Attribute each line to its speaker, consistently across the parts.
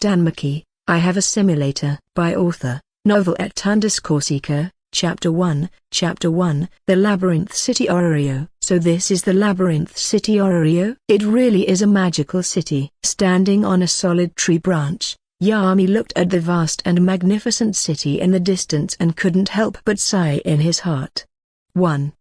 Speaker 1: Danmachi, I Have a Simulator. By author, novel @_seeker, Chapter 1, The Labyrinth City Orrio. So this is the Labyrinth City Orrio? It really is a magical city. Standing on a solid tree branch, Yami looked at the vast and magnificent city in the distance and couldn't help but sigh in his heart. 1.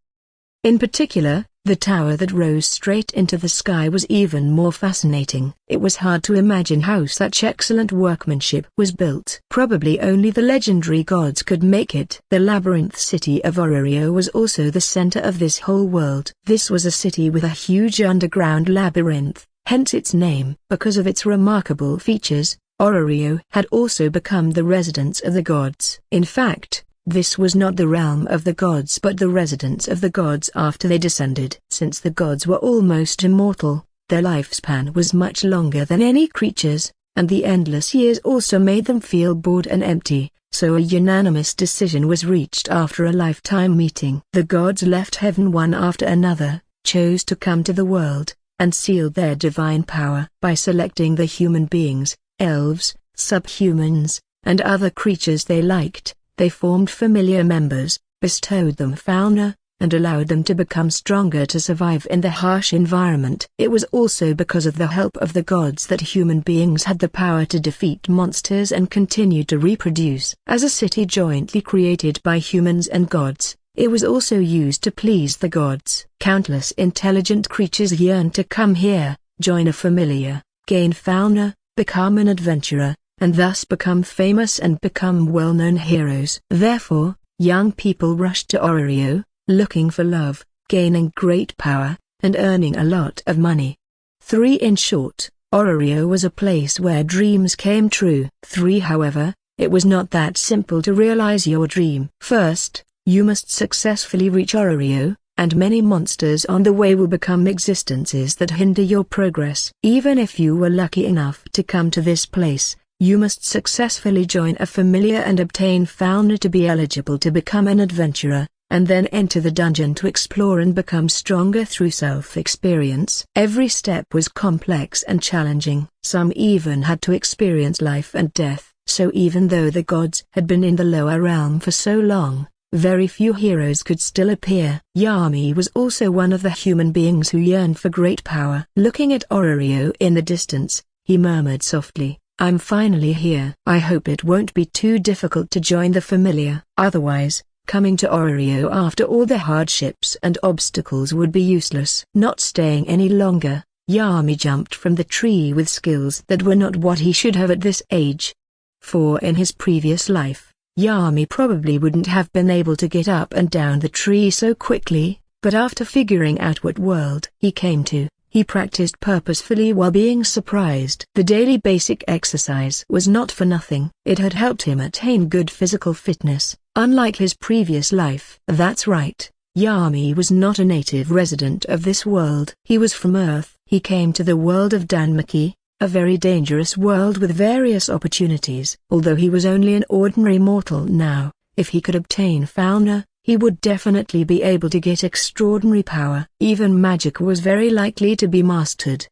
Speaker 1: In particular, the tower that rose straight into the sky was even more fascinating. It was hard to imagine how such excellent workmanship was built. Probably only the legendary gods could make it. The labyrinth city of Orrio was also the center of this whole world. This was a city with a huge underground labyrinth, hence its name. Because of its remarkable features, Orrio had also become the residence of the gods. In fact, this was not the realm of the gods but the residence of the gods after they descended. Since the gods were almost immortal, their lifespan was much longer than any creature's, and the endless years also made them feel bored and empty, so a unanimous decision was reached after a lifetime meeting. The gods left heaven one after another, chose to come to the world, and sealed their divine power by selecting the human beings, elves, subhumans, and other creatures they liked. They formed familiar members, bestowed them fauna, and allowed them to become stronger to survive in the harsh environment. It was also because of the help of the gods that human beings had the power to defeat monsters and continue to reproduce. As a city jointly created by humans and gods, it was also used to please the gods. Countless intelligent creatures yearned to come here, join a familiar, gain fauna, become an adventurer, and thus become famous and become well-known heroes. Therefore, young people rushed to Orrio, looking for love, gaining great power, and earning a lot of money. 3. In short, Orrio was a place where dreams came true. 3. However, it was not that simple to realize your dream. First, you must successfully reach Orrio, and many monsters on the way will become existences that hinder your progress. Even if you were lucky enough to come to this place, you must successfully join a familiar and obtain fauna to be eligible to become an adventurer, and then enter the dungeon to explore and become stronger through self-experience. Every step was complex and challenging. Some even had to experience life and death. So even though the gods had been in the lower realm for so long, very few heroes could still appear. Yami was also one of the human beings who yearned for great power. Looking at Orrio in the distance, he murmured softly, "I'm finally here. I hope it won't be too difficult to join the familiar. Otherwise, coming to Orrio after all the hardships and obstacles would be useless." Not staying any longer, Yami jumped from the tree with skills that were not what he should have at this age. For in his previous life, Yami probably wouldn't have been able to get up and down the tree so quickly, but after figuring out what world he came to, he practiced purposefully while being surprised. The daily basic exercise was not for nothing. It had helped him attain good physical fitness, unlike his previous life. That's right, Yami was not a native resident of this world. He was from Earth. He came to the world of Danmachi, a very dangerous world with various opportunities. Although he was only an ordinary mortal now, if he could obtain fauna, he would definitely be able to get extraordinary power. Even magic was very likely to be mastered.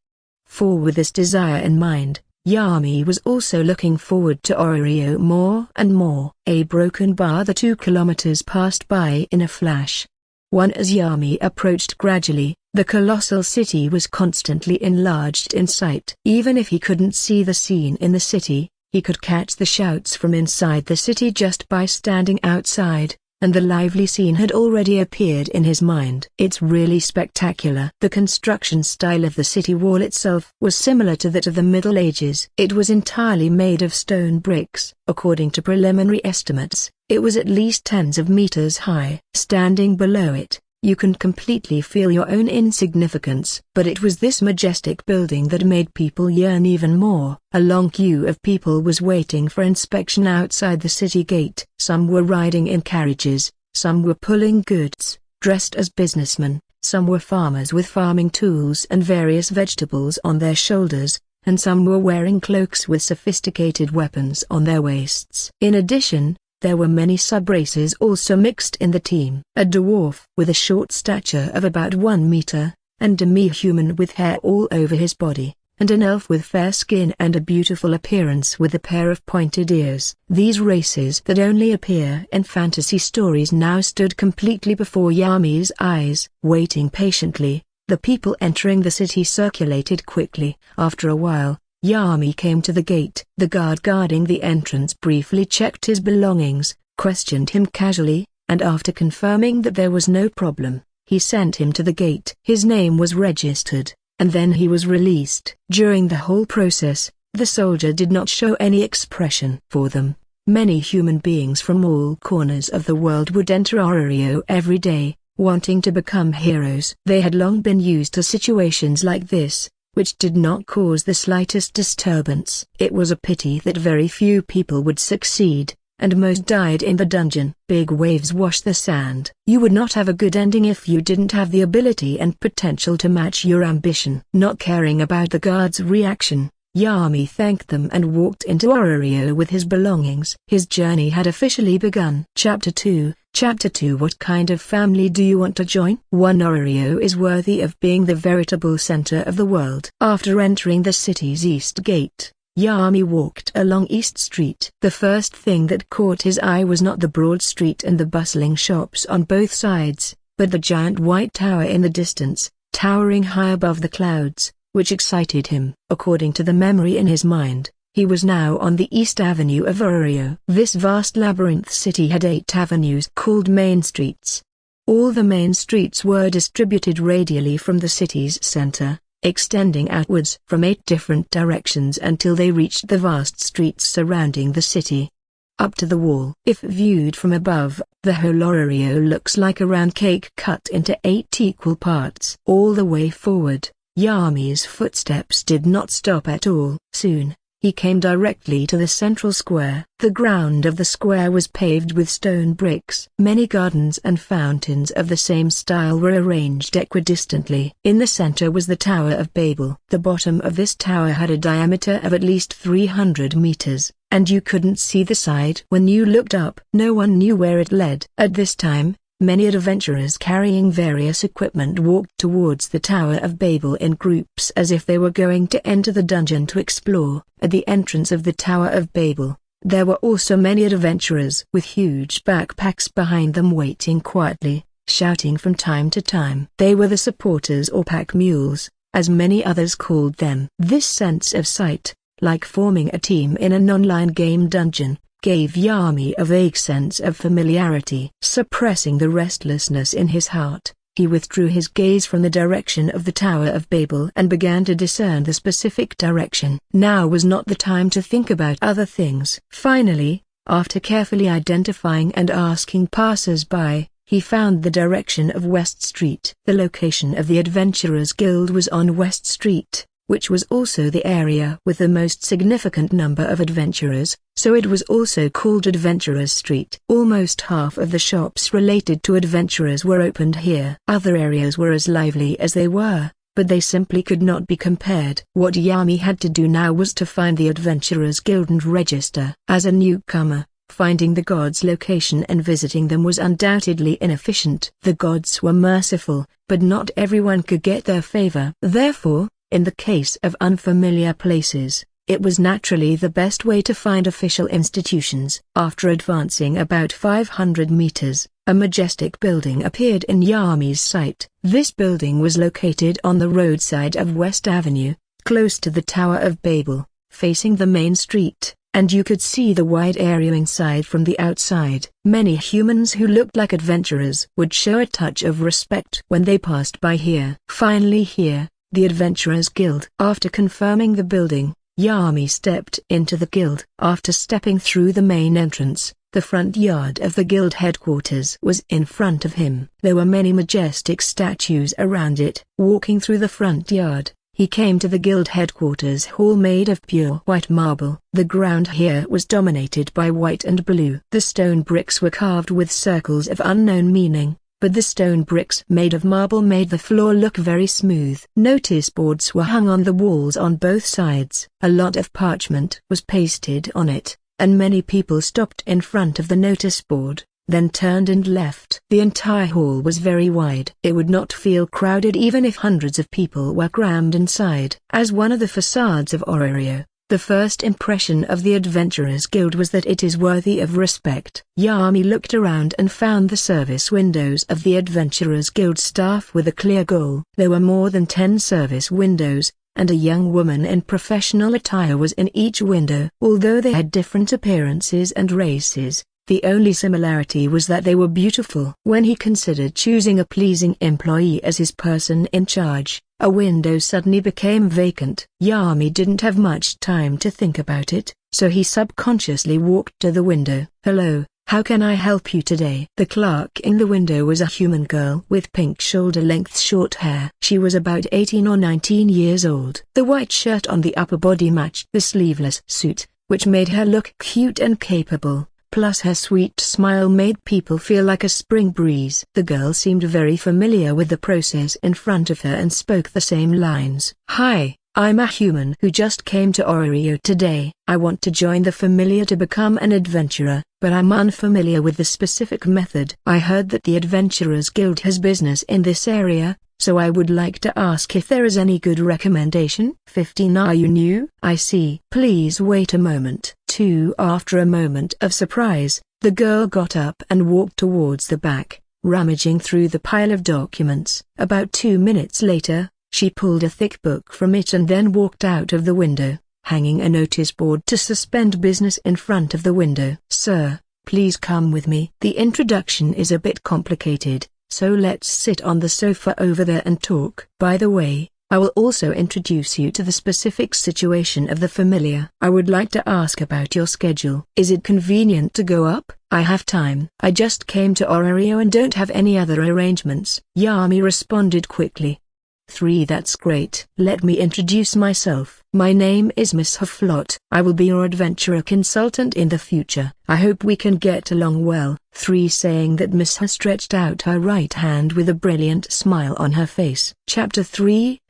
Speaker 1: For with this desire in mind, Yami was also looking forward to Orrio more and more. A broken bar. The 2 kilometers passed by in a flash. As Yami approached gradually, the colossal city was constantly enlarged in sight. Even if he couldn't see the scene in the city, he could catch the shouts from inside the city just by standing outside, and the lively scene had already appeared in his mind. It's really spectacular. The construction style of the city wall itself was similar to that of the Middle Ages. It was entirely made of stone bricks. According to preliminary estimates, it was at least tens of meters high. Standing below it, you can completely feel your own insignificance. But it was this majestic building that made people yearn even more. A long queue of people was waiting for inspection outside the city gate. Some were riding in carriages, some were pulling goods, dressed as businessmen, some were farmers with farming tools and various vegetables on their shoulders, and some were wearing cloaks with sophisticated weapons on their waists. In addition, there were many sub-races also mixed in the team. A dwarf with a short stature of about 1 meter, and demi-human with hair all over his body, and an elf with fair skin and a beautiful appearance with a pair of pointed ears. These races that only appear in fantasy stories now stood completely before Yami's eyes, waiting patiently. The people entering the city circulated quickly. After a while, Yami came to the gate. The guard guarding the entrance briefly checked his belongings, questioned him casually, and after confirming that there was no problem, he sent him to the gate. His name was registered, and then he was released. During the whole process, the soldier did not show any expression. For them, many human beings from all corners of the world would enter Orario every day, wanting to become heroes. They had long been used to situations like this, which did not cause the slightest disturbance. It was a pity that very few people would succeed, and most died in the dungeon. Big waves washed the sand. You would not have a good ending if you didn't have the ability and potential to match your ambition. Not caring about the guard's reaction, Yami thanked them and walked into Orario with his belongings. His journey had officially begun. Chapter 2. Chapter 2. What kind of family do you want to join? One Orario is worthy of being the veritable center of the world. After entering the city's east gate, Yami walked along East Street. The first thing that caught his eye was not the broad street and the bustling shops on both sides, but the giant white tower in the distance, towering high above the clouds, which excited him. According to the memory in his mind, he was now on the East Avenue of Orario. This vast labyrinth city had 8 avenues called main streets. All the main streets were distributed radially from the city's center, extending outwards from 8 different directions until they reached the vast streets surrounding the city, up to the wall. If viewed from above, the whole Orario looks like a round cake cut into 8 equal parts. All the way forward, Yami's footsteps did not stop at all. Soon, he came directly to the central square. The ground of the square was paved with stone bricks. Many gardens and fountains of the same style were arranged equidistantly. In the center was the Tower of Babel. The bottom of this tower had a diameter of at least 300 meters, and you couldn't see the side. When you looked up, no one knew where it led. At this time, many adventurers carrying various equipment walked towards the Tower of Babel in groups as if they were going to enter the dungeon to explore. At the entrance of the Tower of Babel, there were also many adventurers with huge backpacks behind them waiting quietly, shouting from time to time. They were the supporters or pack mules, as many others called them. This sense of sight, like forming a team in an online game dungeon, gave Yami a vague sense of familiarity. Suppressing the restlessness in his heart, he withdrew his gaze from the direction of the Tower of Babel and began to discern the specific direction. Now was not the time to think about other things. Finally, after carefully identifying and asking passers-by, he found the direction of West Street. The location of the Adventurers Guild was on West Street, which was also the area with the most significant number of adventurers, so it was also called Adventurers Street. Almost half of the shops related to adventurers were opened here. Other areas were as lively as they were, but they simply could not be compared. What Yami had to do now was to find the Adventurers Guild and register. As a newcomer, finding the gods' location and visiting them was undoubtedly inefficient. The gods were merciful, but not everyone could get their favor. Therefore, in the case of unfamiliar places, it was naturally the best way to find official institutions. After advancing about 500 meters, a majestic building appeared in Yami's sight. This building was located on the roadside of West Avenue, close to the Tower of Babel, facing the main street, and you could see the wide area inside from the outside. Many humans who looked like adventurers would show a touch of respect when they passed by here. Finally here, the Adventurers Guild. After confirming the building, Yami stepped into the guild. After stepping through the main entrance, the front yard of the guild headquarters was in front of him. There were many majestic statues around it. Walking through the front yard, he came to the guild headquarters hall made of pure white marble. The ground here was dominated by white and blue. The stone bricks were carved with circles of unknown meaning, but the stone bricks made of marble made the floor look very smooth. Notice boards were hung on the walls on both sides. A lot of parchment was pasted on it, and many people stopped in front of the notice board. then turned and left. The entire hall was very wide. It would not feel crowded even if hundreds of people were crammed inside. As one of the facades of Orario, the first impression of the Adventurers Guild was that it is worthy of respect. Yami looked around and found the service windows of the Adventurers Guild staff with a clear goal. There were more than 10 service windows, and a young woman in professional attire was in each window. Although they had different appearances and races, the only similarity was that they were beautiful. When he considered choosing a pleasing employee as his person in charge, a window suddenly became vacant. Yami didn't have much time to think about it, so he subconsciously walked to the window. "Hello, how can I help you today?" The clerk in the window was a human girl with pink shoulder-length short hair. She was about 18 or 19 years old. The white shirt on the upper body matched the sleeveless suit, which made her look cute and capable. Plus her sweet smile made people feel like a spring breeze. The girl seemed very familiar with the process in front of her and spoke the same lines. "Hi, I'm a human who just came to Orario today. I want to join the familiar to become an adventurer, but I'm unfamiliar with the specific method. I heard that the Adventurers Guild has business in this area, so I would like to ask if there is any good recommendation." 15 Are you new? I see. Please wait a moment. 2 After a moment of surprise, the girl got up and walked towards the back, rummaging through the pile of documents. About 2 minutes later, she pulled a thick book from it and then walked out of the window, hanging a notice board to suspend business in front of the window. "Sir, please come with me. The introduction is a bit complicated, so let's sit on the sofa over there and talk. By the way, I will also introduce you to the specific situation of the familiar. I would like to ask about your schedule. Is it convenient to go up? I have time. I just came to Orario and don't have any other arrangements." Yami responded quickly. 3 That's great. Let me introduce myself. My name is Miss Haflot. I will be your adventurer consultant in the future. I hope we can get along well. 3 Saying that, Miss Ha stretched out her right hand with a brilliant smile on her face. Chapter 3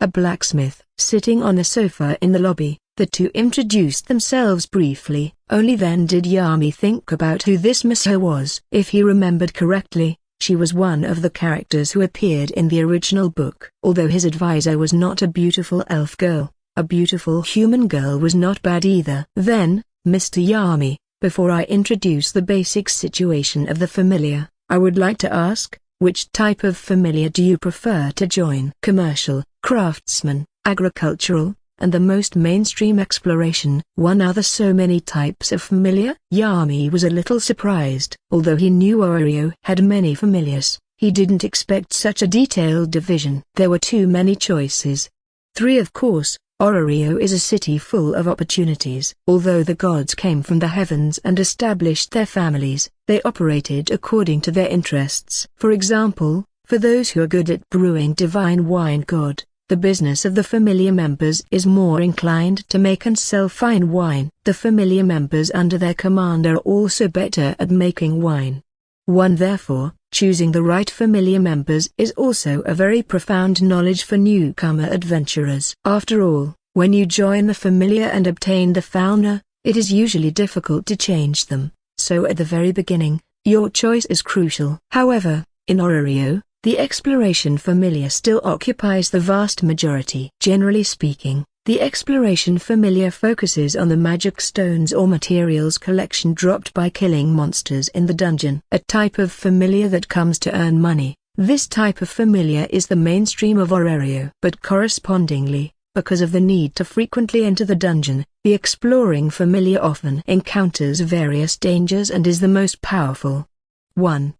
Speaker 1: A blacksmith. Sitting on a sofa in the lobby, the two introduced themselves briefly. Only then did Yami think about who this Miss Ha was. If he remembered correctly, she was one of the characters who appeared in the original book. Although his advisor was not a beautiful elf girl, a beautiful human girl was not bad either. Then, Mr. Yami, before I introduce the basic situation of the familiar, I would like to ask, which type of familiar do you prefer to join? Commercial, craftsman, agricultural, and the most mainstream exploration. One are there so many types of familiar? Yami was a little surprised. Although he knew Orario had many familiars, he didn't expect such a detailed division. There were too many choices. 3 Of course, Orario is a city full of opportunities. Although the gods came from the heavens and established their families, they operated according to their interests. For example, for those who are good at brewing divine wine god, the business of the familiar members is more inclined to make and sell fine wine. The familiar members under their command are also better at making wine. Therefore, choosing the right familiar members is also a very profound knowledge for newcomer adventurers. After all, when you join the familiar and obtain the fauna, it is usually difficult to change them, so at the very beginning, your choice is crucial. However, in Orario, the exploration familiar still occupies the vast majority. Generally speaking, the exploration familiar focuses on the magic stones or materials collection dropped by killing monsters in the dungeon. A type of familiar that comes to earn money. This type of familiar is the mainstream of Orario. But correspondingly, because of the need to frequently enter the dungeon, the exploring familiar often encounters various dangers and is the most powerful. 1.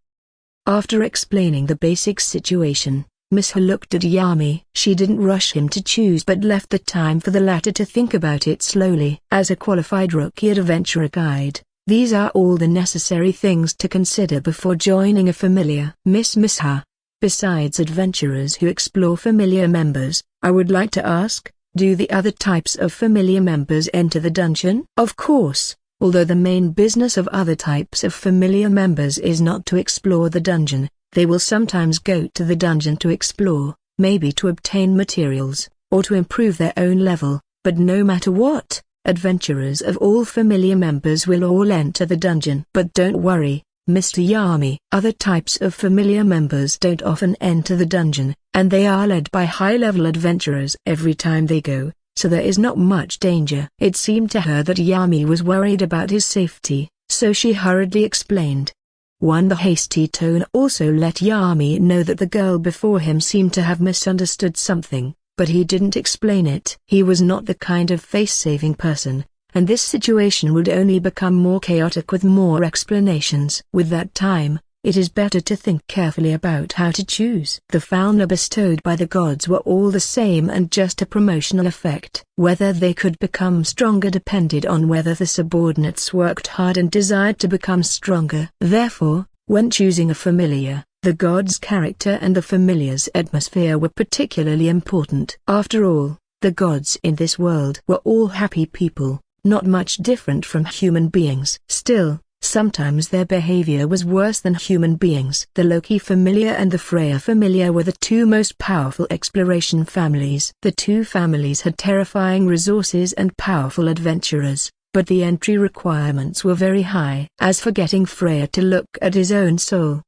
Speaker 1: After explaining the basic situation, Miss Ha looked at Yami. She didn't rush him to choose but left the time for the latter to think about it slowly. As a qualified rookie adventurer guide, these are all the necessary things to consider before joining a familiar. Miss Ha, besides adventurers who explore familiar members, I would like to ask, do the other types of familiar members enter the dungeon? Of course. Although the main business of other types of familiar members is not to explore the dungeon, they will sometimes go to the dungeon to explore, maybe to obtain materials, or to improve their own level, but no matter what, Adventurers of all familiar members will all enter the dungeon. But don't worry, Mr. Yami. Other types of familiar members don't often enter the dungeon, and they are led by high-level adventurers every time they go, so there is not much danger. It seemed to her that Yami was worried about his safety, so she hurriedly explained. The hasty tone also let Yami know that the girl before him seemed to have misunderstood something, but he didn't explain it. He was not the kind of face-saving person, and this situation would only become more chaotic with more explanations. With that time, it is better to think carefully about how to choose. The fauna bestowed by the gods were all the same and just a promotional effect. Whether they could become stronger depended on whether the subordinates worked hard and desired to become stronger. Therefore, when choosing a familiar, the god's character and the familiar's atmosphere were particularly important. After all, the gods in this world were all happy people, not much different from human beings. Still, sometimes their behavior was worse than human beings. The Loki familiar and the Freya familiar were the two most powerful exploration families. The two families had terrifying resources and powerful adventurers, but the entry requirements were very high. As for getting Freya to look at his own soul,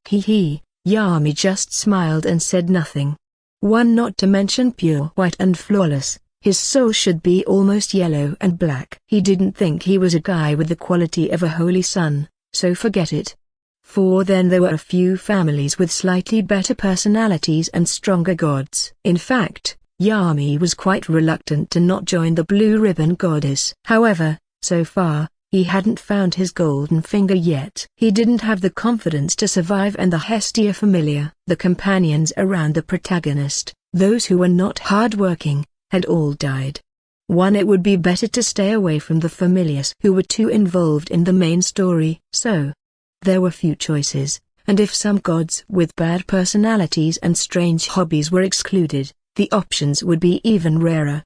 Speaker 1: Yami just smiled and said nothing. Not to mention pure white and flawless, his soul should be almost yellow and black. He didn't think he was a guy with the quality of a holy sun, so forget it. For then there were a few families with slightly better personalities and stronger gods. In fact, Yami was quite reluctant to not join the Blue Ribbon Goddess. However, so far, he hadn't found his golden finger yet. He didn't have the confidence to survive, and the Hestia familiar, the companions around the protagonist, those who were not hardworking, had all died. It would be better to stay away from the familiars who were too involved in the main story. So, there were few choices, and if some gods with bad personalities and strange hobbies were excluded, the options would be even rarer.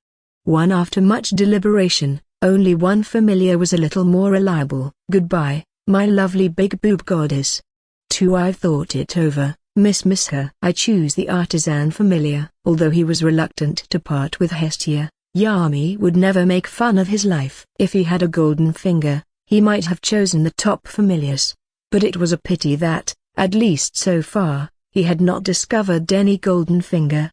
Speaker 1: After much deliberation, only one familiar was a little more reliable. Goodbye, my lovely big boob goddess. I've thought it over, miss her. I choose the artisan familiar. Although he was reluctant to part with Hestia, Yami would never make fun of his life. If he had a golden finger, he might have chosen the top familiars. But it was a pity that, at least so far, he had not discovered any golden finger.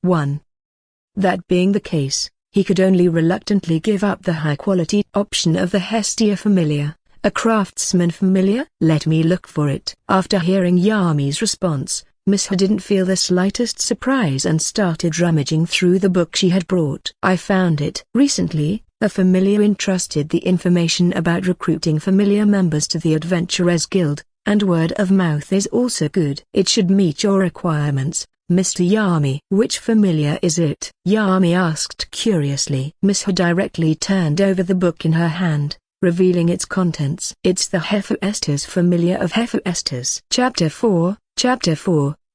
Speaker 1: That being the case, he could only reluctantly give up the high-quality option of the Hestia familiar. A craftsman familiar? Let me look for it. After hearing Yami's response, Miss He didn't feel the slightest surprise and started rummaging through the book she had brought. I found it. Recently, a familiar entrusted the information about recruiting familiar members to the Adventurers Guild, and word of mouth is also good. It should meet your requirements, Mr. Yami. Which familiar is it? Yami asked curiously. Miss He directly turned over the book in her hand, revealing its contents. It's the Hephaestus familiar of Hephaestus. Chapter 4,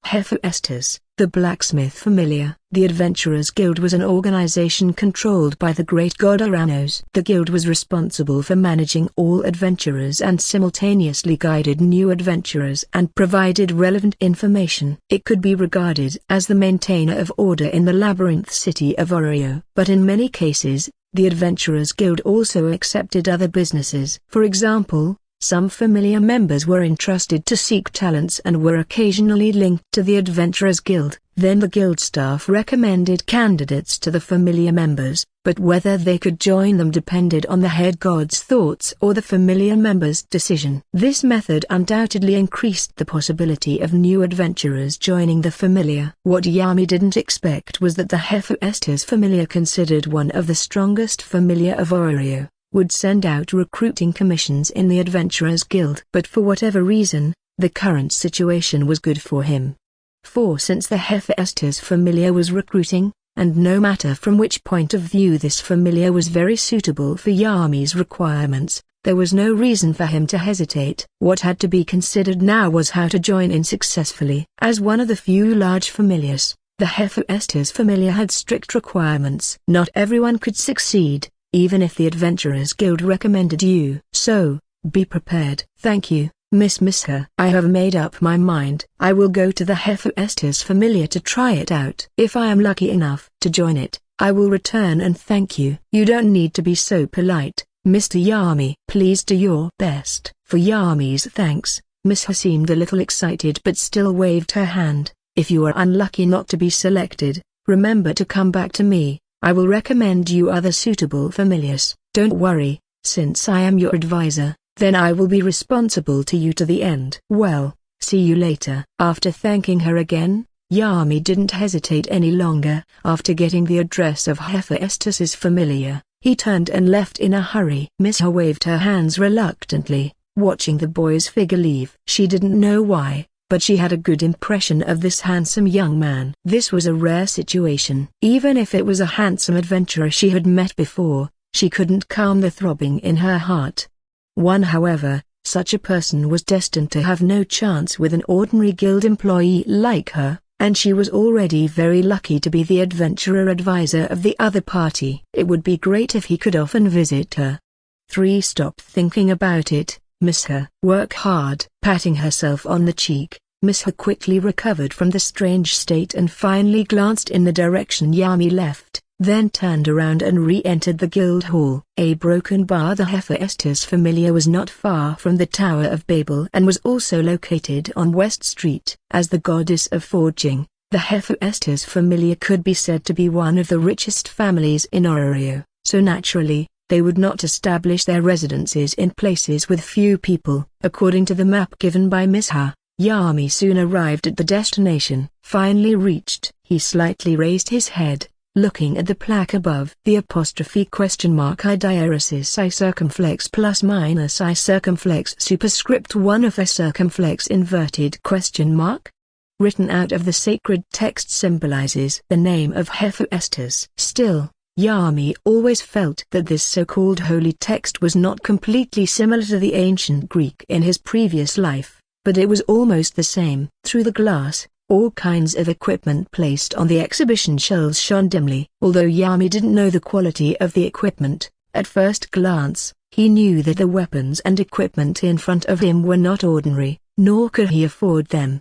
Speaker 1: Hephaestus, the blacksmith familiar. The Adventurers Guild was an organization controlled by the great god Uranos. The guild was responsible for managing all adventurers and simultaneously guided new adventurers and provided relevant information. It could be regarded as the maintainer of order in the labyrinth city of Oreo. But in many cases, the Adventurers Guild also accepted other businesses. For example, some familiar members were entrusted to seek talents and were occasionally linked to the Adventurers Guild. Then the guild staff recommended candidates to the familiar members, but whether they could join them depended on the head god's thoughts or the familiar members' decision. This method undoubtedly increased the possibility of new adventurers joining the familiar. What Yami didn't expect was that the Hephaestus familiar, considered one of the strongest familiar of Oreo, would send out recruiting commissions in the Adventurers Guild. But for whatever reason, the current situation was good for him. For since the Hephaestus familiar was recruiting, and no matter from which point of view this familiar was very suitable for Yami's requirements, there was no reason for him to hesitate. What had to be considered now was how to join in successfully. As one of the few large familiars, the Hephaestus familiar had strict requirements. Not everyone could succeed, even if the Adventurers Guild recommended you. So, be prepared. Thank you, Miss He. I have made up my mind. I will go to the Hephaestus familiar to try it out. If I am lucky enough to join it, I will return and thank you. You don't need to be so polite, Mr. Yami. Please do your best. For Yami's thanks, Miss Ha seemed a little excited but still waved her hand. If you are unlucky not to be selected, remember to come back to me. I will recommend you other suitable familiars. Don't worry, since I am your advisor, then I will be responsible to you to the end. Well, see you later. After thanking her again, Yami didn't hesitate any longer. After getting the address of Hephaestus's familiar, he turned and left in a hurry. Miss Ha waved her hands reluctantly, watching the boy's figure leave. She didn't know why, but she had a good impression of this handsome young man. This was a rare situation. Even if it was a handsome adventurer she had met before, she couldn't calm the throbbing in her heart. However, such a person was destined to have no chance with an ordinary guild employee like her, and she was already very lucky to be the adventurer advisor of the other party. It would be great if he could often visit her. Stop thinking about it, Miss Ha. Work hard. Patting herself on the cheek, Miss Ha quickly recovered from the strange state and finally glanced in the direction Yami left, then turned around and re-entered the guild hall. A broken bar. The Hephaestus familiar was not far from the Tower of Babel and was also located on West Street. As the goddess of forging, the Hephaestus familiar could be said to be one of the richest families in Oreo, so naturally, they would not establish their residences in places with few people. According to the map given by Miss Ha, Yami soon arrived at the destination. Finally reached, he slightly raised his head, looking at the plaque above. The apostrophe question mark I diaresis I circumflex plus minus I circumflex superscript 1 of I circumflex inverted question mark? Written out of the sacred text symbolizes the name of Hephaestus. Still, Yami always felt that this so-called holy text was not completely similar to the ancient Greek in his previous life, but it was almost the same. Through the glass, all kinds of equipment placed on the exhibition shelves shone dimly. Although Yami didn't know the quality of the equipment, at first glance, he knew that the weapons and equipment in front of him were not ordinary, nor could he afford them.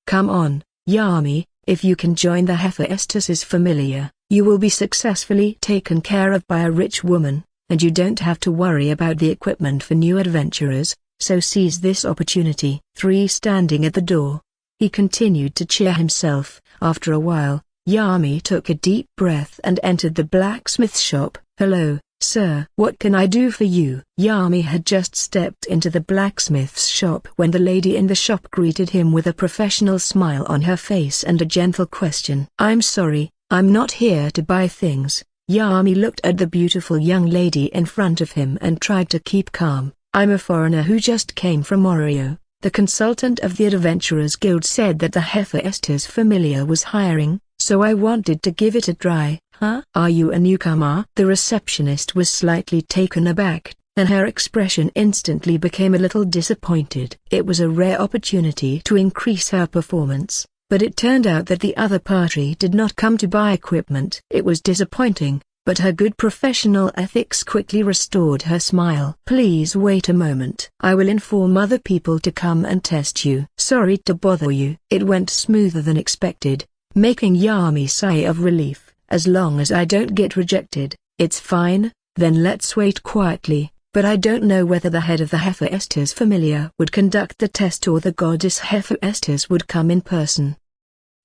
Speaker 1: Come on, Yami, if you can join the Hephaestus's familiar, you will be successfully taken care of by a rich woman, and you don't have to worry about the equipment for new adventurers, so seize this opportunity. Standing at the door, he continued to cheer himself. After a while, Yami took a deep breath and entered the blacksmith shop. Hello, sir. What can I do for you? Yami had just stepped into the blacksmith's shop when the lady in the shop greeted him with a professional smile on her face and a gentle question. I'm sorry, I'm not here to buy things. Yami looked at the beautiful young lady in front of him and tried to keep calm. I'm a foreigner who just came from Oreo. The consultant of the Adventurers Guild said that the Hephaestus familiar was hiring, so I wanted to give it a try. Are you a newcomer? The receptionist was slightly taken aback, and her expression instantly became a little disappointed. It was a rare opportunity to increase her performance, but it turned out that the other party did not come to buy equipment. It was disappointing, but her good professional ethics quickly restored her smile. Please wait a moment. I will inform other people to come and test you. Sorry to bother you. It went smoother than expected, making Yami sigh of relief. As long as I don't get rejected, it's fine. Then let's wait quietly. But I don't know whether the head of the Hephaestus familiar would conduct the test or the goddess Hephaestus would come in person.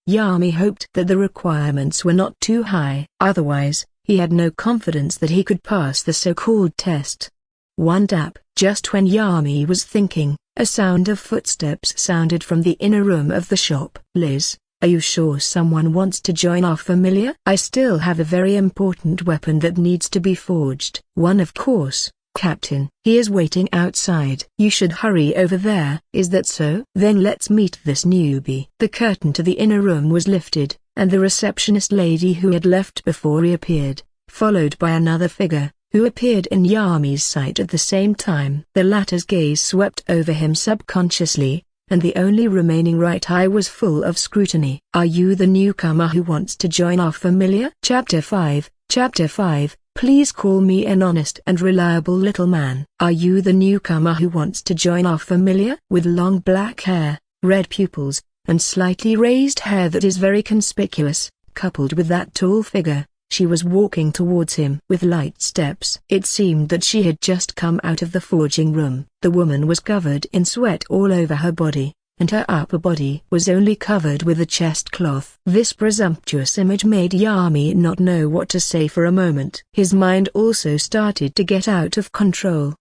Speaker 1: Yami hoped that the requirements were not too high. Otherwise, he had no confidence that he could pass the so-called test. One tap. Just when Yami was thinking, a sound of footsteps sounded from the inner room of the shop. Liz, are you sure someone wants to join our familiar? I still have a very important weapon that needs to be forged. One, of course, Captain. He is waiting outside. You should hurry over there. Is that so? Then let's meet this newbie. The curtain to the inner room was lifted, and the receptionist lady who had left before reappeared, followed by another figure, who appeared in Yami's sight at the same time. The latter's gaze swept over him subconsciously, and the only remaining right eye was full of scrutiny. Are you the newcomer who wants to join our familiar? Chapter 5. Please call me an honest and reliable little man. Are you the newcomer who wants to join our familiar? With long black hair, red pupils, and slightly raised hair that is very conspicuous, coupled with that tall figure, She was walking towards him with light steps. It seemed that she had just come out of the forging room. The woman was covered in sweat all over her body, and her upper body was only covered with a chest cloth. This presumptuous image made Yami not know what to say for a moment. His mind also started to get out of control.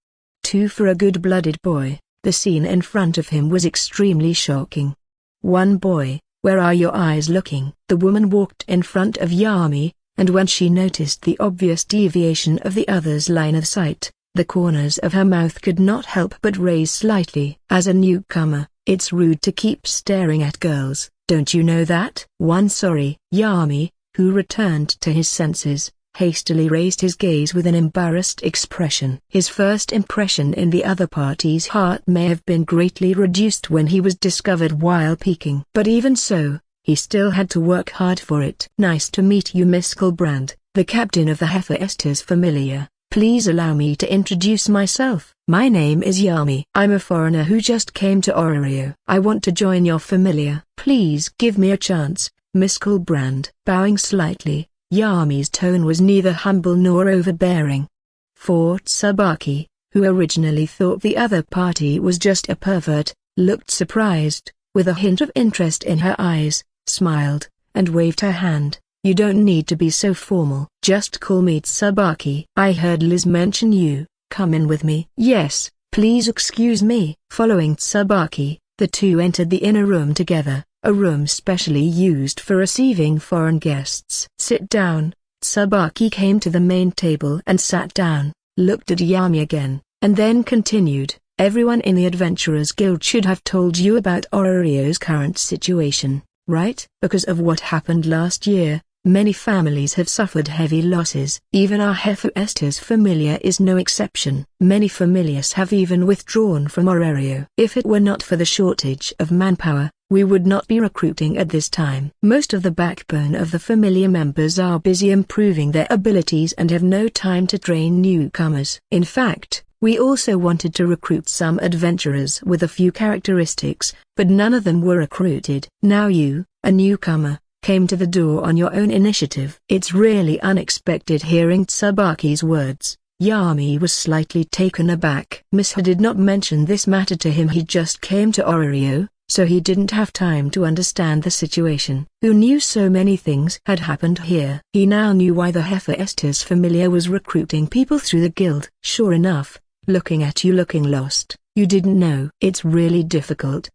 Speaker 1: For a good-blooded boy, the scene in front of him was extremely shocking. "One boy, where are your eyes looking?" The woman walked in front of Yami, and when she noticed the obvious deviation of the other's line of sight, the corners of her mouth could not help but raise slightly. "As a newcomer, it's rude to keep staring at girls, don't you know that?" Sorry. Yami, who returned to his senses, hastily raised his gaze with an embarrassed expression. His first impression in the other party's heart may have been greatly reduced when he was discovered while peeking. But even so, he still had to work hard for it. "Nice to meet you, Miss Kilbrand, the captain of the Hephaestus Familiar. Please allow me to introduce myself. My name is Yami. I'm a foreigner who just came to Orario. I want to join your familiar. Please give me a chance, Miss Kilbrand." Bowing slightly, Yami's tone was neither humble nor overbearing. For Tsubaki, who originally thought the other party was just a pervert, looked surprised, with a hint of interest in her eyes, smiled, and waved her hand. "You don't need to be so formal. Just call me Tsubaki. I heard Liz mention you. Come in with me." "Yes, please excuse me." Following Tsubaki, the two entered the inner room together, a room specially used for receiving foreign guests. "Sit down." Tsubaki came to the main table and sat down, looked at Yami again, and then continued. "Everyone in the Adventurers Guild should have told you about Orario's current situation, right? Because of what happened last year, many families have suffered heavy losses. Even our Hephaestus Familiar is no exception. Many familiars have even withdrawn from Orario. If it were not for the shortage of manpower, we would not be recruiting at this time. Most of the backbone of the familiar members are busy improving their abilities and have no time to train newcomers. In fact, we also wanted to recruit some adventurers with a few characteristics, but none of them were recruited. Now you, a newcomer, came to the door on your own initiative." It's really unexpected hearing Tsubaki's words. Yami was slightly taken aback. Mishra did not mention this matter to him. He just came to Orario, so he didn't have time to understand the situation. Who knew so many things had happened here? He now knew why the Hephaestus Familiar was recruiting people through the guild. "Sure enough, looking at you looking lost. You didn't know." "It's really difficult."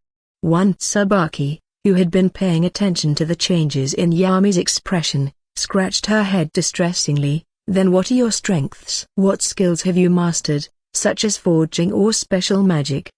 Speaker 1: Tsubaki, who had been paying attention to the changes in Yami's expression, scratched her head distressingly. "Then what are your strengths? What skills have you mastered, such as forging or special magic?"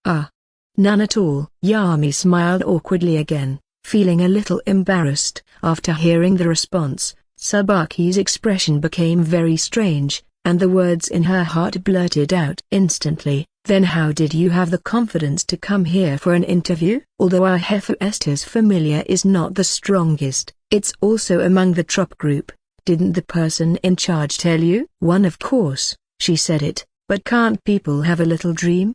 Speaker 1: "None at all." Yami smiled awkwardly again, feeling a little embarrassed. After hearing the response, Tsubaki's expression became very strange, and the words in her heart blurted out instantly. "Then how did you have the confidence to come here for an interview?" "Although our Hephaestus Familiar is not the strongest, it's also among the top group. Didn't the person in charge tell you?" Of course, she said it, but can't people have a little dream?"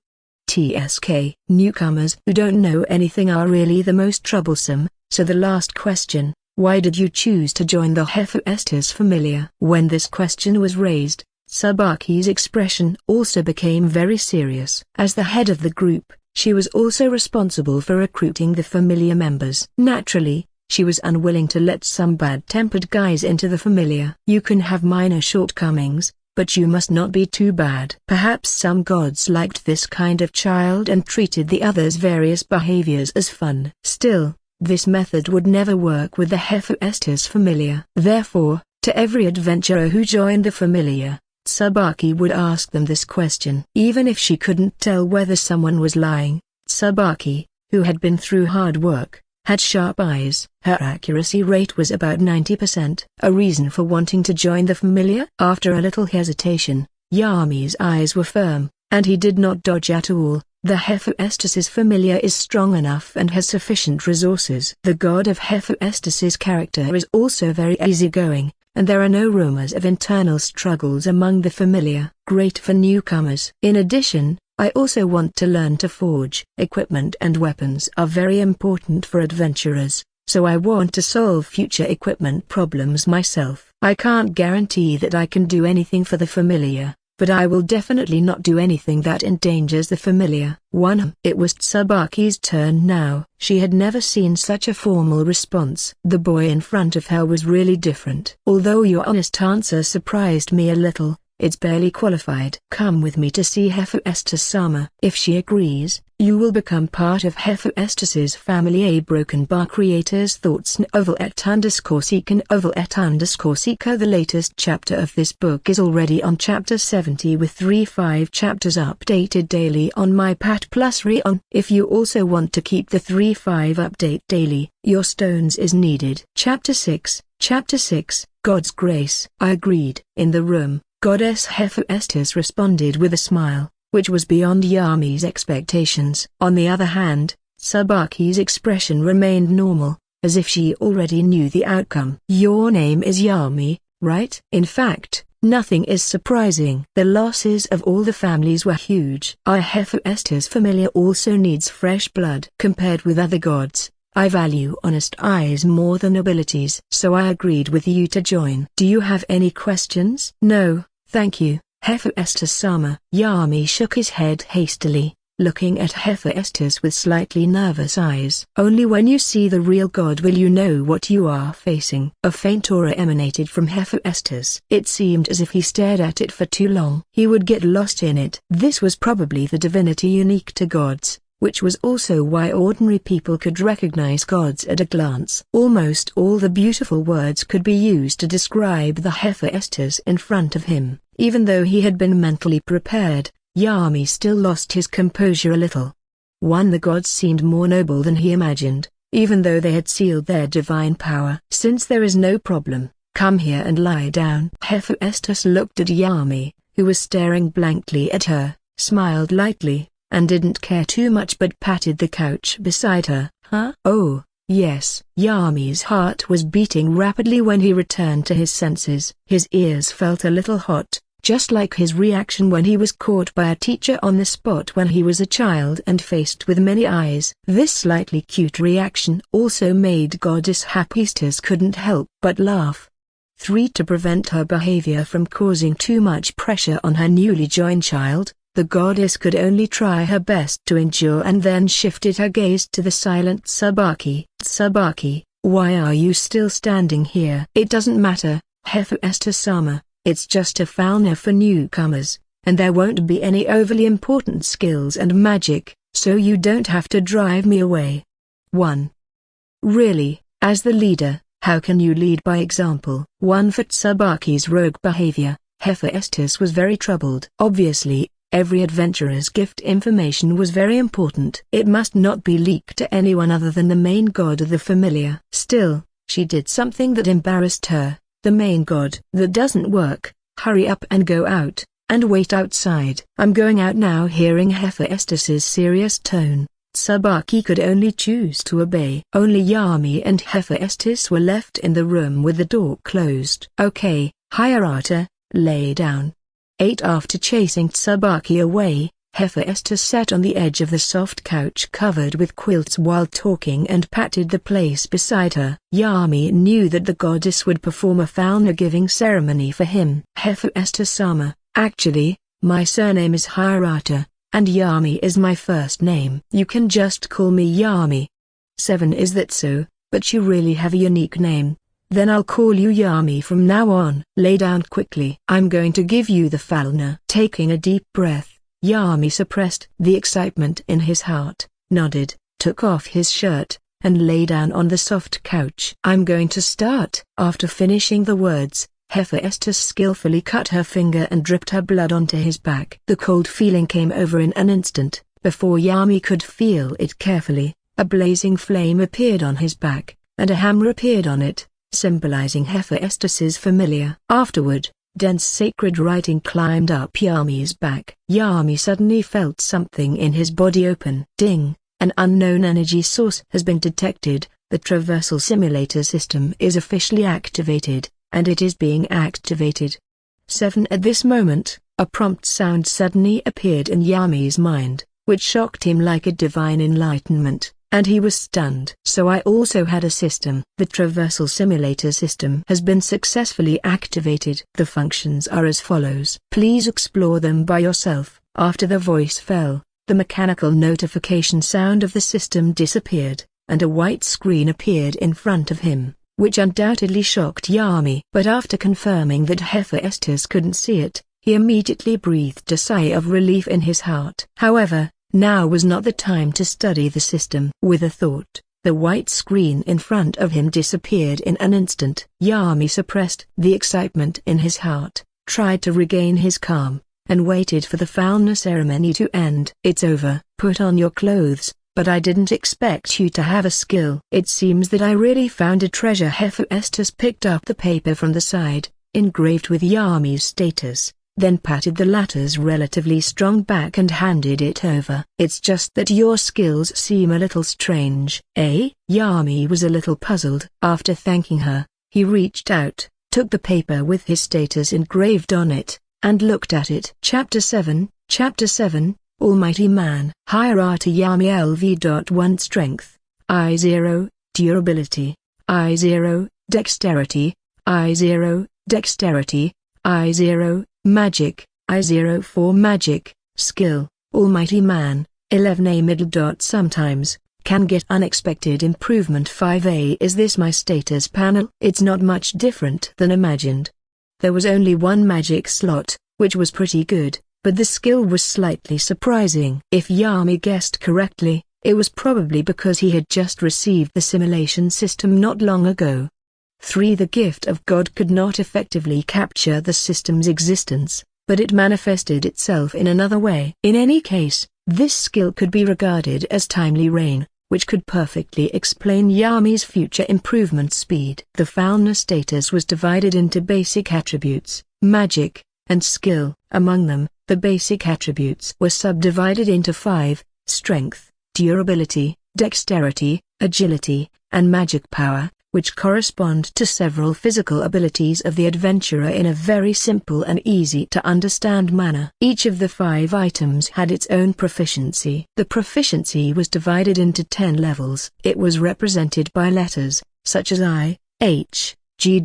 Speaker 1: Newcomers who don't know anything are really the most troublesome, so the last question, why did you choose to join the Hephaestus Familiar? When this question was raised, Tsubaki's expression also became very serious. As the head of the group, she was also responsible for recruiting the familiar members. Naturally, she was unwilling to let some bad-tempered guys into the familiar. "You can have minor shortcomings, but you must not be too bad." Perhaps some gods liked this kind of child and treated the others' various behaviors as fun. Still, this method would never work with the Hephaestus Familiar. Therefore, to every adventurer who joined the familiar, Tsubaki would ask them this question. Even if she couldn't tell whether someone was lying, Tsubaki, who had been through hard work, had sharp eyes. Her accuracy rate was about 90%. A reason for wanting to join the familiar? After a little hesitation, Yami's eyes were firm, and he did not dodge at all. The Hephaestus's familiar is strong enough and has sufficient resources. The god of Hephaestus's character is also very easygoing, and there are no rumors of internal struggles among the familiar. Great for newcomers. In addition, I also want to learn to forge. Equipment and weapons are very important for adventurers. so I want to solve future equipment problems myself. I can't guarantee that I can do anything for the familiar, but I will definitely not do anything that endangers the familiar. 1. It was Tsubaki's turn now. She had never seen such a formal response. The boy in front of her was really different. Although your honest answer surprised me a little, it's barely qualified. Come with me to see Hephaestus-sama. If she agrees, you will become part of Hephaestus's family. A broken bar creator's thoughts. Novel _seeker novel _seeker. The latest chapter of this book is already on chapter 70 with 3-5 chapters updated daily on my Pat Plus Rion. If you also want to keep the 3-5 update daily, your stones is needed. Chapter 6, God's Grace. I agreed. In the room, Goddess Hephaestus responded with a smile, which was beyond Yami's expectations. On the other hand, Tsubaki's expression remained normal, as if she already knew the outcome. Your name is Yami, right? In fact, nothing is surprising. The losses of all the families were huge. Our Hephaestus familiar also needs fresh blood. Compared with other gods, I value honest eyes more than abilities. So I agreed with you to join. Do you have any questions? No, thank you, Hephaestus-sama. Yami shook his head hastily, looking at Hephaestus with slightly nervous eyes. Only when you see the real god will you know what you are facing. A faint aura emanated from Hephaestus. It seemed as if he stared at it for too long. He would get lost in it. This was probably the divinity unique to gods, which was also why ordinary people could recognize gods at a glance. Almost all the beautiful words could be used to describe the Hephaestus in front of him. Even though he had been mentally prepared, Yami still lost his composure a little. 1. The gods seemed more noble than he imagined, even though they had sealed their divine power. Since there is no problem, come here and lie down. Hephaestus looked at Yami, who was staring blankly at her, smiled lightly, and didn't care too much but patted the couch beside her. Huh? Oh, yes. Yami's heart was beating rapidly when he returned to his senses. His ears felt a little hot, just like his reaction when he was caught by a teacher on the spot when he was a child and faced with many eyes. This slightly cute reaction also made Goddess Hephaestus couldn't help but laugh. 3. To prevent her behavior from causing too much pressure on her newly joined child, the goddess could only try her best to endure and then shifted her gaze to the silent Tsubaki. Tsubaki, why are you still standing here? It doesn't matter, Hephaestus-sama, it's just a fauna for newcomers, and there won't be any overly important skills and magic, so you don't have to drive me away. 1. Really, as the leader, how can you lead by example? 1. For Tsubaki's rogue behavior, Hephaestus was very troubled. Obviously, every adventurer's gift information was very important. It must not be leaked to anyone other than the main god of the familiar. Still, she did something that embarrassed her. The main god. That doesn't work. Hurry up and go out, and wait outside. I'm going out now. Hearing Hephaestus's serious tone, Tsubaki could only choose to obey. Only Yami and Hephaestus were left in the room with the door closed. Okay, Hirata, lay down. 8. After chasing Tsubaki away, Hephaestus sat on the edge of the soft couch covered with quilts while talking and patted the place beside her. Yami knew that the goddess would perform a fauna-giving ceremony for him. Hephaestus-sama, actually, my surname is Hirata, and Yami is my first name. You can just call me Yami. 7. Is that so? But you really have a unique name. Then I'll call you Yami from now on. Lay down quickly. I'm going to give you the falna. Taking a deep breath, Yami suppressed the excitement in his heart, nodded, took off his shirt, and lay down on the soft couch. I'm going to start. After finishing the words, Hephaestus skillfully cut her finger and dripped her blood onto his back. The cold feeling came over in an instant. Before Yami could feel it carefully, a blazing flame appeared on his back, and a hammer appeared on it, symbolizing Hephaestus's familiar. Afterward, dense sacred writing climbed up Yami's back. Yami suddenly felt something in his body open. Ding! An unknown energy source has been detected. The traversal simulator system is officially activated, and it is being activated. 7. At this moment, a prompt sound suddenly appeared in Yami's mind, which shocked him like a divine enlightenment, and he was stunned. So I also had a system. The traversal simulator system has been successfully activated. The functions are as follows. Please explore them by yourself. After the voice fell, the mechanical notification sound of the system disappeared, and a white screen appeared in front of him, which undoubtedly shocked Yami. But after confirming that Hephaestus couldn't see it, he immediately breathed a sigh of relief in his heart. However, now was not the time to study the system. With a thought, the white screen in front of him disappeared in an instant. Yami suppressed the excitement in his heart, tried to regain his calm, and waited for the foulness ceremony to end. It's over. Put on your clothes, but I didn't expect you to have a skill. It seems that I really found a treasure. Hephaestus picked up the paper from the side, engraved with Yami's status, then patted the latter's relatively strong back and handed it over. It's just that your skills seem a little strange. Eh? Yami was a little puzzled. After thanking her, he reached out, took the paper with his status engraved on it, and looked at it. Chapter 7, Almighty Man. Hierarchy. Yami LV.1 Strength, I0, Durability, I0, Dexterity, I0, Dexterity, I0, Magic, I0 for Magic, Skill, Almighty Man, 11A middle. Sometimes, can get unexpected improvement. 5A. Is this my status panel? It's not much different than imagined. There was only one magic slot, which was pretty good, but the skill was slightly surprising. If Yami guessed correctly, it was probably because he had just received the simulation system not long ago. 3. The gift of God could not effectively capture the system's existence, but it manifested itself in another way. In any case, this skill could be regarded as timely rain, which could perfectly explain Yami's future improvement speed. The foulness status was divided into basic attributes, magic, and skill. Among them, the basic attributes were subdivided into 5, strength, durability, dexterity, agility, and magic power, which correspond to several physical abilities of the adventurer in a very simple and easy-to-understand manner. Each of the 5 items had its own proficiency. The proficiency was divided into 10 levels. It was represented by letters, such as I, H, G.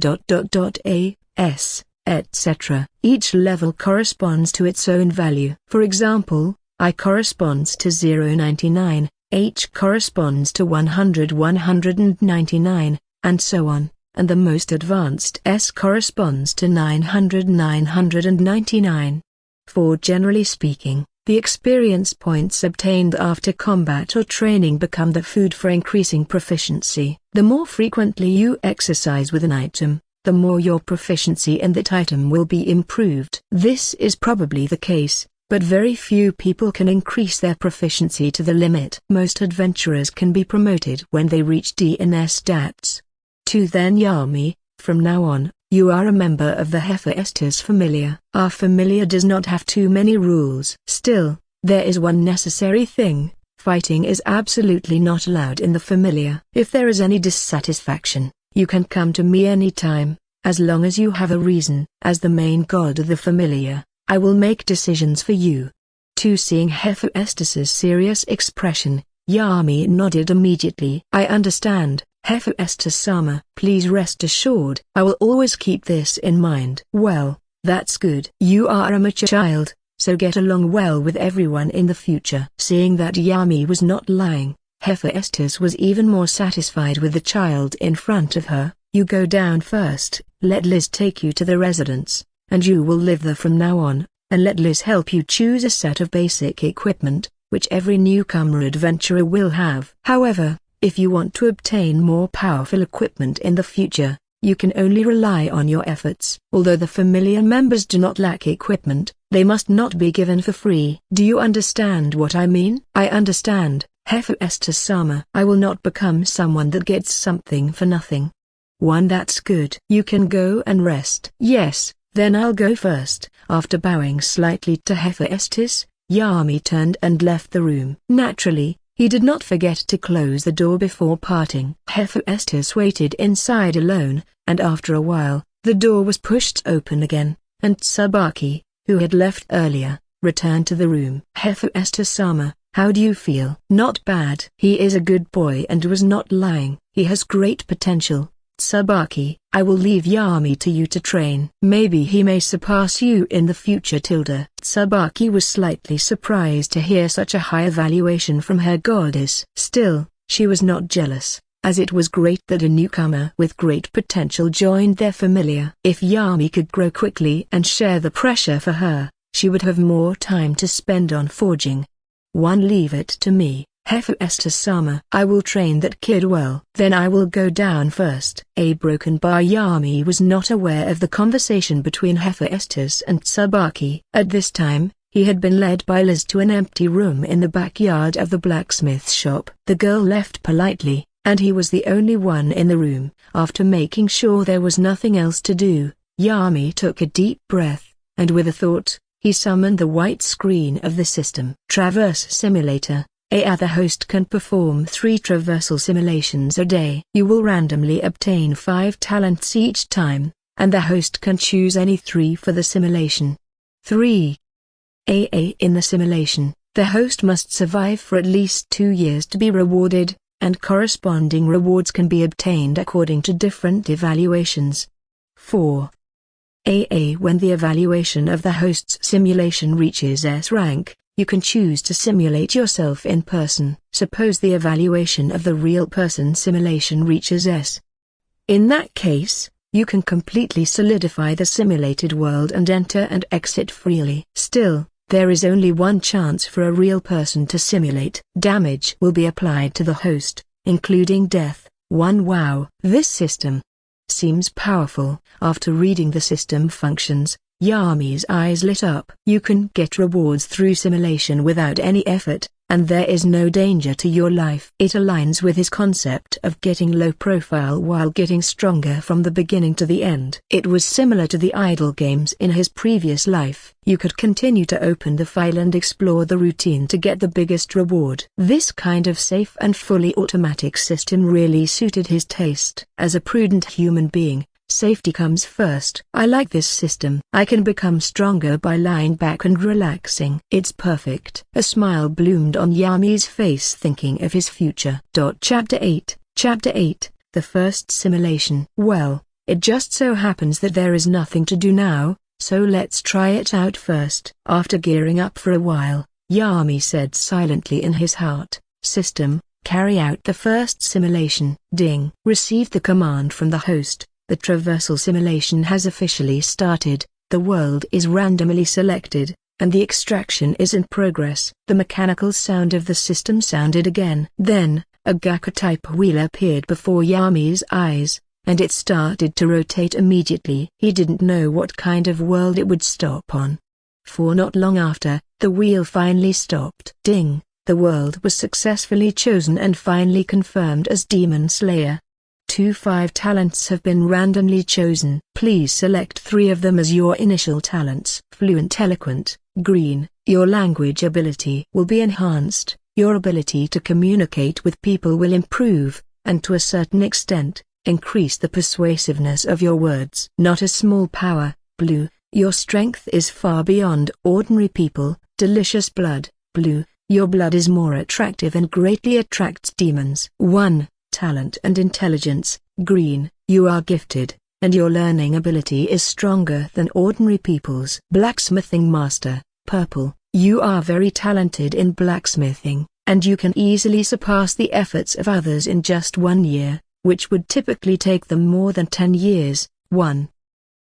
Speaker 1: A, S, etc. Each level corresponds to its own value. For example, I corresponds to 0.99, H corresponds to 100-199, and so on, and the most advanced S corresponds to 900-999. 4. Generally speaking, the experience points obtained after combat or training become the food for increasing proficiency. The more frequently you exercise with an item, the more your proficiency in that item will be improved. This is probably the case, but very few people can increase their proficiency to the limit. Most adventurers can be promoted when they reach D in their stats. 2. Then Yami, from now on, you are a member of the Hephaestus familiar. Our familiar does not have too many rules. Still, there is one necessary thing: fighting is absolutely not allowed in the familiar. If there is any dissatisfaction, you can come to me anytime, as long as you have a reason. As the main god of the familiar, I will make decisions for you. 2. Seeing Hephaestus's serious expression, Yami nodded immediately. I understand, Hephaestus-sama. Please rest assured, I will always keep this in mind. Well, that's good. You are a mature child, so get along well with everyone in the future. Seeing that Yami was not lying, Hephaestus was even more satisfied with the child in front of her. You go down first, let Liz take you to the residence, and you will live there from now on, and let Liz help you choose a set of basic equipment, which every newcomer adventurer will have. However, if you want to obtain more powerful equipment in the future, you can only rely on your efforts. Although the familiar members do not lack equipment, they must not be given for free. Do you understand what I mean? I understand, Hephaestus-sama. I will not become someone that gets something for nothing. 1. That's good. You can go and rest. Yes, then I'll go first. After bowing slightly to Hephaestus, Yami turned and left the room. Naturally, he did not forget to close the door before parting. Hephaestus waited inside alone, and after a while, the door was pushed open again, and Tsubaki, who had left earlier, returned to the room. Hephaestus-sama, How do you feel? Not bad. He is a good boy and was not lying. He has great potential. Tsubaki, I will leave Yami to you to train. Maybe he may surpass you in the future. Tsubaki was slightly surprised to hear such a high evaluation from her goddess. Still, she was not jealous, as it was great that a newcomer with great potential joined their familiar. If Yami could grow quickly and share the pressure for her, she would have more time to spend on forging. Leave it to me, Hephaestus-sama. I will train that kid well. Then I will go down first. A broken bar. Yami was not aware of the conversation between Hephaestus and Tsubaki. At this time, he had been led by Liz to an empty room in the backyard of the blacksmith shop. The girl left politely, and he was the only one in the room. After making sure there was nothing else to do, Yami took a deep breath, and with a thought, he summoned the white screen of the system. Traverse Simulator. The host can perform 3 traversal simulations a day. You will randomly obtain 5 talents each time, and the host can choose any 3 for the simulation. 3. In the simulation, the host must survive for at least 2 years to be rewarded, and corresponding rewards can be obtained according to different evaluations. 4. When the evaluation of the host's simulation reaches S rank, you can choose to simulate yourself in person. Suppose the evaluation of the real person simulation reaches S. In that case, you can completely solidify the simulated world and enter and exit freely. Still, there is only one chance for a real person to simulate. Damage will be applied to the host, including death. Wow, this system seems powerful. After reading the system functions, Yami's eyes lit up. You can get rewards through simulation without any effort, and there is no danger to your life. It aligns with his concept of getting low profile while getting stronger from the beginning to the end. It was similar to the idle games in his previous life. You could continue to open the file and explore the routine to get the biggest reward. This kind of safe and fully automatic system really suited his taste. As a prudent human being, safety comes first. I like this system. I can become stronger by lying back and relaxing. It's perfect. A smile bloomed on Yami's face thinking of his future. Chapter 8. The first simulation. Well, it just so happens that there is nothing to do now, so let's try it out first. After gearing up for a while, Yami said silently in his heart, "System, carry out the first simulation." Ding. Received the command from the host. The traversal simulation has officially started, the world is randomly selected, and the extraction is in progress. The mechanical sound of the system sounded again. Then, a Gaku-type wheel appeared before Yami's eyes, and it started to rotate immediately. He didn't know what kind of world it would stop on. For not long after, the wheel finally stopped. Ding! The world was successfully chosen and finally confirmed as Demon Slayer. 5 talents have been randomly chosen. Please select 3 of them as your initial talents. Fluent Eloquent, green. Your language ability will be enhanced, your ability to communicate with people will improve, and to a certain extent, increase the persuasiveness of your words. Not a small power, blue. Your strength is far beyond ordinary people. Delicious blood, blue. Your blood is more attractive and greatly attracts demons. 1. Talent and intelligence, green. You are gifted, and your learning ability is stronger than ordinary people's. Blacksmithing master, purple. You are very talented in blacksmithing, and you can easily surpass the efforts of others in just 1 year, which would typically take them more than 10 years. 1.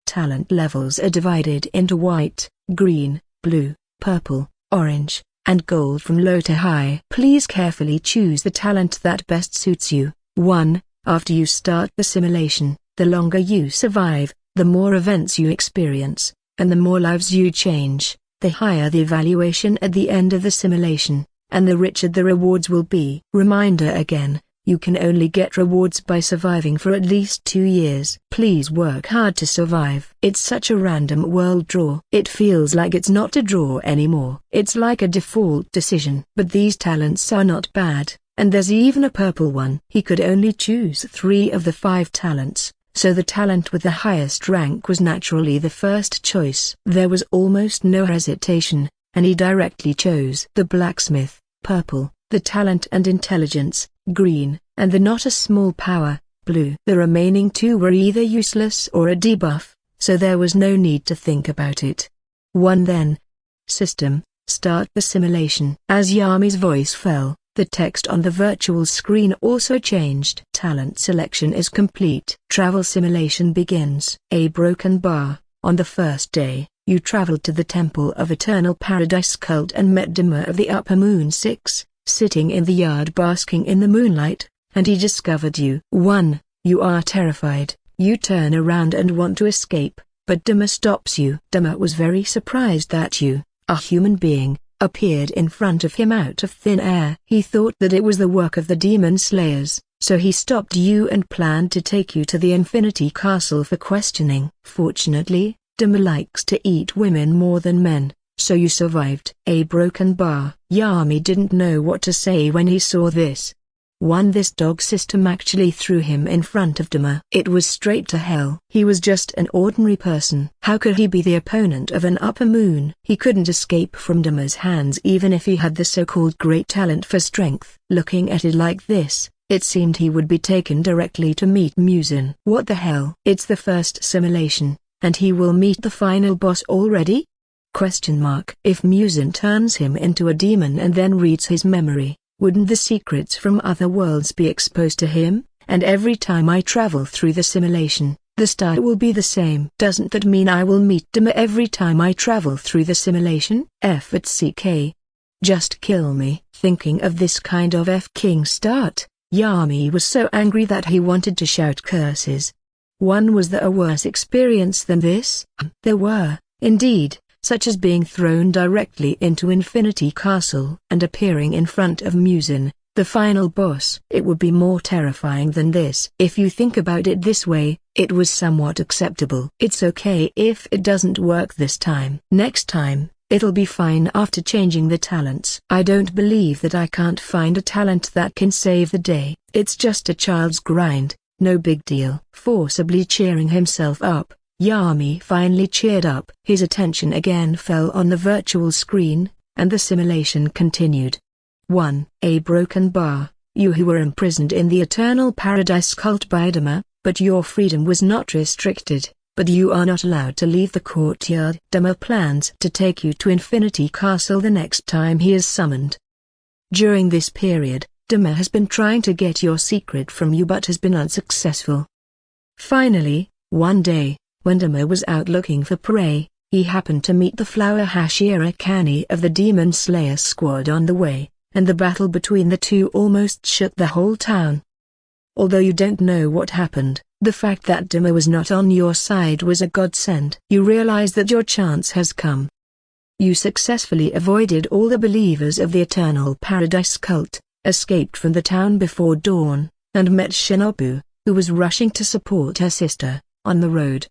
Speaker 1: Talent levels are divided into white, green, blue, purple, orange, and gold from low to high. Please carefully choose the talent that best suits you. 1. After you start the simulation, the longer you survive, the more events you experience, and the more lives you change, the higher the evaluation at the end of the simulation, and the richer the rewards will be. Reminder again, you can only get rewards by surviving for at least 2 years. Please work hard to survive. It's such a random world draw. It feels like it's not a draw anymore. It's like a default decision. But these talents are not bad, and there's even a purple one. He could only choose 3 of the 5 talents, so the talent with the highest rank was naturally the first choice. There was almost no hesitation, and he directly chose the blacksmith. purple, the talent and intelligence, green, and the not a small power, blue. The remaining two were either useless or a debuff, so there was no need to think about it. 1 Then. System, start the simulation. As Yami's voice fell, the text on the virtual screen also changed. Talent selection is complete. Travel simulation begins. A broken bar. On the first day, you traveled to the Temple of Eternal Paradise cult and met Dima of the Upper Moon 6, sitting in the yard basking in the moonlight, and he discovered you. 1. You are terrified. You turn around and want to escape, but Dima stops you. Dima was very surprised that you, a human being, appeared in front of him out of thin air. He thought that it was the work of the demon slayers, so he stopped you and planned to take you to the Infinity Castle for questioning. Fortunately, Dima likes to eat women more than men, so you survived. A broken bar. Yami didn't know what to say when he saw this. 1 This dog system actually threw him in front of Dima. It was straight to hell. He was just an ordinary person. How could he be the opponent of an upper moon? He couldn't escape from Dima's hands even if he had the so-called great talent for strength. Looking at it like this, it seemed he would be taken directly to meet Muzin. What the hell? It's the first simulation, and he will meet the final boss already? If Muzin turns him into a demon and then reads his memory, wouldn't the secrets from other worlds be exposed to him? And every time I travel through the simulation, the start will be the same. Doesn't that mean I will meet Dima every time I travel through the simulation? CK. Just kill me. Thinking of this kind of F-King start, Yami was so angry that he wanted to shout curses. Was there a worse experience than this? There were, indeed, such as being thrown directly into Infinity Castle and appearing in front of Muzin, the final boss. It would be more terrifying than this. If you think about it this way, it was somewhat acceptable. It's okay if it doesn't work this time. Next time, it'll be fine after changing the talents. I don't believe that I can't find a talent that can save the day. It's just a child's grind, no big deal. Forcibly cheering himself up, Yami finally cheered up. His attention again fell on the virtual screen, and the simulation continued. 1. A broken bar. You who were imprisoned in the Eternal Paradise cult by Dima, but your freedom was not restricted, but you are not allowed to leave the courtyard. Dima plans to take you to Infinity Castle the next time he is summoned. During this period, Dima has been trying to get your secret from you but has been unsuccessful. Finally, one day, when Dima was out looking for prey, he happened to meet the Flower Hashira Kani of the Demon Slayer squad on the way, and the battle between the two almost shook the whole town. Although you don't know what happened, the fact that Dima was not on your side was a godsend. You realize that your chance has come. You successfully avoided all the believers of the Eternal Paradise cult, escaped from the town before dawn, and met Shinobu, who was rushing to support her sister, on the road.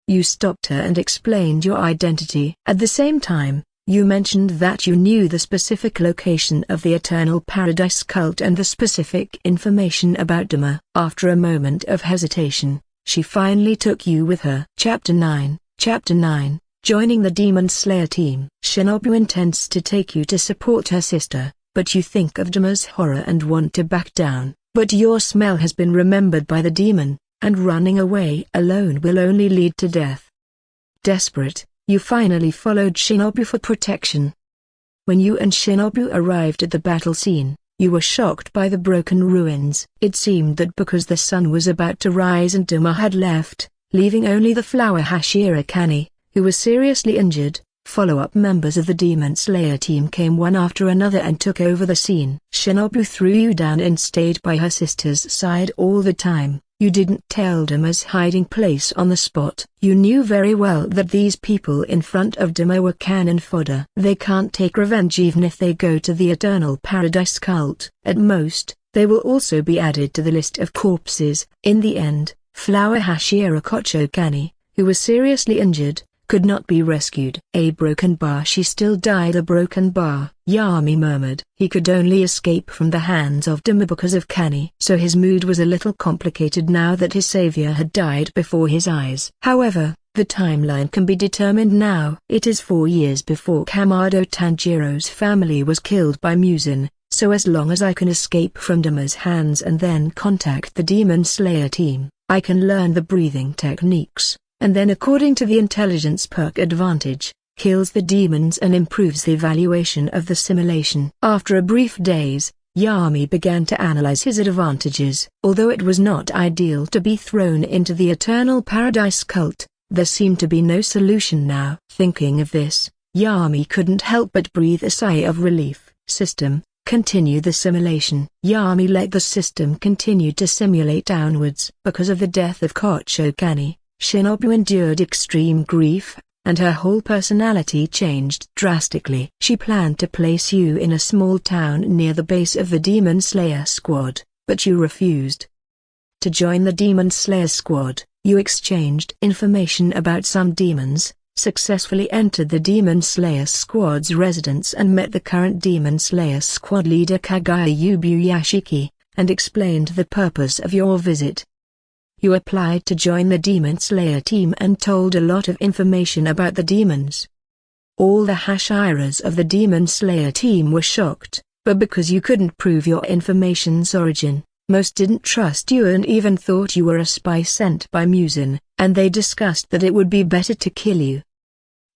Speaker 1: You stopped her and explained your identity. At the same time, you mentioned that you knew the specific location of the Eternal Paradise cult and the specific information about Dima. After a moment of hesitation, she finally took you with her. Chapter 9. Joining the Demon Slayer team. Shinobu intends to take you to support her sister, but you think of Dima's horror and want to back down, but your smell has been remembered by the demon, and running away alone will only lead to death. Desperate, you finally followed Shinobu for protection. When you and Shinobu arrived at the battle scene, you were shocked by the broken ruins. It seemed that because the sun was about to rise and Dima had left, leaving only the Flower Hashira Kani, who was seriously injured, follow-up members of the Demon Slayer team came one after another and took over the scene. Shinobu threw you down and stayed by her sister's side all the time. You didn't tell Dima's hiding place on the spot. You knew very well that these people in front of Dima were cannon fodder. They can't take revenge even if they go to the Eternal Paradise cult. At most, they will also be added to the list of corpses. In the end, Flower Hashira Kani, who was seriously injured, could not be rescued. A broken bar. She still died. A broken bar, Yami murmured. He could only escape from the hands of Dima because of Kani. So his mood was a little complicated now that his savior had died before his eyes. However, The timeline can be determined now. It is 4 years before Kamado Tanjiro's family was killed by Muzin, so as long as I can escape from Dama's hands and then contact the Demon Slayer team, I can learn the breathing techniques, and then according to the intelligence perk advantage, kills the demons and improves the evaluation of the simulation. After a brief daze, Yami began to analyze his advantages. Although it was not ideal to be thrown into the Eternal Paradise cult, there seemed to be no solution now. Thinking of this, Yami couldn't help but breathe a sigh of relief. System, continue the simulation. Yami let the system continue to simulate downwards. Because of the death of Kocho Kani, Shinobu endured extreme grief, and her whole personality changed drastically. She planned to place you in a small town near the base of the Demon Slayer squad, but you refused. To join the Demon Slayer squad, you exchanged information about some demons, successfully entered the Demon Slayer squad's residence and met the current Demon Slayer squad leader Kagayubu Yashiki, and explained the purpose of your visit. You applied to join the Demon Slayer team and told a lot of information about the demons. All the Hashiras of the Demon Slayer team were shocked, but because you couldn't prove your information's origin, most didn't trust you and even thought you were a spy sent by Muzin, and they discussed that it would be better to kill you.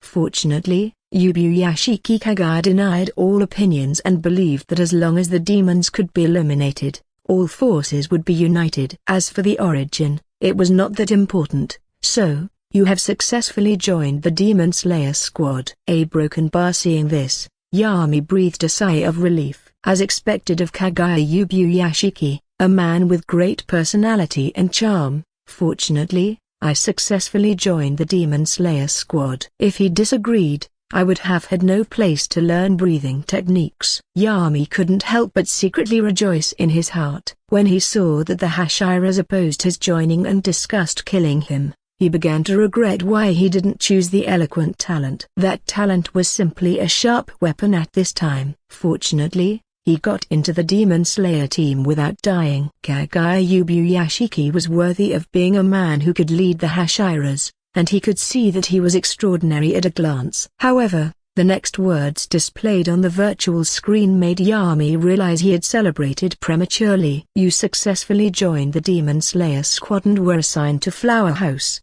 Speaker 1: Fortunately, Yashiki Kaga denied all opinions and believed that as long as the demons could be eliminated, all forces would be united. As for the origin, it was not that important, so, you have successfully joined the Demon Slayer squad. A broken bar. Seeing this, Yami breathed a sigh of relief. As expected of Kagayubu Yashiki, a man with great personality and charm, fortunately, I successfully joined the Demon Slayer squad. If he disagreed, I would have had no place to learn breathing techniques. Yami couldn't help but secretly rejoice in his heart. When he saw that the Hashiras opposed his joining and discussed killing him, he began to regret why he didn't choose the eloquent talent. That talent was simply a sharp weapon at this time. Fortunately, he got into the Demon Slayer team without dying. Kagayubu Yashiki was worthy of being a man who could lead the Hashiras, and he could see that he was extraordinary at a glance. However, the next words displayed on the virtual screen made Yami realize he had celebrated prematurely. You successfully joined the Demon Slayer squad and were assigned to Flower House.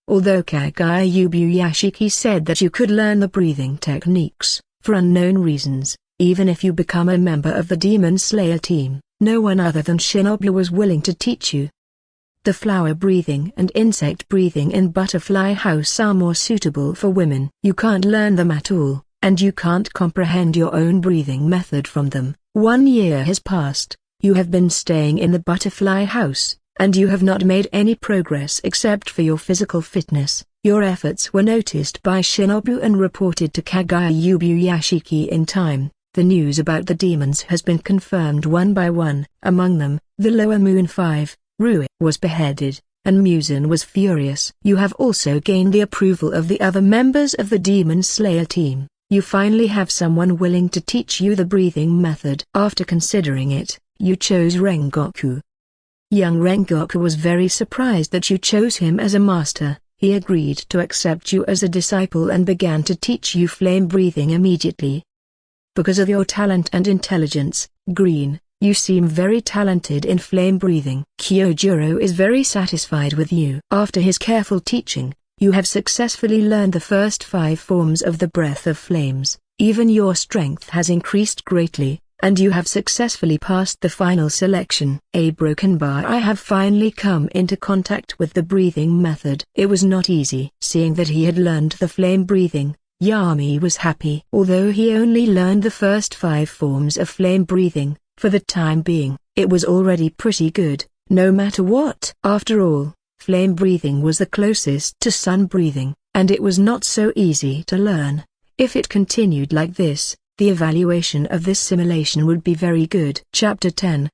Speaker 1: Although Kagayubu Yashiki said that you could learn the breathing techniques, for unknown reasons, even if you become a member of the Demon Slayer team, no one other than Shinobu was willing to teach you. The flower breathing and insect breathing in Butterfly House are more suitable for women. You can't learn them at all, and you can't comprehend your own breathing method from them. 1 year has passed, you have been staying in the Butterfly House, and you have not made any progress except for your physical fitness. Your efforts were noticed by Shinobu and reported to Kagayubu Yashiki in time. The news about the demons has been confirmed one by one. Among them, the Lower Moon 5, Rui, was beheaded, and Muzin was furious. You have also gained the approval of the other members of the Demon Slayer team. You finally have someone willing to teach you the breathing method. After considering it, you chose Rengoku. Young Rengoku was very surprised that you chose him as a master. He agreed to accept you as a disciple and began to teach you flame breathing immediately. Because of your talent and intelligence, Green, you seem very talented in flame breathing. Kyojuro is very satisfied with you. After his careful teaching, you have successfully learned the first 5 forms of the breath of flames. Even your strength has increased greatly, and you have successfully passed the final selection. A broken bar. I have finally come into contact with the breathing method. It was not easy. Seeing that he had learned the flame breathing, Yami was happy. Although he only learned the first 5 forms of flame breathing, for the time being, it was already pretty good, no matter what. After all, flame breathing was the closest to sun breathing, and it was not so easy to learn. If it continued like this, the evaluation of this simulation would be very good. Chapter 10,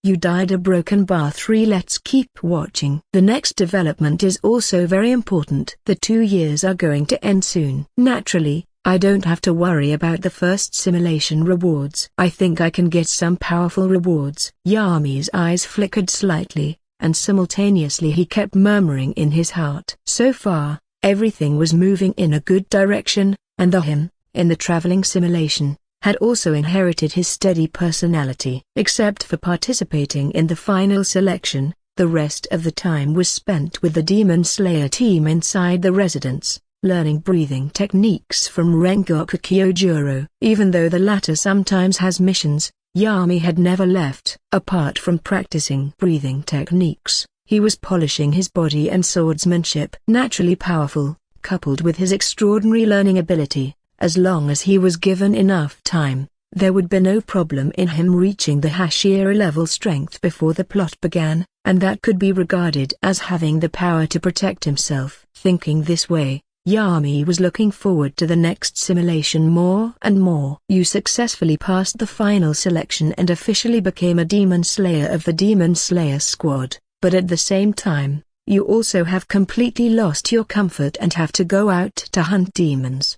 Speaker 1: You Died a Broken Bar 3. Let's keep watching. The next development is also very important. The 2 years are going to end soon. Naturally, I don't have to worry about the first simulation rewards. I think I can get some powerful rewards. Yami's eyes flickered slightly, and simultaneously he kept murmuring in his heart. So far, everything was moving in a good direction, and him, in the traveling simulation, had also inherited his steady personality. Except for participating in the final selection, the rest of the time was spent with the Demon Slayer team inside the residence, learning breathing techniques from Rengoku Kyojuro. Even though the latter sometimes has missions, Yami had never left. Apart from practicing breathing techniques, he was polishing his body and swordsmanship. Naturally powerful, coupled with his extraordinary learning ability, as long as he was given enough time, there would be no problem in him reaching the Hashira level strength before the plot began, and that could be regarded as having the power to protect himself. Thinking this way, Yami was looking forward to the next simulation more and more. You successfully passed the final selection and officially became a Demon Slayer of the Demon Slayer squad, but at the same time, you also have completely lost your comfort and have to go out to hunt demons.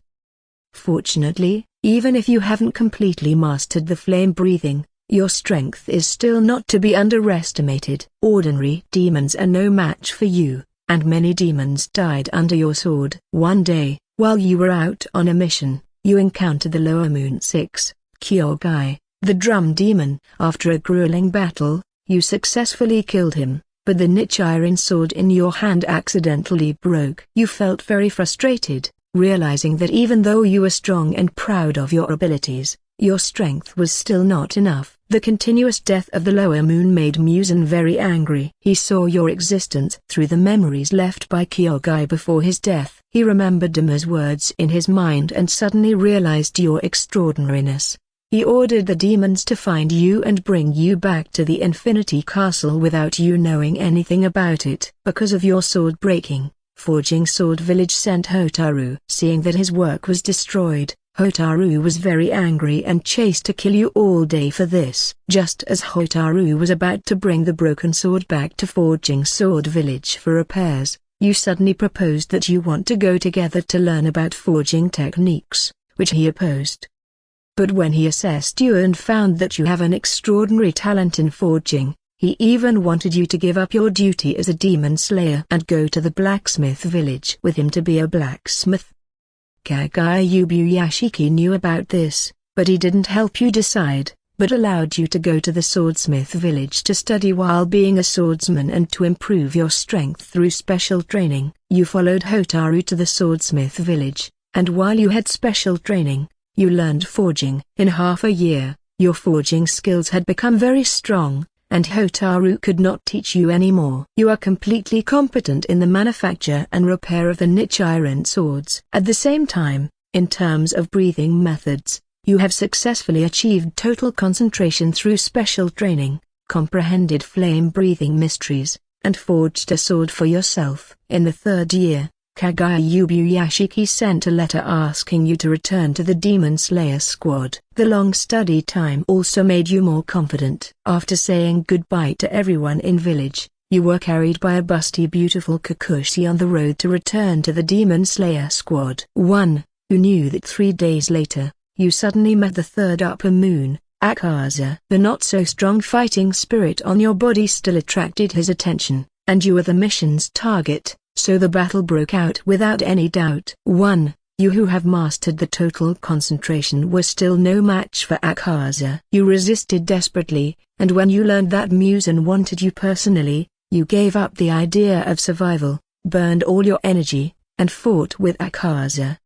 Speaker 1: Fortunately, even if you haven't completely mastered the flame breathing, your strength is still not to be underestimated. Ordinary demons are no match for you, and many demons died under your sword. One day, while you were out on a mission, you encountered the Lower Moon 6, Kyogai, the drum demon. After a grueling battle, you successfully killed him, but the niche iron sword in your hand accidentally broke. You felt very frustrated, realizing that even though you were strong and proud of your abilities, your strength was still not enough. The continuous death of the Lower Moon made Muzan very angry. He saw your existence through the memories left by Kyogai before his death. He remembered Dama's words in his mind and suddenly realized your extraordinariness. He ordered the demons to find you and bring you back to the Infinity Castle without you knowing anything about it. Because of your sword breaking, Forging Sword Village sent Hotaru. Seeing that his work was destroyed, Hotaru was very angry and chased to kill you all day for this. Just as Hotaru was about to bring the broken sword back to Forging Sword Village for repairs, you suddenly proposed that you want to go together to learn about forging techniques, which he opposed. But when he assessed you and found that you have an extraordinary talent in forging, he even wanted you to give up your duty as a demon slayer and go to the blacksmith village with him to be a blacksmith. Kagayubu Yashiki knew about this, but he didn't help you decide, but allowed you to go to the swordsmith village to study while being a swordsman and to improve your strength through special training. You followed Hotaru to the swordsmith village, and while you had special training, you learned forging. In half a year, your forging skills had become very strong, and Hotaru could not teach you anymore. You are completely competent in the manufacture and repair of the niche iron swords. At the same time, in terms of breathing methods, you have successfully achieved total concentration through special training, comprehended flame breathing mysteries, and forged a sword for yourself. In the third year, Kagayubu Yashiki sent a letter asking you to return to the Demon Slayer squad. The long study time also made you more confident. After saying goodbye to everyone in village, you were carried by a busty beautiful Kikushi on the road to return to the Demon Slayer squad. Who knew that 3 days later, you suddenly met the third upper moon, Akaza. The not-so-strong fighting spirit on your body still attracted his attention, and you were the mission's target. So the battle broke out without any doubt. You who have mastered the total concentration were still no match for Akaza. You resisted desperately, and when you learned that Muzan wanted you personally, you gave up the idea of survival, burned all your energy, and fought with Akaza.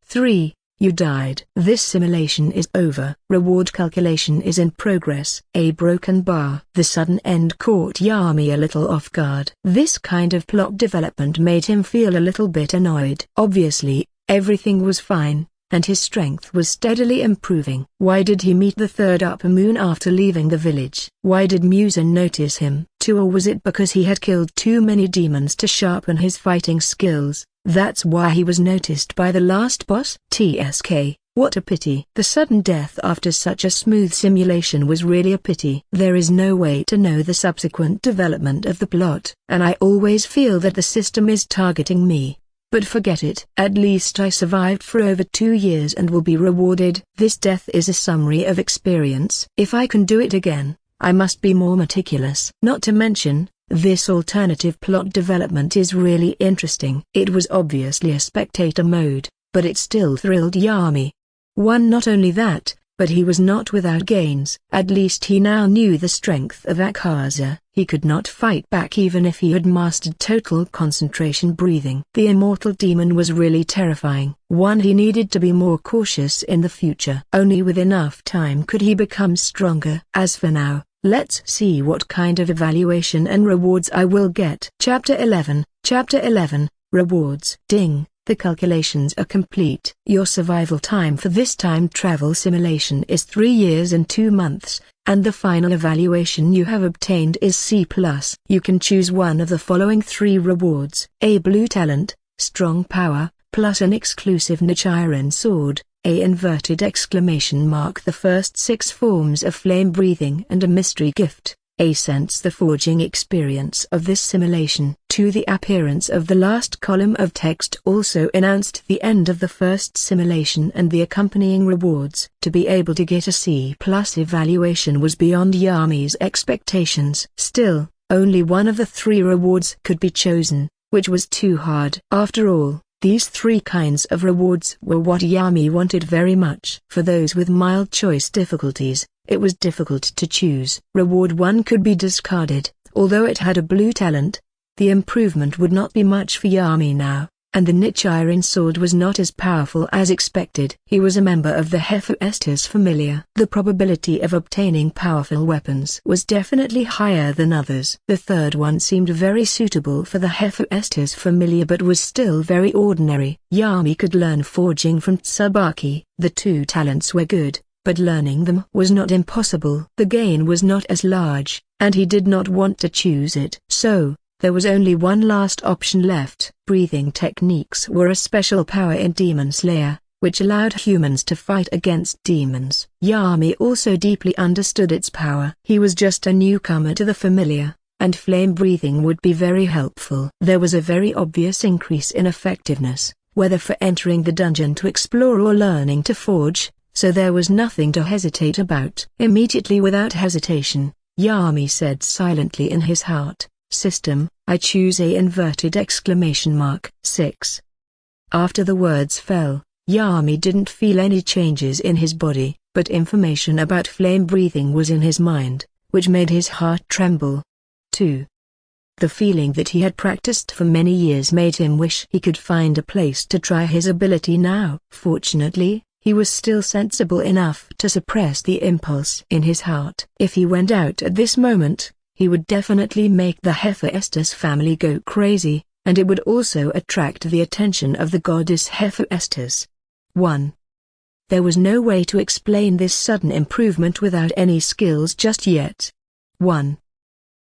Speaker 1: You died. This simulation is over. Reward calculation is in progress. A broken bar. The sudden end caught Yami a little off guard. This kind of plot development made him feel a little bit annoyed. Obviously, everything was fine, and his strength was steadily improving. Why did he meet the third upper moon after leaving the village? Why did Muzan notice him? Or was it because he had killed too many demons to sharpen his fighting skills? That's why he was noticed by the last boss. TSK, what a pity. The sudden death after such a smooth simulation was really a pity. There is no way to know the subsequent development of the plot, and I always feel that the system is targeting me. But forget it. At least I survived for over 2 years and will be rewarded. This death is a summary of experience. If I can do it again, I must be more meticulous. Not to mention, This alternative plot development is really interesting. It was obviously a spectator mode, but it still thrilled Yami. Not only that, but he was not without gains. At least he now knew the strength of Akaza. He could not fight back even if he had mastered total concentration breathing. The immortal demon was really terrifying. He needed to be more cautious in the future. Only with enough time could he become stronger. As for now, let's see what kind of evaluation and rewards I will get. Chapter 11, Rewards. Ding. The calculations are complete. Your survival time for this time travel simulation is 3 years and 2 months, and the final evaluation you have obtained is C+. You can choose one of the following 3 rewards. A blue talent, strong power, plus an exclusive Nichiren sword, The first 6 forms of flame breathing and a mystery gift. Sense the forging experience of this simulation. The appearance of the last column of text also announced the end of the first simulation and the accompanying rewards. To be able to get a C+ evaluation was beyond Yami's expectations. Still, only one of the 3 rewards could be chosen, which was too hard. After all, these 3 kinds of rewards were what Yami wanted very much. For those with mild choice difficulties, it was difficult to choose. Reward 1 could be discarded, although it had a blue talent. The improvement would not be much for Yami now, and the Nichiren sword was not as powerful as expected. He was a member of the Hephaestus familia. The probability of obtaining powerful weapons was definitely higher than others. The third one seemed very suitable for the Hephaestus familia but was still very ordinary. Yami could learn forging from Tsubaki. The 2 talents were good, but learning them was not impossible. The gain was not as large, and he did not want to choose it. So, there was only one last option left. Breathing techniques were a special power in Demon Slayer, which allowed humans to fight against demons. Yami also deeply understood its power. He was just a newcomer to the familiar, and flame breathing would be very helpful. There was a very obvious increase in effectiveness, whether for entering the dungeon to explore or learning to forge, so there was nothing to hesitate about. Immediately without hesitation, Yami said silently in his heart, "System, I choose A!" 6. After the words fell, Yami didn't feel any changes in his body, but information about flame breathing was in his mind, which made his heart tremble. 2. The feeling that he had practiced for many years made him wish he could find a place to try his ability now. Fortunately, he was still sensible enough to suppress the impulse in his heart. If he went out at this moment, he would definitely make the Hephaestus family go crazy, and it would also attract the attention of the goddess Hephaestus. 1. There was no way to explain this sudden improvement without any skills just yet. 1.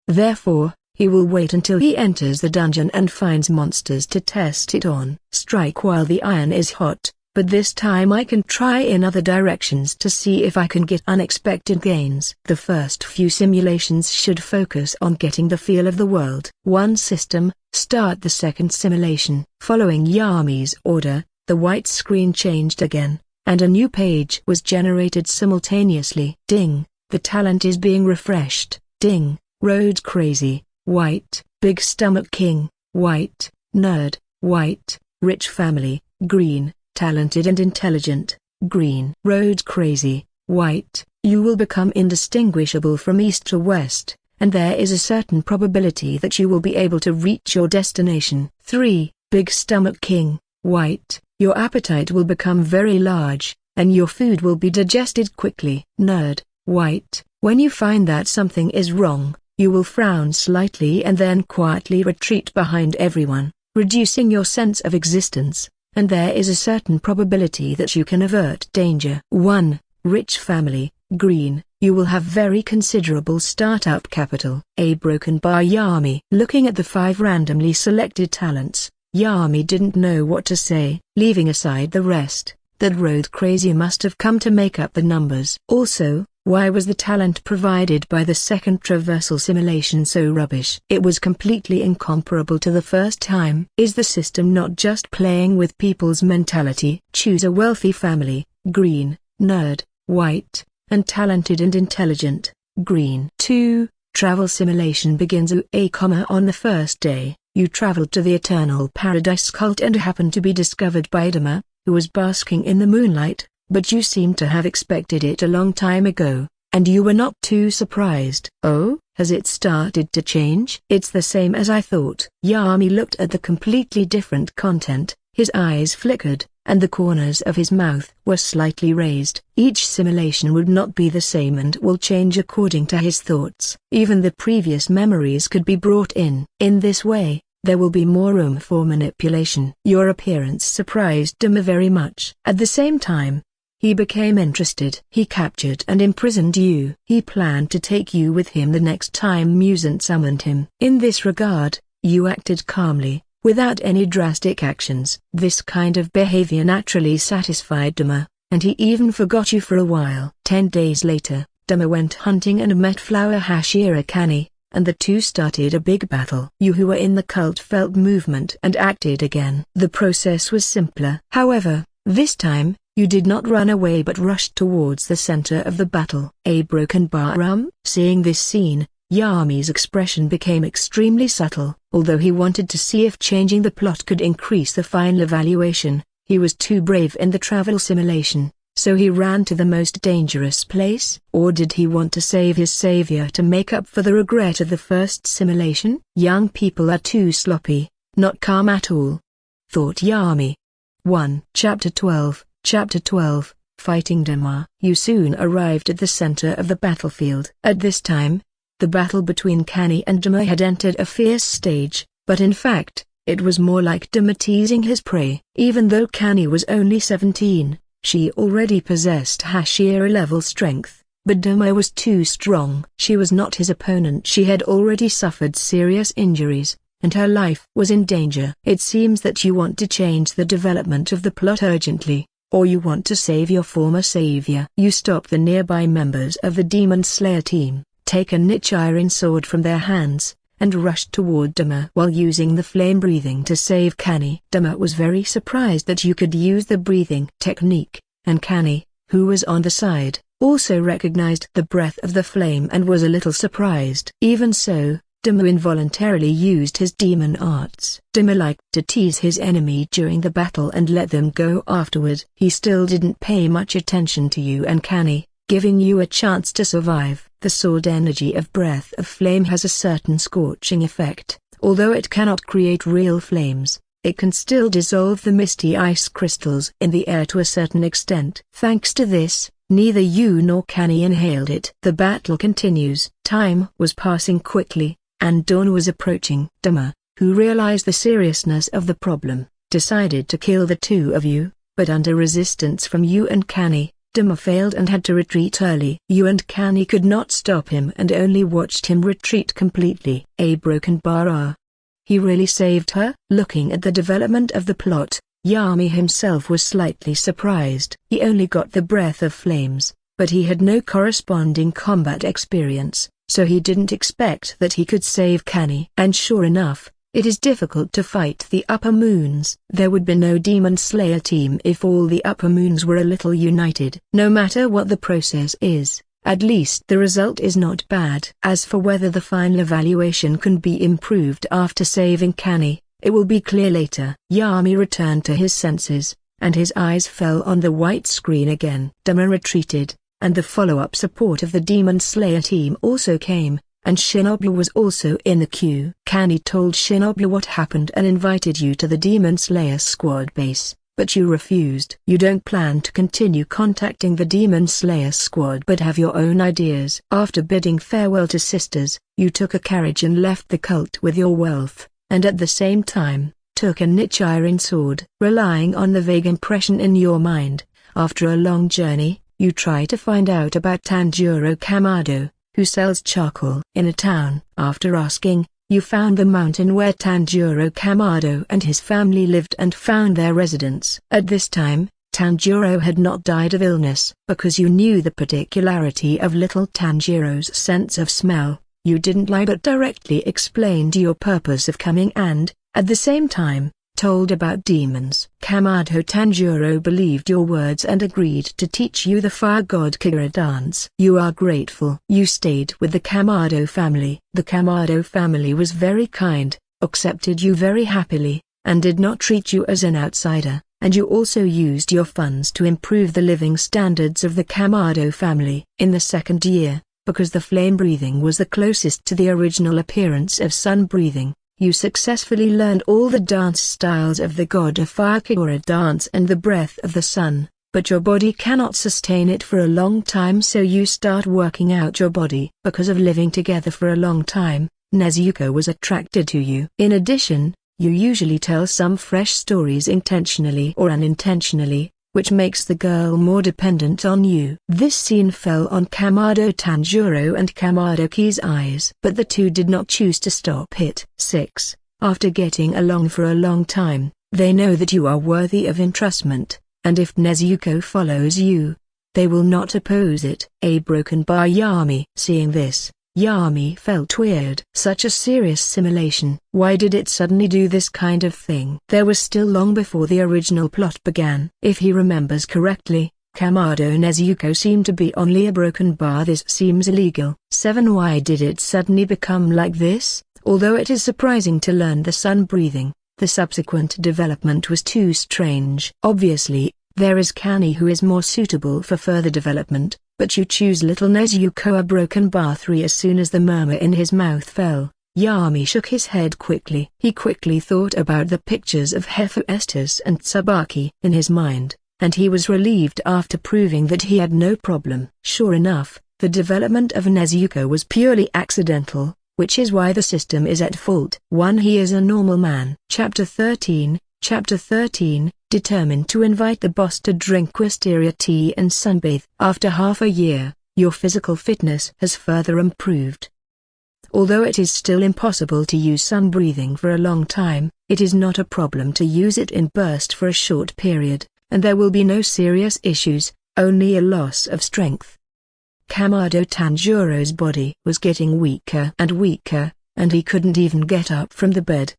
Speaker 1: Therefore, he will wait until he enters the dungeon and finds monsters to test it on. Strike while the iron is hot. But this time I can try in other directions to see if I can get unexpected gains. The first few simulations should focus on getting the feel of the world. 1 system, start the second simulation. Following Yami's order, the white screen changed again, and a new page was generated simultaneously. Ding, the talent is being refreshed. Ding, Road Crazy, white, Big Stomach King, white, Nerd, white, Rich Family, green. Talented and intelligent, green. Road Crazy, white, you will become indistinguishable from east to west, and there is a certain probability that you will be able to reach your destination. 3. Big Stomach King, white, your appetite will become very large, and your food will be digested quickly. Nerd, white, when you find that something is wrong, you will frown slightly and then quietly retreat behind everyone, reducing your sense of existence. And there is a certain probability that you can avert danger. 1. Rich Family, green, you will have very considerable startup capital. A broken by Yami. Looking at the 5 randomly selected talents, Yami didn't know what to say. Leaving aside the rest, that Road Crazy must have come to make up the numbers. Also, why was the talent provided by the second traversal simulation so rubbish? It was completely incomparable to the first time. Is the system not just playing with people's mentality? Choose a wealthy family, green, nerd, white, and talented and intelligent, green. 2. Travel simulation begins. On the first day, you traveled to the Eternal Paradise cult and happened to be discovered by Dama, who was basking in the moonlight, but you seemed to have expected it a long time ago, and you were not too surprised. Oh, has it started to change? It's the same as I thought. Yami looked at the completely different content, his eyes flickered, and the corners of his mouth were slightly raised. Each simulation would not be the same and will change according to his thoughts. Even the previous memories could be brought in. In this way, there will be more room for manipulation. Your appearance surprised Dama very much. At the same time, he became interested. He captured and imprisoned you. He planned to take you with him the next time Musant summoned him. In this regard, you acted calmly, without any drastic actions. This kind of behavior naturally satisfied Dama, and he even forgot you for a while. 10 days later, Dama went hunting and met Flower Hashira Kani, and the two started a big battle. You who were in the cult felt movement and acted again. The process was simpler. However, this time, you did not run away but rushed towards the center of the battle. A broken bar. Seeing this scene, Yami's expression became extremely subtle. Although he wanted to see if changing the plot could increase the final evaluation, he was too brave in the travel simulation, so he ran to the most dangerous place. Or did he want to save his savior to make up for the regret of the first simulation? Young people are too sloppy, not calm at all, thought Yami. 1. Chapter 12. Chapter 12, Fighting Dama. You soon arrived at the center of the battlefield. At this time, the battle between Kani and Dama had entered a fierce stage, but in fact, it was more like Dama teasing his prey. Even though Kani was only 17, she already possessed Hashira-level strength, but Dama was too strong. She was not his opponent. She had already suffered serious injuries, and her life was in danger. It seems that you want to change the development of the plot urgently, or you want to save your former savior. You stop the nearby members of the Demon Slayer team, take a Nichiren sword from their hands, and rushed toward Dama while using the flame breathing to save Kani. Dama was very surprised that you could use the breathing technique, and Kani, who was on the side, also recognized the breath of the flame and was a little surprised. Even so, Dama involuntarily used his demon arts. Dama liked to tease his enemy during the battle and let them go afterward. He still didn't pay much attention to you and Kani, giving you a chance to survive. The sword energy of breath of flame has a certain scorching effect. Although it cannot create real flames, it can still dissolve the misty ice crystals in the air to a certain extent. Thanks to this, neither you nor Kani inhaled it. The battle continues. Time was passing quickly, and dawn was approaching. Dama, who realized the seriousness of the problem, decided to kill the two of you, but under resistance from you and Kani, Dama failed and had to retreat early. You and Kani could not stop him and only watched him retreat completely. A broken bar. He really saved her? Looking at the development of the plot, Yami himself was slightly surprised. He only got the breath of flames, but he had no corresponding combat experience, so he didn't expect that he could save Kani. And sure enough, it is difficult to fight the upper moons. There would be no Demon Slayer team if all the upper moons were a little united. No matter what the process is, at least the result is not bad. As for whether the final evaluation can be improved after saving Kani, it will be clear later. Yami returned to his senses, and his eyes fell on the white screen again. Dama retreated, and the follow-up support of the Demon Slayer team also came, and Shinobu was also in the queue. Kani told Shinobu what happened and invited you to the Demon Slayer squad base, but you refused. You don't plan to continue contacting the Demon Slayer squad but have your own ideas. After bidding farewell to sisters, you took a carriage and left the cult with your wealth, and at the same time, took a Nichiren sword. Relying on the vague impression in your mind, after a long journey, you try to find out about Tanjiro Kamado, who sells charcoal in a town. After asking, you found the mountain where Tanjiro Kamado and his family lived and found their residence. At this time, Tanjiro had not died of illness. Because you knew the particularity of little Tanjiro's sense of smell, you didn't lie but directly explained your purpose of coming and, at the same time, told about demons. Kamado Tanjiro believed your words and agreed to teach you the fire god Kagura dance. You are grateful. You stayed with the Kamado family. The Kamado family was very kind, accepted you very happily, and did not treat you as an outsider, and you also used your funds to improve the living standards of the Kamado family. In the second year, because the flame breathing was the closest to the original appearance of sun breathing, you successfully learned all the dance styles of the god of fire Kagura dance and the breath of the sun, but your body cannot sustain it for a long time, so you start working out your body. Because of living together for a long time, Nezuko was attracted to you. In addition, you usually tell some fresh stories intentionally or unintentionally, which makes the girl more dependent on you. This scene fell on Kamado Tanjiro and Kamado Ki's eyes, but the two did not choose to stop it. 6. After getting along for a long time, they know that you are worthy of entrustment, and if Nezuko follows you, they will not oppose it. A broken bar. Yami. Seeing this, Yami felt weird. Such a serious simulation. Why did it suddenly do this kind of thing? There was still long before the original plot began. If he remembers correctly, Kamado Nezuko seemed to be only a broken bar. This seems illegal. 7. Why did it suddenly become like this? Although it is surprising to learn the sun breathing, the subsequent development was too strange. Obviously, there is Kani who is more suitable for further development, but you choose little Nezuko. A broken bar. 3. As soon as the murmur in his mouth fell, Yami shook his head quickly. He quickly thought about the pictures of Hephaestus and Tsubaki in his mind, and he was relieved after proving that he had no problem. Sure enough, the development of Nezuko was purely accidental, which is why the system is at fault. 1. He is a normal man. Chapter 13. Chapter 13. Determined to invite the boss to drink wisteria tea and sunbathe. After half a year, your physical fitness has further improved. Although it is still impossible to use sun breathing for a long time, it is not a problem to use it in burst for a short period, and there will be no serious issues, only a loss of strength. Kamado Tanjiro's body was getting weaker and weaker, and he couldn't even get up from the bed.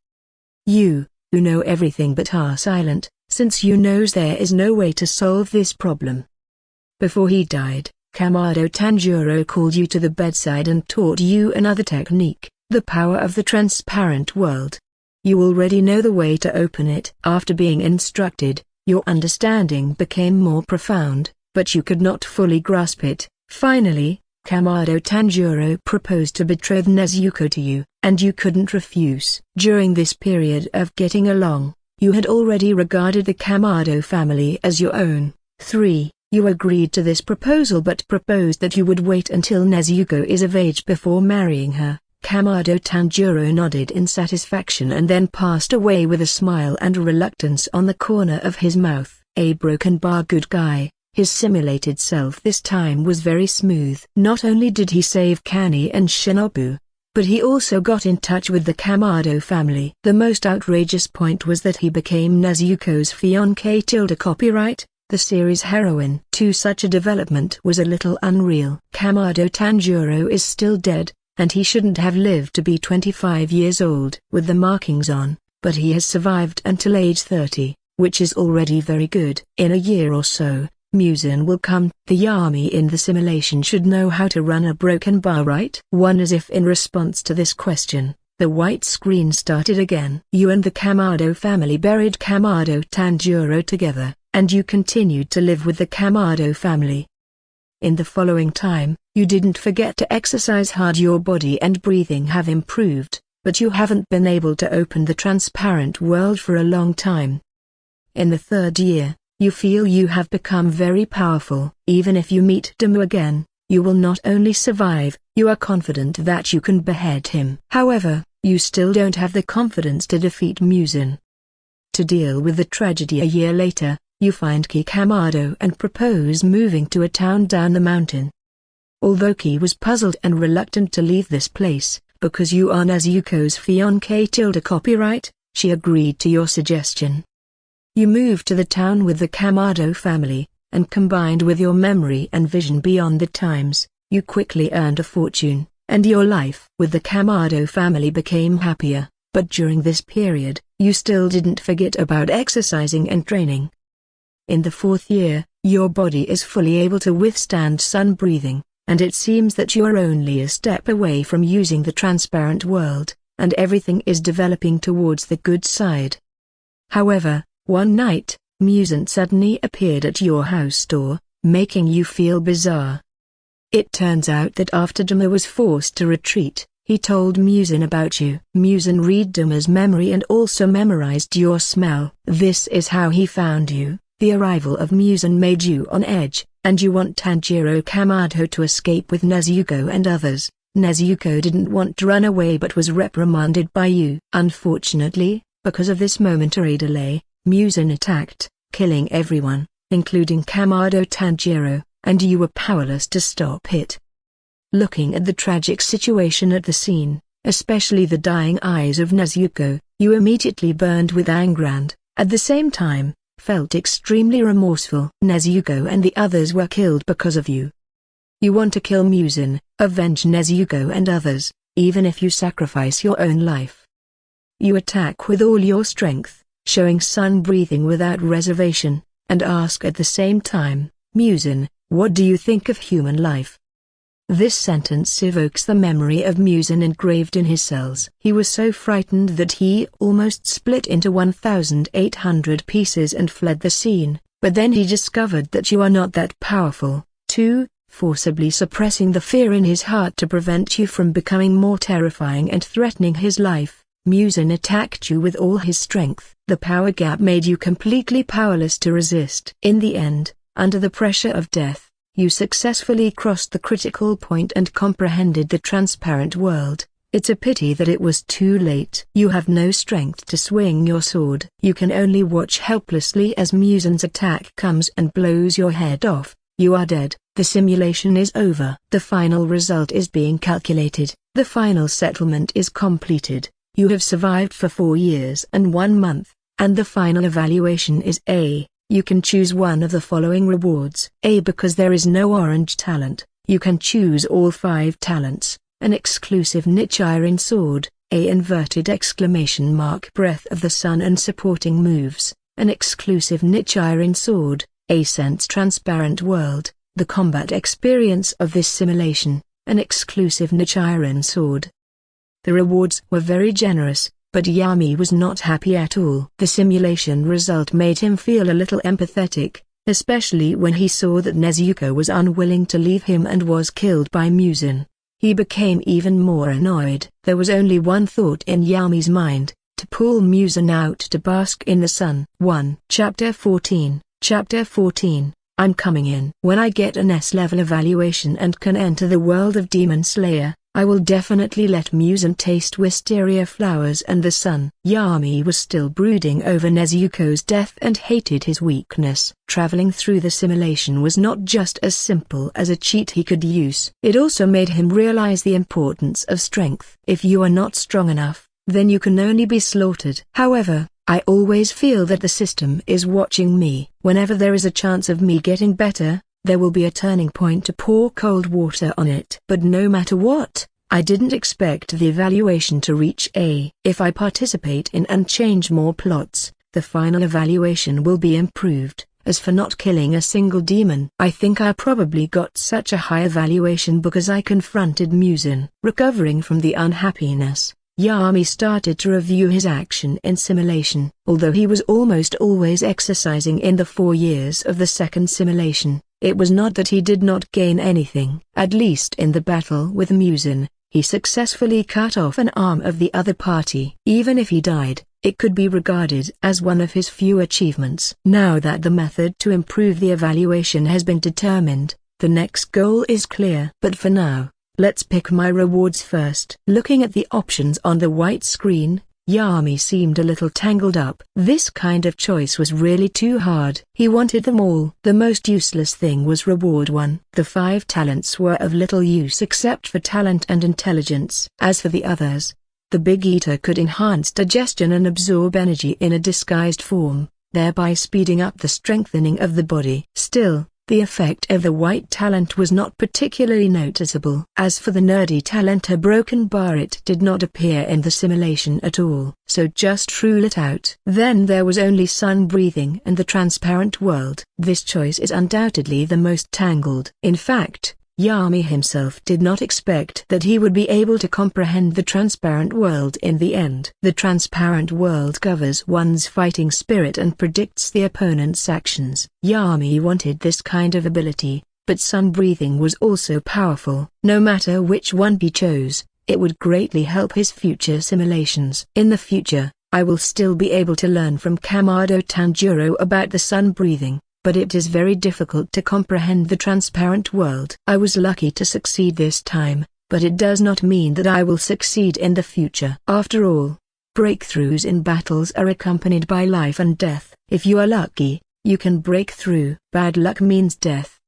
Speaker 1: You, who know everything but are silent, since you knows there is no way to solve this problem. Before he died, Kamado Tanjiro called you to the bedside and taught you another technique, the power of the transparent world. You already know the way to open it. After being instructed, your understanding became more profound, but you could not fully grasp it. Finally, Kamado Tanjiro proposed to betroth Nezuko to you, and you couldn't refuse. During this period of getting along, you had already regarded the Kamado family as your own. 3. You agreed to this proposal but proposed that you would wait until Nezuko is of age before marrying her. Kamado Tanjiro nodded in satisfaction and then passed away with a smile and reluctance on the corner of his mouth. A broken bar. Good guy. His simulated self this time was very smooth. Not only did he save Kani and Shinobu, but he also got in touch with the Kamado family. The most outrageous point was that he became Nezuko's fiancé. Copyright, the series heroine. 2. Such a development was a little unreal. Kamado Tanjiro is still dead, and he shouldn't have lived to be 25 years old with the markings on, but he has survived until age 30, which is already very good. In a year or so, Muzan will come. The Yami in the simulation should know how to run a broken bar, right? 1. As if in response to this question, the white screen started again. You and the Kamado family buried Kamado Tanjiro together, and you continued to live with the Kamado family. In the following time, you didn't forget to exercise hard. Your body and breathing have improved, but you haven't been able to open the transparent world for a long time. In the third year, you feel you have become very powerful. Even if you meet Demu again, you will not only survive, you are confident that you can behead him. However, you still don't have the confidence to defeat Muzan. To deal with the tragedy a year later, you find Ki Kamado and propose moving to a town down the mountain. Although Ki was puzzled and reluctant to leave this place, because you are Nezuko's fiancé. Copyright, she agreed to your suggestion. You moved to the town with the Kamado family, and combined with your memory and vision beyond the times, you quickly earned a fortune, and your life with the Kamado family became happier. but during this period, you still didn't forget about exercising and training. In the 4th year, your body is fully able to withstand sun breathing, and it seems that you are only a step away from using the transparent world, and everything is developing towards the good side. However, one night, Muzan suddenly appeared at your house door, making you feel bizarre. It turns out that after Duma was forced to retreat, he told Muzan about you. Muzan read Duma's memory and also memorized your smell. This is how he found you. The arrival of Muzan made you on edge, and you want Tanjiro Kamado to escape with Nezuko and others. Nezuko didn't want to run away but was reprimanded by you. Unfortunately, because of this momentary delay, Muzan attacked, killing everyone, including Kamado Tanjiro, and you were powerless to stop it. Looking at the tragic situation at the scene, especially the dying eyes of Nezuko, you immediately burned with anger and, at the same time, felt extremely remorseful. Nezuko and the others were killed because of you. You want to kill Muzan, avenge Nezuko and others, even if you sacrifice your own life. You attack with all your strength, showing sun breathing without reservation, and ask at the same time, Muzan, what do you think of human life? This sentence evokes the memory of Muzan engraved in his cells. He was so frightened that he almost split into 1,800 pieces and fled the scene, but then he discovered that you are not that powerful, too, forcibly suppressing the fear in his heart to prevent you from becoming more terrifying and threatening his life. Muzan attacked you with all his strength. The power gap made you completely powerless to resist. In the end, under the pressure of death, you successfully crossed the critical point and comprehended the transparent world. It's a pity that it was too late. You have no strength to swing your sword. You can only watch helplessly as Muzan's attack comes and blows your head off. You are dead. The simulation is over. The final result is being calculated. The final settlement is completed. You have survived for 4 years and 1 month, and the final evaluation is A. You can choose one of the following rewards. A. Because there is no orange talent, you can choose all 5 talents, an exclusive Nichiren sword, A. Inverted exclamation mark Breath of the Sun and supporting moves, an exclusive Nichiren sword, A. Sense transparent world, the combat experience of this simulation, an exclusive Nichiren sword. The rewards were very generous, but Yami was not happy at all. The simulation result made him feel a little empathetic, especially when he saw that Nezuko was unwilling to leave him and was killed by Muzan. He became even more annoyed. There was only one thought in Yami's mind, to pull Muzan out to bask in the sun. 1. Chapter 14. Chapter 14. I'm coming in. When I get an S-level evaluation and can enter the world of Demon Slayer, I will definitely let Muzan taste wisteria flowers and the sun. Yami was still brooding over Nezuko's death and hated his weakness. Traveling through the simulation was not just as simple as a cheat he could use. It also made him realize the importance of strength. If you are not strong enough, then you can only be slaughtered. However, I always feel that the system is watching me. Whenever there is a chance of me getting better, there will be a turning point to pour cold water on it. But no matter what, I didn't expect the evaluation to reach A. If I participate in and change more plots, the final evaluation will be improved. As for not killing a single demon, I think I probably got such a high evaluation because I confronted Muzan. Recovering from the unhappiness, Yami started to review his action in simulation. Although he was almost always exercising in the 4 years of the second simulation, it was not that he did not gain anything. At least in the battle with Muzan, he successfully cut off an arm of the other party. Even if he died, it could be regarded as one of his few achievements. Now that the method to improve the evaluation has been determined, the next goal is clear. But for now, let's pick my rewards first. Looking at the options on the white screen, Yami seemed a little tangled up. This kind of choice was really too hard. He wanted them all. The most useless thing was reward 1. The 5 talents were of little use except for talent and intelligence. As for the others, the Big Eater could enhance digestion and absorb energy in a disguised form, thereby speeding up the strengthening of the body. Still, The effect of the white talent was not particularly noticeable. As for the nerdy talent, a broken bar, it did not appear in the simulation at all, so just rule it out. Then there was only sun breathing and the transparent world. This choice is undoubtedly the most tangled. In fact, Yami himself did not expect that he would be able to comprehend the transparent world in the end. The transparent world covers one's fighting spirit and predicts the opponent's actions. Yami wanted this kind of ability, but sun breathing was also powerful. No matter which one he chose, it would greatly help his future simulations. In the future, I will still be able to learn from Kamado Tanjiro about the sun breathing, but it is very difficult to comprehend the transparent world. I was lucky to succeed this time, but it does not mean that I will succeed in the future. After all, breakthroughs in battles are accompanied by life and death. If you are lucky, you can break through. Bad luck means death.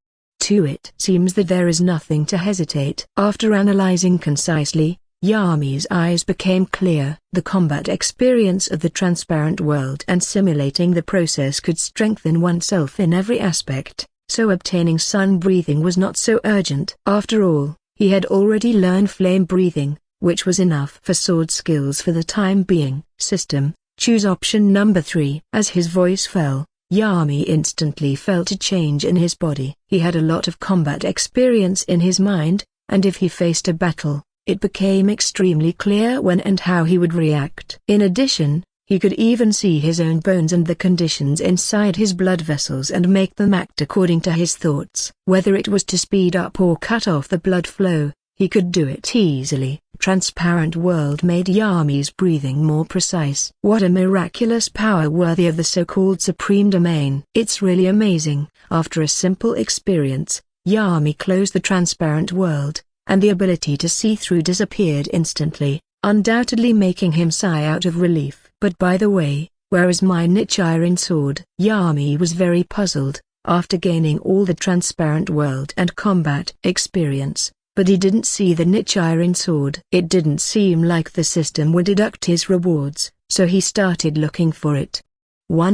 Speaker 1: It seems that there is nothing to hesitate. After analyzing concisely, Yami's eyes became clear. The combat experience of the transparent world and simulating the process could strengthen oneself in every aspect, so obtaining sun breathing was not so urgent. After all, he had already learned flame breathing, which was enough for sword skills for the time being. System, choose option number 3. As his voice fell, Yami instantly felt a change in his body. He had a lot of combat experience in his mind, and if he faced a battle, it became extremely clear when and how he would react. In addition, he could even see his own bones and the conditions inside his blood vessels and make them act according to his thoughts. Whether it was to speed up or cut off the blood flow, he could do it easily. Transparent world made Yami's breathing more precise. What a miraculous power worthy of the so-called supreme domain. It's really amazing. After a simple experience, Yami closed the transparent world, and the ability to see through disappeared instantly, undoubtedly making him sigh out of relief. But by the way, where is my Nichiren sword? Yami was very puzzled, after gaining all the transparent world and combat experience, but he didn't see the Nichiren sword. It didn't seem like the system would deduct his rewards, so he started looking for it.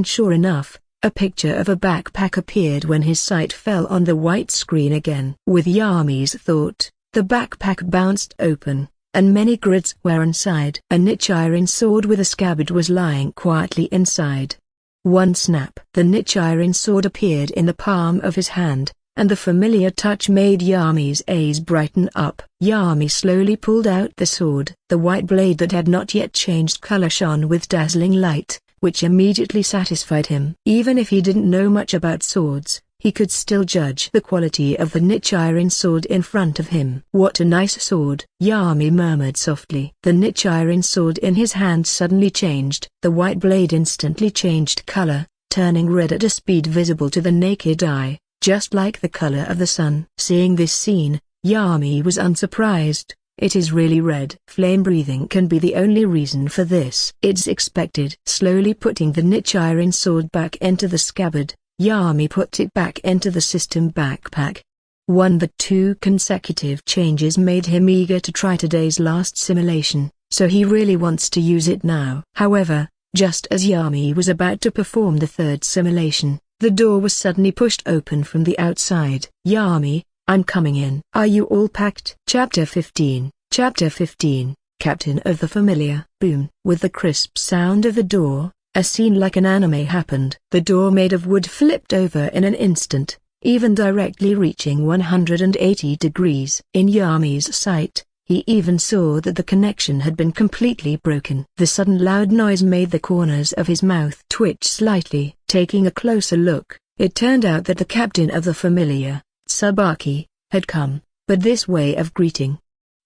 Speaker 1: Sure enough, a picture of a backpack appeared when his sight fell on the white screen again. With Yami's thought, the backpack bounced open, and many grids were inside. A Nichiren sword with a scabbard was lying quietly inside. One snap. The Nichiren sword appeared in the palm of his hand, and the familiar touch made Yami's eyes brighten up. Yami slowly pulled out the sword. The white blade that had not yet changed color shone with dazzling light, which immediately satisfied him. Even if he didn't know much about swords, he could still judge the quality of the Nichiren sword in front of him. What a nice sword, Yami murmured softly. The Nichiren sword in his hand suddenly changed. The white blade instantly changed color, turning red at a speed visible to the naked eye, just like the color of the sun. Seeing this scene, Yami was unsurprised. It is really red. Flame breathing can be the only reason for this. It's expected. Slowly putting the Nichiren sword back into the scabbard, Yami put it back into the system backpack. The 2 consecutive changes made him eager to try today's last simulation, so he really wants to use it now. However, just as Yami was about to perform the 3rd simulation, the door was suddenly pushed open from the outside. Yami, I'm coming in. Are you all packed? Chapter 15. Chapter 15, Captain of the Familiar. Boom. With the crisp sound of the door, a scene like an anime happened. The door made of wood flipped over in an instant, even directly reaching 180 degrees. In Yami's sight, he even saw that the connection had been completely broken. The sudden loud noise made the corners of his mouth twitch slightly. Taking a closer look, it turned out that the captain of the Familiar, Tsubaki, had come, but this way of greeting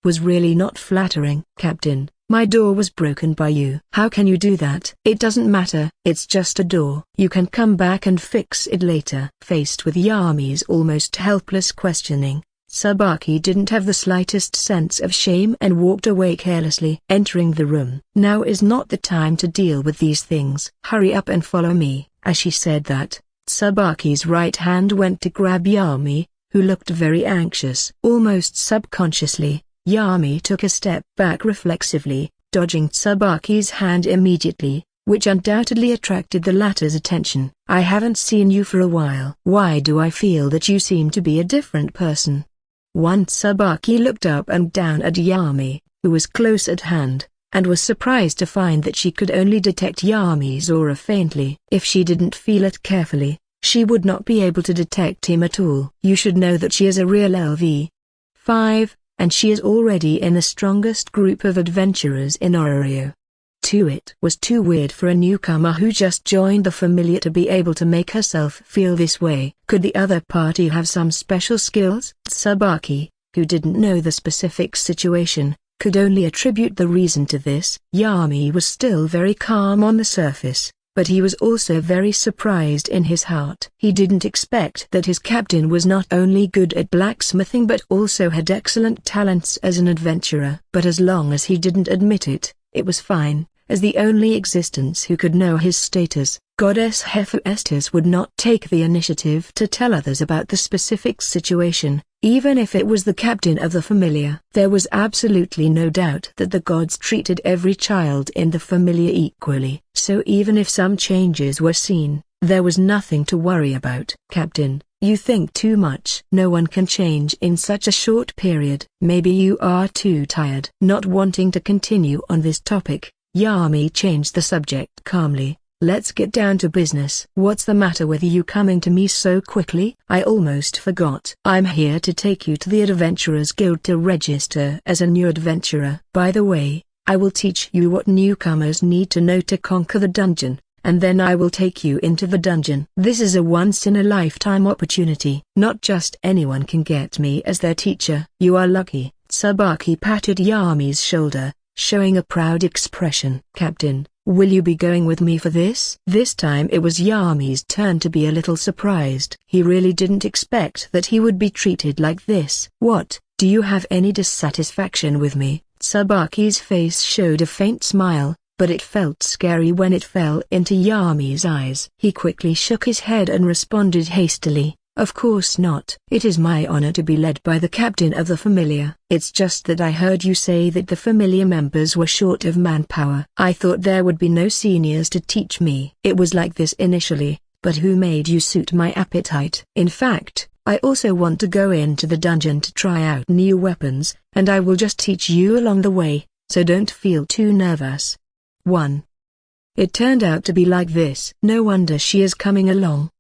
Speaker 1: was really not flattering. Captain, my door was broken by you. How can you do that? It doesn't matter. It's just a door. You can come back and fix it later. Faced with Yami's almost helpless questioning, Tsubaki didn't have the slightest sense of shame and walked away carelessly. Entering the room. Now is not the time to deal with these things. Hurry up and follow me. As she said that, Tsubaki's right hand went to grab Yami, who looked very anxious. Almost subconsciously, Yami took a step back reflexively, dodging Tsubaki's hand immediately, which undoubtedly attracted the latter's attention. "I haven't seen you for a while. Why do I feel that you seem to be a different person?" Once Tsubaki looked up and down at Yami, who was close at hand, and was surprised to find that she could only detect Yami's aura faintly. If she didn't feel it carefully, she would not be able to detect him at all. "You should know that she is a real LV5, and she is already in the strongest group of adventurers in Oreo." It was too weird for a newcomer who just joined the familiar to be able to make herself feel this way. Could the other party have some special skills? Tsubaki, who didn't know the specific situation, could only attribute the reason to this. Yami was still very calm on the surface, but he was also very surprised in his heart. He didn't expect that his captain was not only good at blacksmithing but also had excellent talents as an adventurer. But as long as he didn't admit it, it was fine. As the only existence who could know his status, Goddess Hephaestus would not take the initiative to tell others about the specific situation, even if it was the captain of the familiar. There was absolutely no doubt that the gods treated every child in the familiar equally, so even if some changes were seen, there was nothing to worry about. "Captain, you think too much. No one can change in such a short period. Maybe you are too tired." Not wanting to continue on this topic, Yami changed the subject calmly. "Let's get down to business. What's the matter with you coming to me so quickly? I almost forgot. I'm here to take you to the Adventurers Guild to register as a new adventurer. By the way, I will teach you what newcomers need to know to conquer the dungeon, and then I will take you into the dungeon. This is a once-in-a-lifetime opportunity. Not just anyone can get me as their teacher." "You are lucky." Tsubaki patted Yami's shoulder, showing a proud expression. "Captain, will you be going with me for this?" This time it was Yami's turn to be a little surprised. He really didn't expect that he would be treated like this. "What, do you have any dissatisfaction with me?" Tsubaki's face showed a faint smile, but it felt scary when it fell into Yami's eyes. He quickly shook his head and responded hastily, "Of course not. It is my honor to be led by the captain of the familiar. It's just that I heard you say that the familiar members were short of manpower. I thought there would be no seniors to teach me. It was like this initially, but who made you suit my appetite? In fact, I also want to go into the dungeon to try out new weapons, and I will just teach you along the way, so don't feel too nervous." 1. It turned out to be like this. No wonder she is coming along.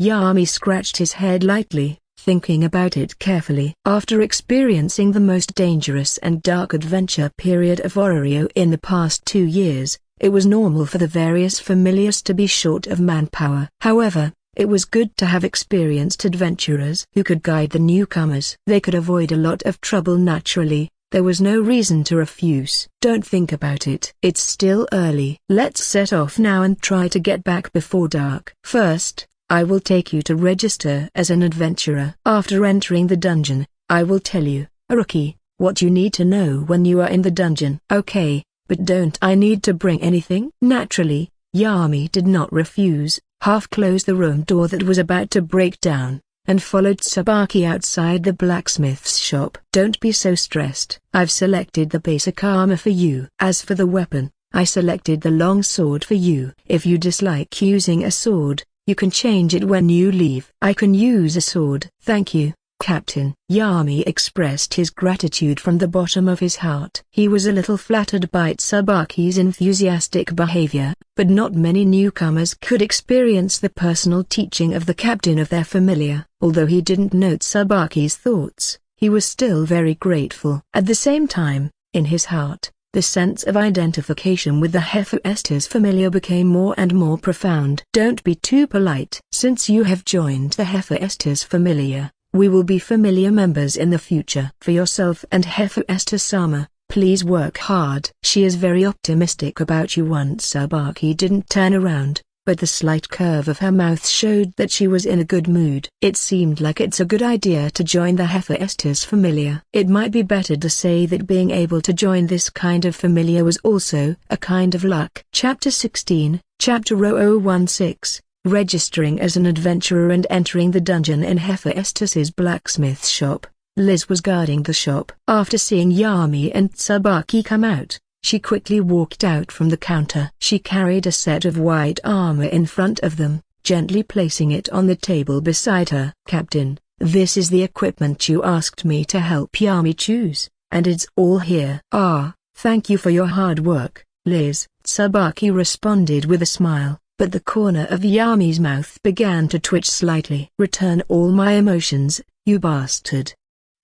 Speaker 1: Yami scratched his head lightly, thinking about it carefully. After experiencing the most dangerous and dark adventure period of Oreo in the past 2 years, it was normal for the various familiars to be short of manpower. However, it was good to have experienced adventurers who could guide the newcomers. They could avoid a lot of trouble naturally. There was no reason to refuse. "Don't think about it. It's still early. Let's set off now and try to get back before dark. First, I will take you to register as an adventurer. After entering the dungeon, I will tell you, a rookie, what you need to know when you are in the dungeon." "Okay, but don't I need to bring anything?" Naturally, Yami did not refuse, half closed the room door that was about to break down, and followed Tsubaki outside the blacksmith's shop. "Don't be so stressed. I've selected the basic armor for you. As for the weapon, I selected the long sword for you. If you dislike using a sword, you can change it when you leave." "I can use a sword. Thank you, Captain." Yami expressed his gratitude from the bottom of his heart. He was a little flattered by Tsubaki's enthusiastic behavior, but not many newcomers could experience the personal teaching of the captain of their familiar. Although he didn't note Tsubaki's thoughts, he was still very grateful. At the same time, in his heart, the sense of identification with the Hephaestus familiar became more and more profound. "Don't be too polite. Since you have joined the Hephaestus familiar, we will be familiar members in the future. For yourself and Hephaestus-sama, please work hard." "She is very optimistic about you." Once Tsubaki didn't turn around, but the slight curve of her mouth showed that she was in a good mood. It seemed like it's a good idea to join the Hephaestus familiar. It might be better to say that being able to join this kind of familiar was also a kind of luck. Chapter 16, Chapter 0016, Registering as an adventurer and entering the dungeon in Hephaestus's blacksmith's shop. Liz was guarding the shop. After seeing Yami and Tsubaki come out, She quickly walked out from the counter. She carried a set of white armor in front of them, gently placing it on the table beside her. "Captain, this is the equipment you asked me to help Yami choose, and it's all here." "Ah, thank you for your hard work, Liz," Tsubaki responded with a smile, but the corner of Yami's mouth began to twitch slightly. "Return all my emotions, you bastard."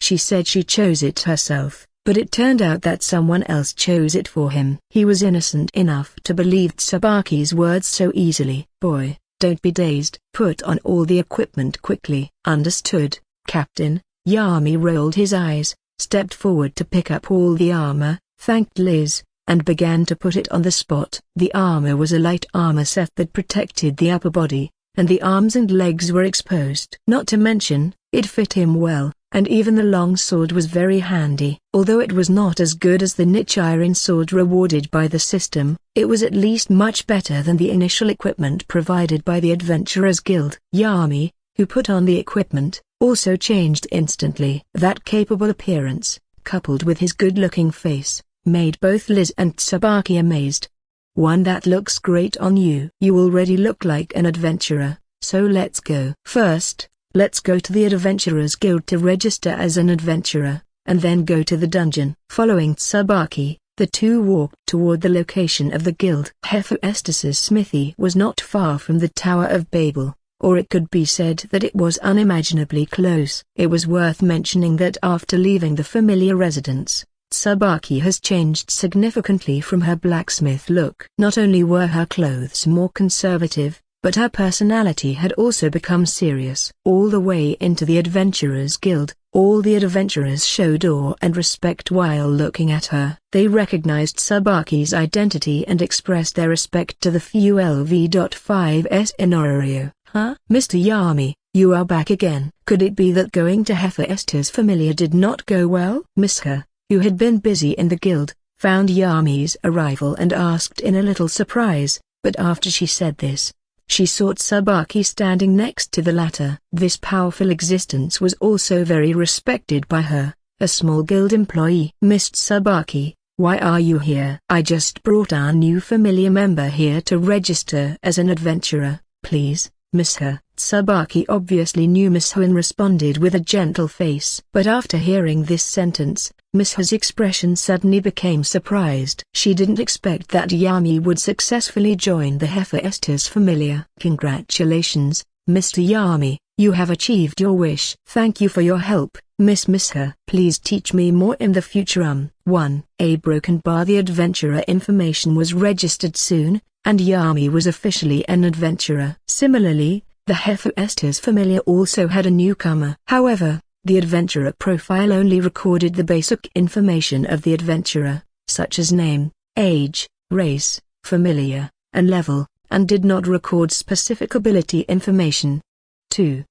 Speaker 1: She said she chose it herself, but it turned out that someone else chose it for him. He was innocent enough to believe Tsubaki's words so easily. "Boy, don't be dazed. Put on all the equipment quickly." "Understood, Captain." Yami rolled his eyes, stepped forward to pick up all the armor, thanked Liz, and began to put it on the spot. The armor was a light armor set that protected the upper body, and the arms and legs were exposed. Not to mention, it fit him well, and even the long sword was very handy. Although it was not as good as the niche iron sword rewarded by the system, it was at least much better than the initial equipment provided by the Adventurers Guild. Yami, who put on the equipment, also changed instantly. That capable appearance, coupled with his good-looking face, made both Liz and Tsubaki amazed. "One that looks great on you. You already look like an adventurer, so let's go." "First, let's go to the Adventurers Guild to register as an adventurer, and then go to the dungeon." Following Tsubaki, the two walked toward the location of the guild. Hephaestus's smithy was not far from the Tower of Babel, or it could be said that it was unimaginably close. It was worth mentioning that after leaving the familiar residence, Tsubaki has changed significantly from her blacksmith look. Not only were her clothes more conservative, but her personality had also become serious. All the way into the Adventurers Guild, all the adventurers showed awe and respect while looking at her. They recognized Tsubaki's identity and expressed their respect to the FULV.5's Inorio. "Huh? Mr. Yami, you are back again." Could it be that going to Hephaestus Familiar did not go well? Misha, who had been busy in the guild, found Yami's arrival and asked in a little surprise, but after she said this, she saw Tsubaki standing next to the latter. This powerful existence was also very respected by her, a small guild employee. "Miss Tsubaki, why are you here?" "I just brought our new familiar member here to register as an adventurer, please, Misha." Tsubaki obviously knew Misha and responded with a gentle face. But after hearing this sentence, Misha's expression suddenly became surprised. She didn't expect that Yami would successfully join the Hephaestus Familiar. "Congratulations, Mr. Yami, you have achieved your wish." "Thank you for your help, Miss Misha. Please teach me more in the future." 1. A broken bar. The adventurer information was registered soon, and Yami was officially an adventurer. Similarly, the Hephaestus Familiar also had a newcomer. However, the adventurer profile only recorded the basic information of the adventurer, such as name, age, race, familiar, and level, and did not record specific ability information. 2.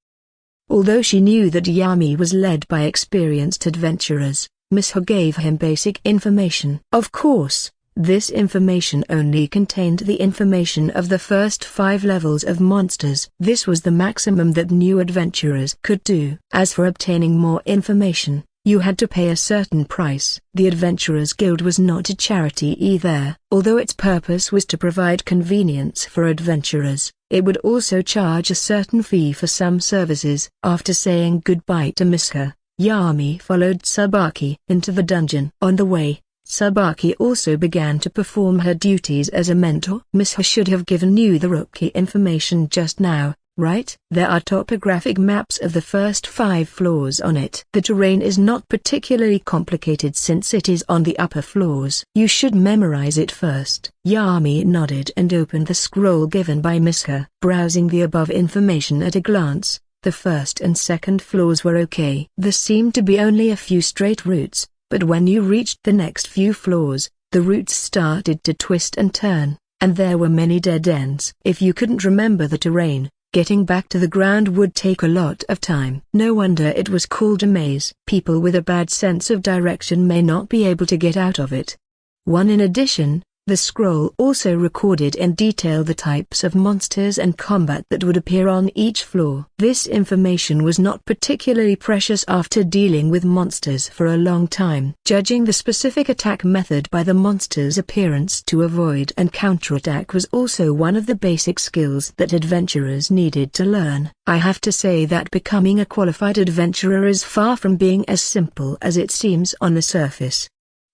Speaker 1: Although she knew that Yami was led by experienced adventurers, Misha gave him basic information. Of course, this information only contained the information of the first 5 levels of monsters. This was the maximum that new adventurers could do. As for obtaining more information, you had to pay a certain price. The Adventurers Guild was not a charity either. Although its purpose was to provide convenience for adventurers, it would also charge a certain fee for some services. After saying goodbye to Misha, Yami followed Tsubaki into the dungeon. On the way, Tsubaki also began to perform her duties as a mentor. Misha should have given you the rookie information just now, right? There are topographic maps of the first 5 floors on it. The terrain is not particularly complicated since it is on the upper floors. You should memorize it first. Yami nodded and opened the scroll given by Misha. Browsing the above information at a glance, the first and second floors were okay. There seemed to be only a few straight routes, but when you reached the next few floors, the routes started to twist and turn, and there were many dead ends. If you couldn't remember the terrain, getting back to the ground would take a lot of time. No wonder it was called a maze. People with a bad sense of direction may not be able to get out of it. In addition, The scroll also recorded in detail the types of monsters and combat that would appear on each floor. This information was not particularly precious after dealing with monsters for a long time. Judging the specific attack method by the monster's appearance to avoid and counterattack was also one of the basic skills that adventurers needed to learn. I have to say that becoming a qualified adventurer is far from being as simple as it seems on the surface.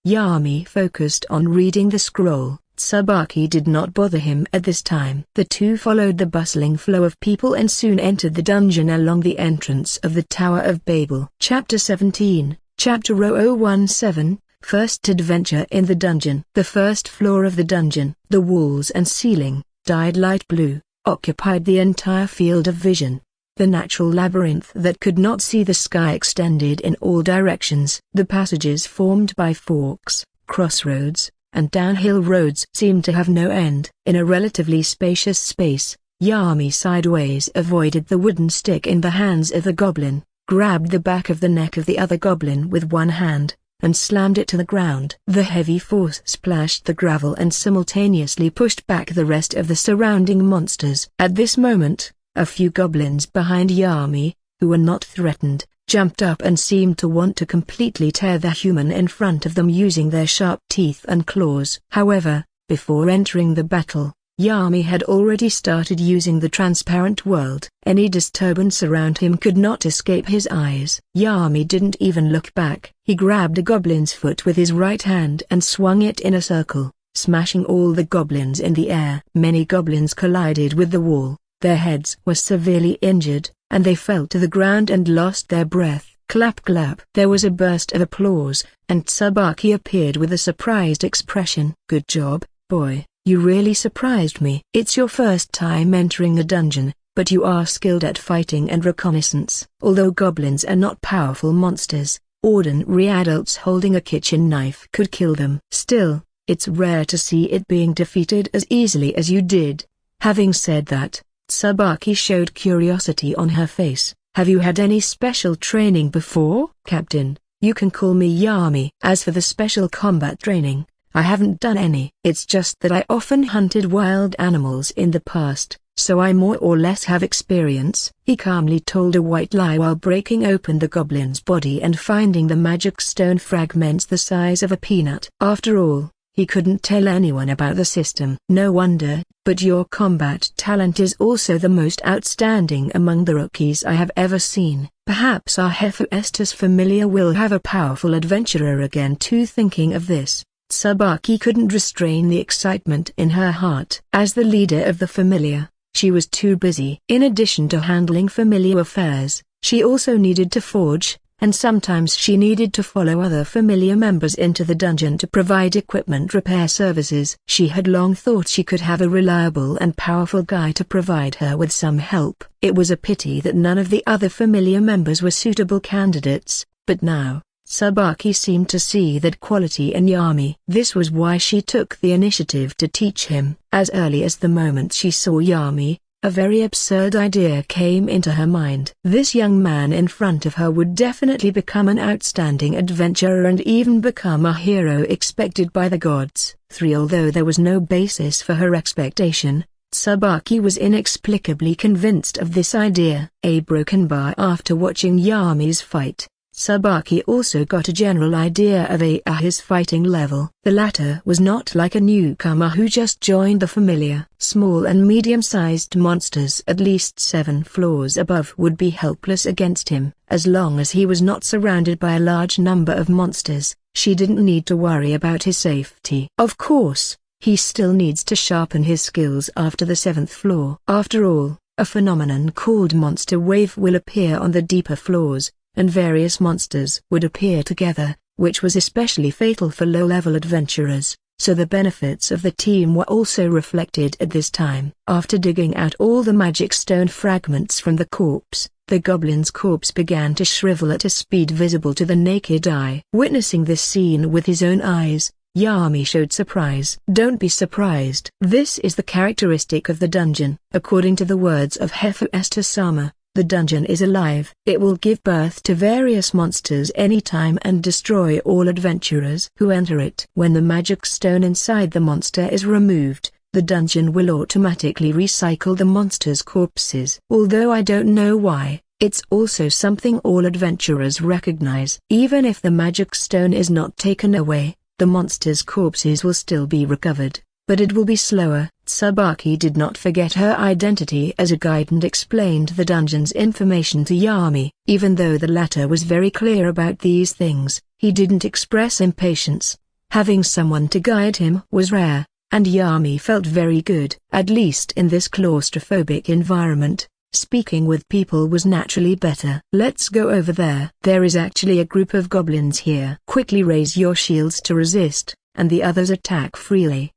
Speaker 1: Yami focused on reading the scroll. Tsubaki did not bother him at this time. The two followed the bustling flow of people and soon entered the dungeon along the entrance of the Tower of Babel. Chapter 17, Chapter 0017, First Adventure in the Dungeon. The first floor of the dungeon, the walls and ceiling, dyed light blue, occupied the entire field of vision. The natural labyrinth that could not see the sky extended in all directions. The passages formed by forks, crossroads, and downhill roads seemed to have no end. In a relatively spacious space, Yami sideways avoided the wooden stick in the hands of the goblin, grabbed the back of the neck of the other goblin with one hand, and slammed it to the ground. The heavy force splashed the gravel and simultaneously pushed back the rest of the surrounding monsters. At this moment, a few goblins behind Yami, who were not threatened, jumped up and seemed to want to completely tear the human in front of them using their sharp teeth and claws. However, before entering the battle, Yami had already started using the transparent world. Any disturbance around him could not escape his eyes. Yami didn't even look back. He grabbed a goblin's foot with his right hand and swung it in a circle, smashing all the goblins in the air. Many goblins collided with the wall. Their heads were severely injured, and they fell to the ground and lost their breath. Clap clap. There was a burst of applause, and Tsubaki appeared with a surprised expression. Good job, boy, you really surprised me. It's your first time entering a dungeon, but you are skilled at fighting and reconnaissance. Although goblins are not powerful monsters, ordinary adults holding a kitchen knife could kill them. Still, it's rare to see it being defeated as easily as you did. Having said that, Tsubaki showed curiosity on her face. Have you had any special training before? Captain, you can call me Yami. As for the special combat training, I haven't done any. It's just that I often hunted wild animals in the past, so I more or less have experience. He calmly told a white lie while breaking open the goblin's body and finding the magic stone fragments the size of a peanut. After all, he couldn't tell anyone about the system. No wonder, but your combat talent is also the most outstanding among the rookies I have ever seen. Perhaps our Hephaestus familiar will have a powerful adventurer again too. Thinking of this, Tsubaki couldn't restrain the excitement in her heart. As the leader of the familiar, she was too busy. In addition to handling familiar affairs, she also needed to forge, and sometimes she needed to follow other familiar members into the dungeon to provide equipment repair services. She had long thought she could have a reliable and powerful guy to provide her with some help. It was a pity that none of the other familiar members were suitable candidates, but now, Tsubaki seemed to see that quality in Yami. This was why she took the initiative to teach him. As early as the moment she saw Yami, a very absurd idea came into her mind. This young man in front of her would definitely become an outstanding adventurer and even become a hero expected by the gods. Although there was no basis for her expectation, Tsubaki was inexplicably convinced of this idea. A broken bar. After watching Yami's fight, Tsubaki also got a general idea of his fighting level. The latter was not like a newcomer who just joined the familiar. Small and medium-sized monsters at least 7 floors above would be helpless against him. As long as he was not surrounded by a large number of monsters, she didn't need to worry about his safety. Of course, he still needs to sharpen his skills after the 7th floor. After all, a phenomenon called monster wave will appear on the deeper floors, and various monsters would appear together, which was especially fatal for low-level adventurers, so the benefits of the team were also reflected at this time. After digging out all the magic stone fragments from the corpse, the goblin's corpse began to shrivel at a speed visible to the naked eye. Witnessing this scene with his own eyes, Yami showed surprise. Don't be surprised. This is the characteristic of the dungeon. According to the words of Hephaestus Sama, The dungeon is alive. It will give birth to various monsters anytime and destroy all adventurers who enter it. When the magic stone inside the monster is removed, the dungeon will automatically recycle the monster's corpses. Although I don't know why, it's also something all adventurers recognize. Even if the magic stone is not taken away, the monster's corpses will still be recovered, but it will be slower. Tsubaki did not forget her identity as a guide and explained the dungeon's information to Yami. Even though the latter was very clear about these things, he didn't express impatience. Having someone to guide him was rare, and Yami felt very good. At least in this claustrophobic environment, speaking with people was naturally better. Let's go over there. There is actually a group of goblins here. Quickly raise your shields to resist, and the others attack freely.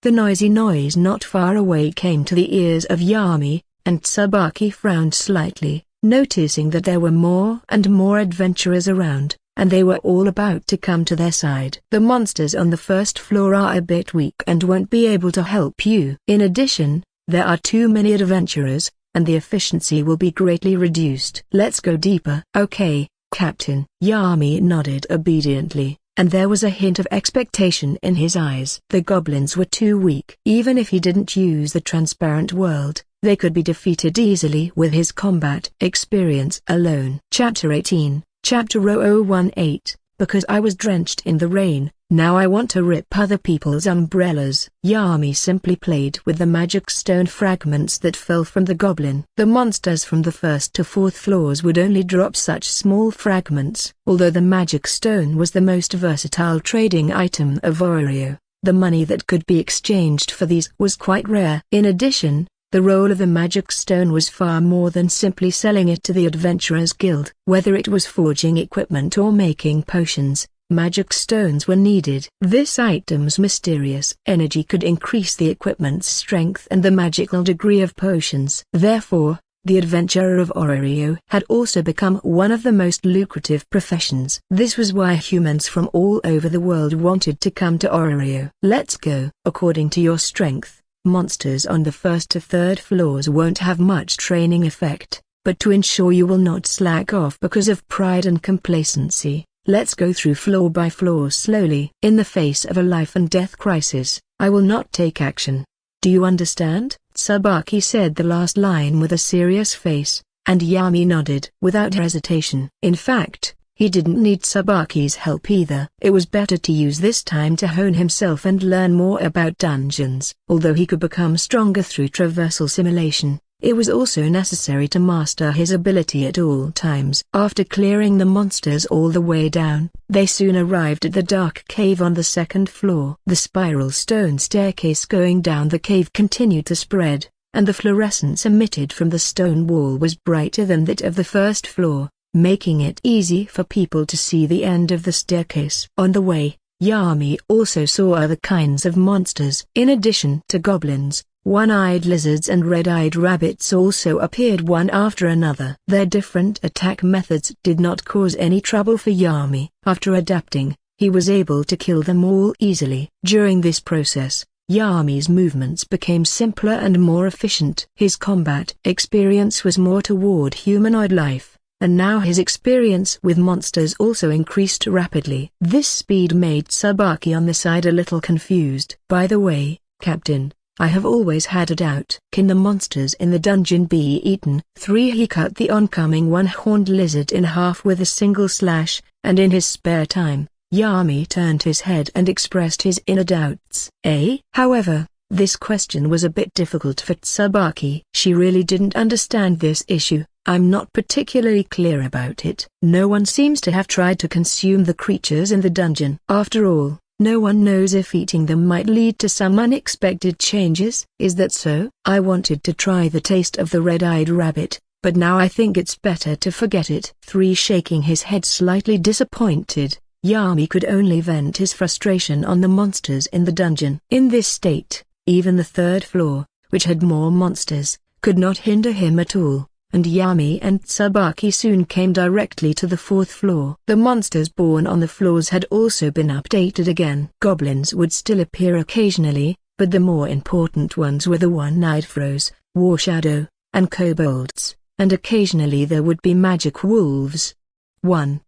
Speaker 1: The noisy noise not far away came to the ears of Yami, and Tsubaki frowned slightly, noticing that there were more and more adventurers around, and they were all about to come to their side. The monsters on the first floor are a bit weak and won't be able to help you. In addition, there are too many adventurers, and the efficiency will be greatly reduced. Let's go deeper. Okay, Captain. Yami nodded obediently, and there was a hint of expectation in his eyes. The goblins were too weak. Even if he didn't use the transparent world, they could be defeated easily with his combat experience alone. Chapter 18, Chapter 0018, Because I was drenched in the rain, now I want to rip other people's umbrellas. Yami simply played with the magic stone fragments that fell from the goblin. The monsters from the first to fourth floors would only drop such small fragments. Although the magic stone was the most versatile trading item of Oreo, the money that could be exchanged for these was quite rare. In addition, the role of the magic stone was far more than simply selling it to the Adventurers Guild. Whether it was forging equipment or making potions, magic stones were needed. This item's mysterious energy could increase the equipment's strength and the magical degree of potions. Therefore, the adventurer of Oreo had also become one of the most lucrative professions. This was why humans from all over the world wanted to come to Oreo. Let's go. According to your strength, monsters on the first to third floors won't have much training effect, but to ensure you will not slack off because of pride and complacency, let's go through floor by floor slowly. In the face of a life and death crisis, I will not take action. Do you understand? Tsubaki said the last line with a serious face, and Yami nodded without hesitation. In fact, he didn't need Tsubaki's help either. It was better to use this time to hone himself and learn more about dungeons. Although he could become stronger through traversal simulation, it was also necessary to master his ability at all times. After clearing the monsters all the way down, they soon arrived at the dark cave on the second floor. The spiral stone staircase going down the cave continued to spread, and the fluorescence emitted from the stone wall was brighter than that of the first floor, making it easy for people to see the end of the staircase. On the way, Yami also saw other kinds of monsters. In addition to goblins, one-eyed lizards and red-eyed rabbits also appeared one after another. Their different attack methods did not cause any trouble for Yami. After adapting, he was able to kill them all easily. During this process, Yami's movements became simpler and more efficient. His combat experience was more toward humanoid life, and now his experience with monsters also increased rapidly. This speed made Tsubaki on the side a little confused. By the way, Captain, I have always had a doubt. Can the monsters in the dungeon be eaten? 3. He cut the oncoming one-horned lizard in half with a single slash, and in his spare time, Yami turned his head and expressed his inner doubts. However, this question was a bit difficult for Tsubaki. She really didn't understand this issue. I'm not particularly clear about it. No one seems to have tried to consume the creatures in the dungeon. After all, no one knows if eating them might lead to some unexpected changes. Is that so? I wanted to try the taste of the red-eyed rabbit, but now I think it's better to forget it. 3. Shaking his head slightly disappointed, Yami could only vent his frustration on the monsters in the dungeon. In this state, even the third floor, which had more monsters, could not hinder him at all, and Yami and Tsubaki soon came directly to the fourth floor. The monsters born on the floors had also been updated again. Goblins would still appear occasionally, but the more important ones were the one-eyed Froze, War Shadow, and Kobolds. and occasionally there would be magic wolves. 1.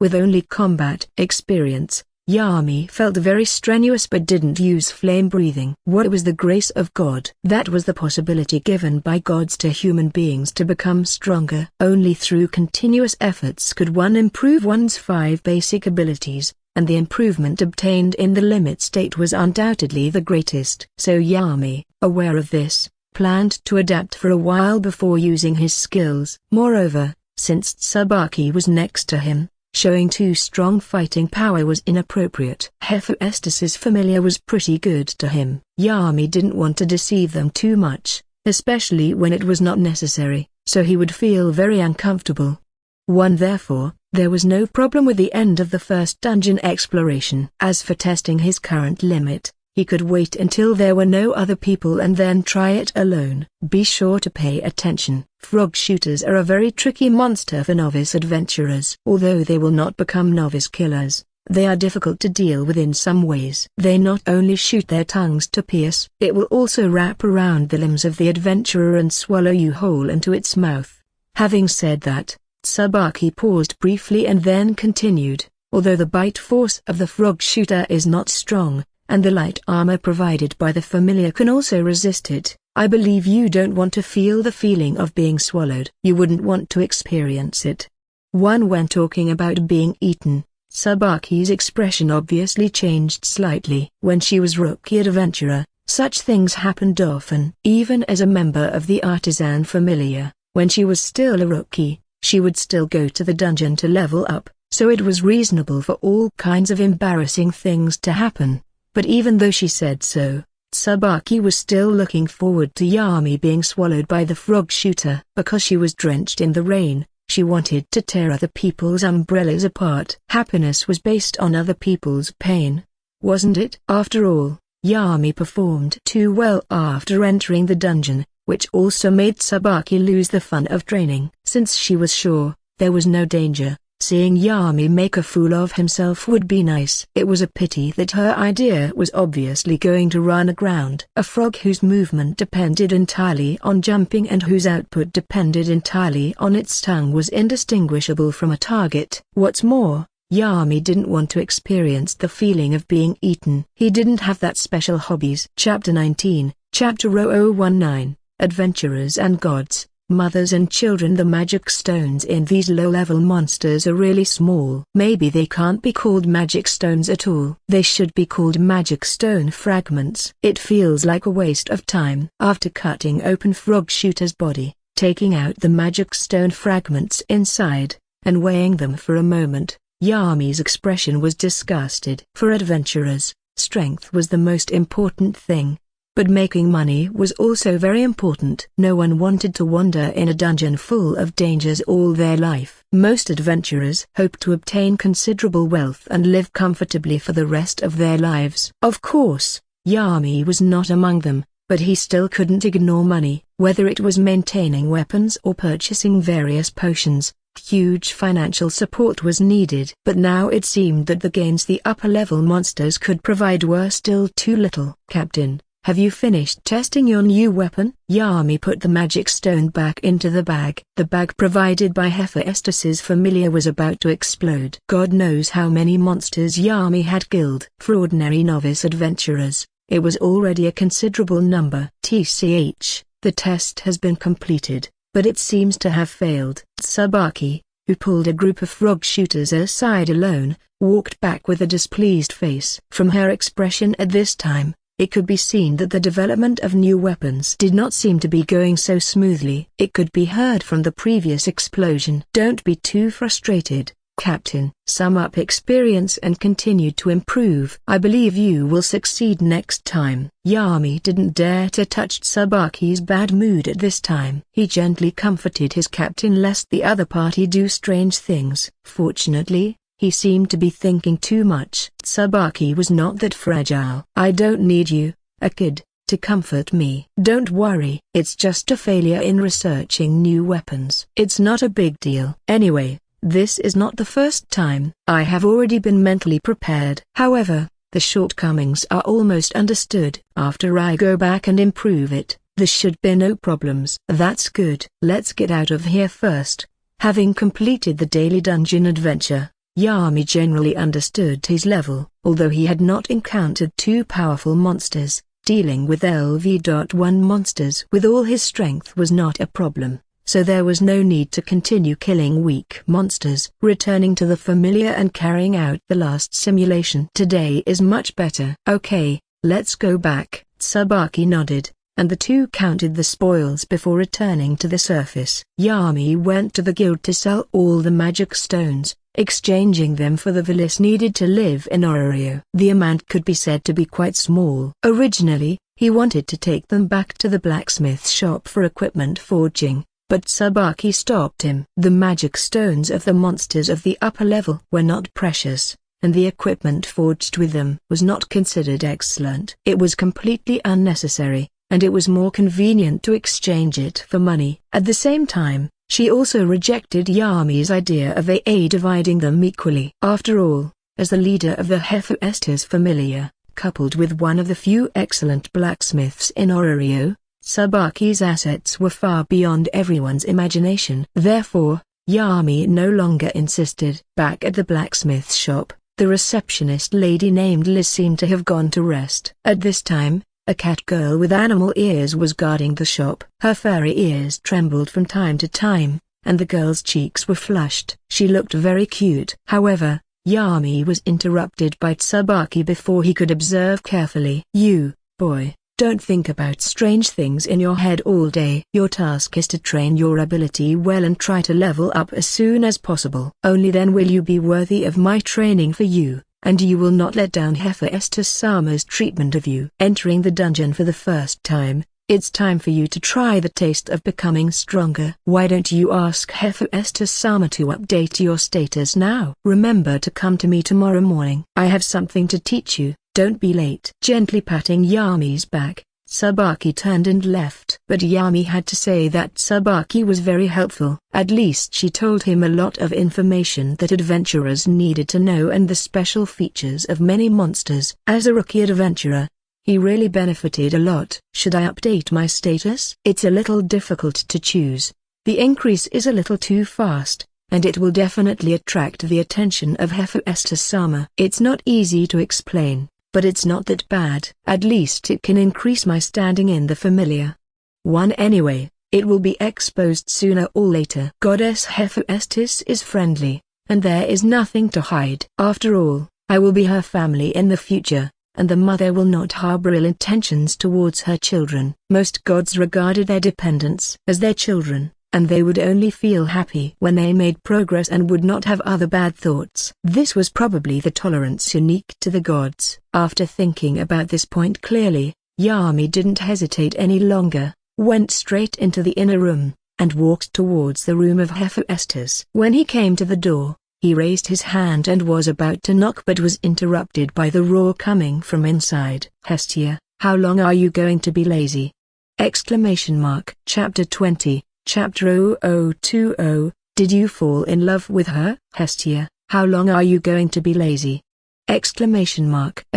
Speaker 1: With only combat experience, Yami felt very strenuous but didn't use flame breathing. What was the grace of God? That was the possibility given by gods to human beings to become stronger. Only through continuous efforts could one improve one's 5 basic abilities, and the improvement obtained in the limit state was undoubtedly the greatest. So Yami, aware of this, planned to adapt for a while before using his skills. Moreover, since Tsubaki was next to him, showing too strong fighting power was inappropriate. Hephaestus's familiar was pretty good to him. Yami didn't want to deceive them too much, especially when it was not necessary, so he would feel very uncomfortable. 1. Therefore, there was no problem with the end of the first dungeon exploration. As for testing his current limit, he could wait until there were no other people and then try it alone. Be sure to pay attention. Frog shooters are a very tricky monster for novice adventurers. Although they will not become novice killers, they are difficult to deal with in some ways. They not only shoot their tongues to pierce, it will also wrap around the limbs of the adventurer and swallow you whole into its mouth. Having said that, Tsubaki paused briefly and then continued, although the bite force of the frog shooter is not strong, and the light armor provided by the familiar can also resist it, I believe you don't want to feel the feeling of being swallowed. You wouldn't want to experience it. 1. When talking about being eaten, Tsubaki's expression obviously changed slightly. When she was rookie adventurer, such things happened often. Even as a member of the artisan familiar, when she was still a rookie, she would still go to the dungeon to level up, so it was reasonable for all kinds of embarrassing things to happen. But even though she said so, Tsubaki was still looking forward to Yami being swallowed by the frog shooter. Because she was drenched in the rain, she wanted to tear other people's umbrellas apart. Happiness was based on other people's pain, wasn't it? After all, Yami performed too well after entering the dungeon, which also made Tsubaki lose the fun of training. Since she was sure there was no danger, seeing Yami make a fool of himself would be nice. It was a pity that her idea was obviously going to run aground. A frog whose movement depended entirely on jumping and whose output depended entirely on its tongue was indistinguishable from a target. What's more, Yami didn't want to experience the feeling of being eaten. He didn't have that special hobbies. Chapter 19, Chapter 0019, Adventurers and Gods. Mothers and children. The magic stones in these low-level monsters are really small. Maybe they can't be called magic stones at all. They should be called magic stone fragments. It feels like a waste of time. After cutting open Frog Shooter's body, taking out the magic stone fragments inside, and weighing them for a moment, Yami's expression was disgusted. For adventurers, strength was the most important thing. But making money was also very important. No one wanted to wander in a dungeon full of dangers all their life. Most adventurers hoped to obtain considerable wealth and live comfortably for the rest of their lives. Of course, Yami was not among them, but he still couldn't ignore money. Whether it was maintaining weapons or purchasing various potions, huge financial support was needed. But now it seemed that the gains the upper-level monsters could provide were still too little. Captain, have you finished testing your new weapon? Yami put the magic stone back into the bag. The bag provided by Hephaestus's familiar was about to explode. God knows how many monsters Yami had killed. For ordinary novice adventurers, it was already a considerable number. TCH, the test has been completed, but it seems to have failed. Tsubaki, who pulled a group of frog shooters aside alone, walked back with a displeased face. From her expression at this time, it could be seen that the development of new weapons did not seem to be going so smoothly. It could be heard from the previous explosion. Don't be too frustrated, Captain. Sum up experience and continue to improve. I believe you will succeed next time. Yami didn't dare to touch Tsubaki's bad mood at this time. He gently comforted his captain lest the other party do strange things. Fortunately, he seemed to be thinking too much. Tsubaki was not that fragile. I don't need you, a kid, to comfort me. Don't worry. It's just a failure in researching new weapons. It's not a big deal. Anyway, this is not the first time. I have already been mentally prepared. However, the shortcomings are almost understood. After I go back and improve it, There should be no problems. That's good. Let's get out of here first. Having completed the daily dungeon adventure, Yami generally understood his level. Although he had not encountered too powerful monsters, dealing with LV.1 monsters with all his strength was not a problem, so there was no need to continue killing weak monsters. Returning to the familiar and carrying out the last simulation today is much better. Okay, let's go back. Tsubaki nodded, and the two counted the spoils before returning to the surface. Yami went to the guild to sell all the magic stones, exchanging them for the villas needed to live in Oreo. The amount could be said to be quite small. Originally, he wanted to take them back to the blacksmith shop for equipment forging, but Tsubaki stopped him. The magic stones of the monsters of the upper level were not precious, and the equipment forged with them was not considered excellent. It was completely unnecessary, and it was more convenient to exchange it for money. At the same time, she also rejected Yami's idea of dividing them equally. After all, as the leader of the Hephaestus familia, coupled with one of the few excellent blacksmiths in Oreo, Tsubaki's assets were far beyond everyone's imagination. Therefore, Yami no longer insisted. Back at the blacksmith shop, the receptionist lady named Liz seemed to have gone to rest. At this time, a cat girl with animal ears was guarding the shop. Her furry ears trembled from time to time, and the girl's cheeks were flushed. She looked very cute. However, Yami was interrupted by Tsubaki before he could observe carefully. You, boy, don't think about strange things in your head all day. Your task is to train your ability well and try to level up as soon as possible. Only then will you be worthy of my training for you, and you will not let down Hephaestus-sama's treatment of you. Entering the dungeon for the first time, it's time for you to try the taste of becoming stronger. Why don't you ask Hephaestus-sama to update your status now? Remember to come to me tomorrow morning. I have something to teach you. Don't be late. Gently patting Yami's back, Tsubaki turned and left. But Yami had to say that Tsubaki was very helpful. At least she told him a lot of information that adventurers needed to know and the special features of many monsters. As a rookie adventurer, he really benefited a lot. Should I update my status? It's a little difficult to choose. The increase is a little too fast, and it will definitely attract the attention of Hephaestus-sama. It's not easy to explain, but it's not that bad. At least it can increase my standing in the familiar one anyway. It will be exposed sooner or later. Goddess Hephaestus is friendly, and there is nothing to hide. After all, I will be her family in the future, and the mother will not harbor ill intentions towards her children. Most gods regarded their dependents as their children, and they would only feel happy when they made progress and would not have other bad thoughts. This was probably the tolerance unique to the gods. After thinking about this point clearly, Yami didn't hesitate any longer, went straight into the inner room, and walked towards the room of Hephaestus. When he came to the door, he raised his hand and was about to knock but was interrupted by the roar coming from inside. Hestia, how long are you going to be lazy? Chapter 20, Chapter 0020, Did you fall in love with her? Hestia, how long are you going to be lazy? A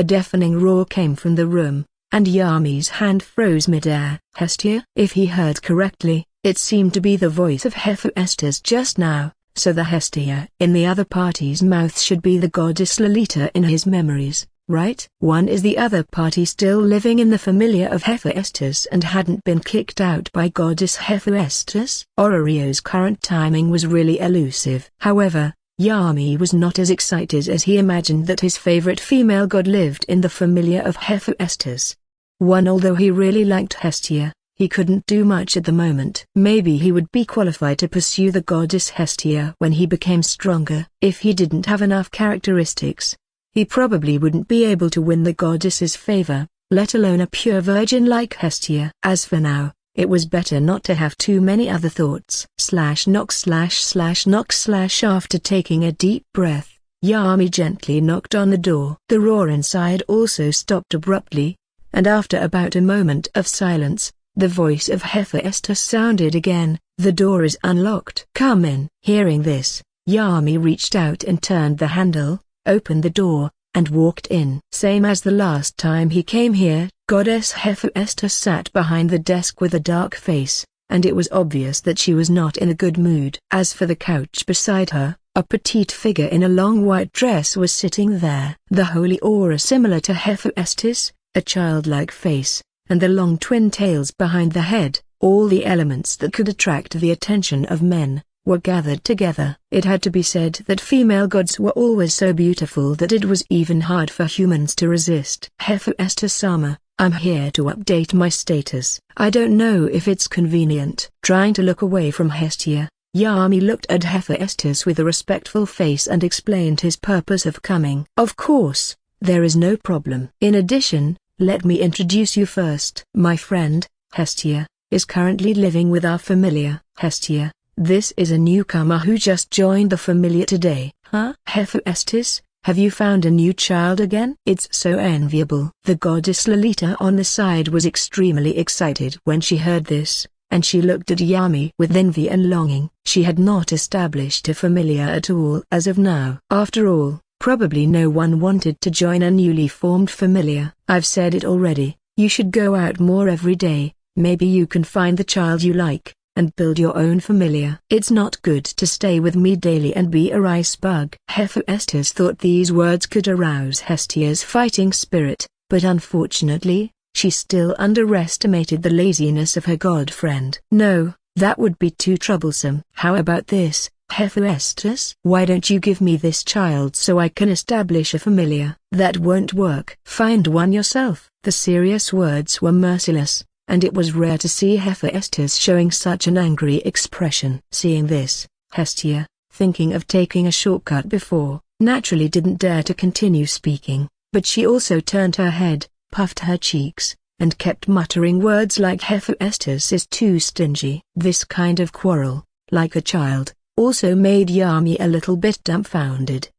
Speaker 1: deafening roar came from the room, and Yami's hand froze mid-air. Hestia? If he heard correctly, it seemed to be the voice of Hephaestus just now. So the Hestia in the other party's mouth should be the goddess Lolita in his memories, right? One is the other party still living in the familia of Hephaestus and hadn't been kicked out by goddess Hephaestus? Oreo's current timing was really elusive. However, Yami was not as excited as he imagined that his favorite female god lived in the familia of Hephaestus. Although he really liked Hestia, he couldn't do much at the moment. Maybe he would be qualified to pursue the goddess Hestia when he became stronger. If he didn't have enough characteristics, he probably wouldn't be able to win the goddess's favor, let alone a pure virgin like Hestia. As for now, it was better not to have too many other thoughts. /knock/knock/ After taking a deep breath, Yami gently knocked on the door. The roar inside also stopped abruptly, and after about a moment of silence, the voice of Hephaestus sounded again. The door is unlocked. Come in. Hearing this, Yami reached out and turned the handle, opened the door, and walked in. Same as the last time he came here, Goddess Hephaestus sat behind the desk with a dark face, and it was obvious that she was not in a good mood. As for the couch beside her, a petite figure in a long white dress was sitting there. The holy aura similar to Hephaestus, a childlike face, and the long twin tails behind the head, all the elements that could attract the attention of men, were gathered together. It had to be said that female gods were always so beautiful that it was even hard for humans to resist. Hephaestus-sama, I'm here to update my status. I don't know if it's convenient. Trying to look away from Hestia, Yami looked at Hephaestus with a respectful face and explained his purpose of coming. Of course, there is no problem. In addition, let me introduce you first. My friend, Hestia, is currently living with our familiar. Hestia, this is a newcomer who just joined the familiar today. Huh? Hephaestus, have you found a new child again? It's so enviable. The goddess Lolita on the side was extremely excited when she heard this, and she looked at Yami with envy and longing. She had not established a familiar at all as of now. After all, probably no one wanted to join a newly formed familiar. I've said it already, you should go out more every day, maybe you can find the child you like, and build your own familiar. It's not good to stay with me daily and be a rice bug. Hephaestus thought these words could arouse Hestia's fighting spirit, but unfortunately, she still underestimated the laziness of her god friend. No, that would be too troublesome. How about this, Hephaestus? Why don't you give me this child so I can establish a familiar? That won't work. Find one yourself. The serious words were merciless, and it was rare to see Hephaestus showing such an angry expression. Seeing this, Hestia, thinking of taking a shortcut before, naturally didn't dare to continue speaking, but she also turned her head, puffed her cheeks, and kept muttering words like Hephaestus is too stingy. This kind of quarrel, like a child, also made Yami a little bit dumbfounded.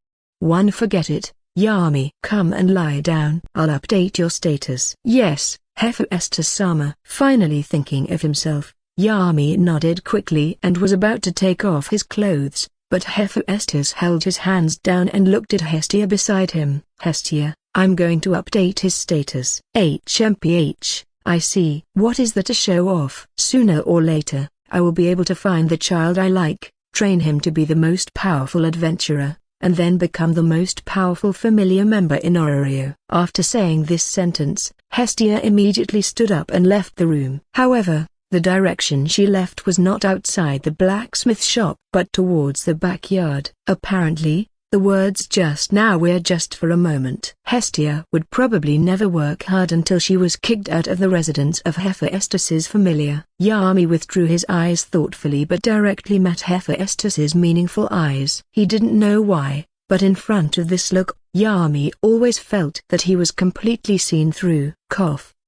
Speaker 1: Forget it, Yami. Come and lie down. I'll update your status. Yes, Hephaestus-sama. Finally thinking of himself, Yami nodded quickly and was about to take off his clothes, but Hephaestus held his hands down and looked at Hestia beside him. Hestia, I'm going to update his status. HMPH, I see. What is that to show off? Sooner or later, I will be able to find the child I like, train him to be the most powerful adventurer, and then become the most powerful familiar member in Orario. After saying this sentence, Hestia immediately stood up and left the room. However, the direction she left was not outside the blacksmith shop but towards the backyard. Apparently, the words just now were just for a moment. Hestia would probably never work hard until she was kicked out of the residence of Hephaestus's familiar. Yami withdrew his eyes thoughtfully but directly met Hephaestus's meaningful eyes. He didn't know why, but in front of this look, Yami always felt that he was completely seen through.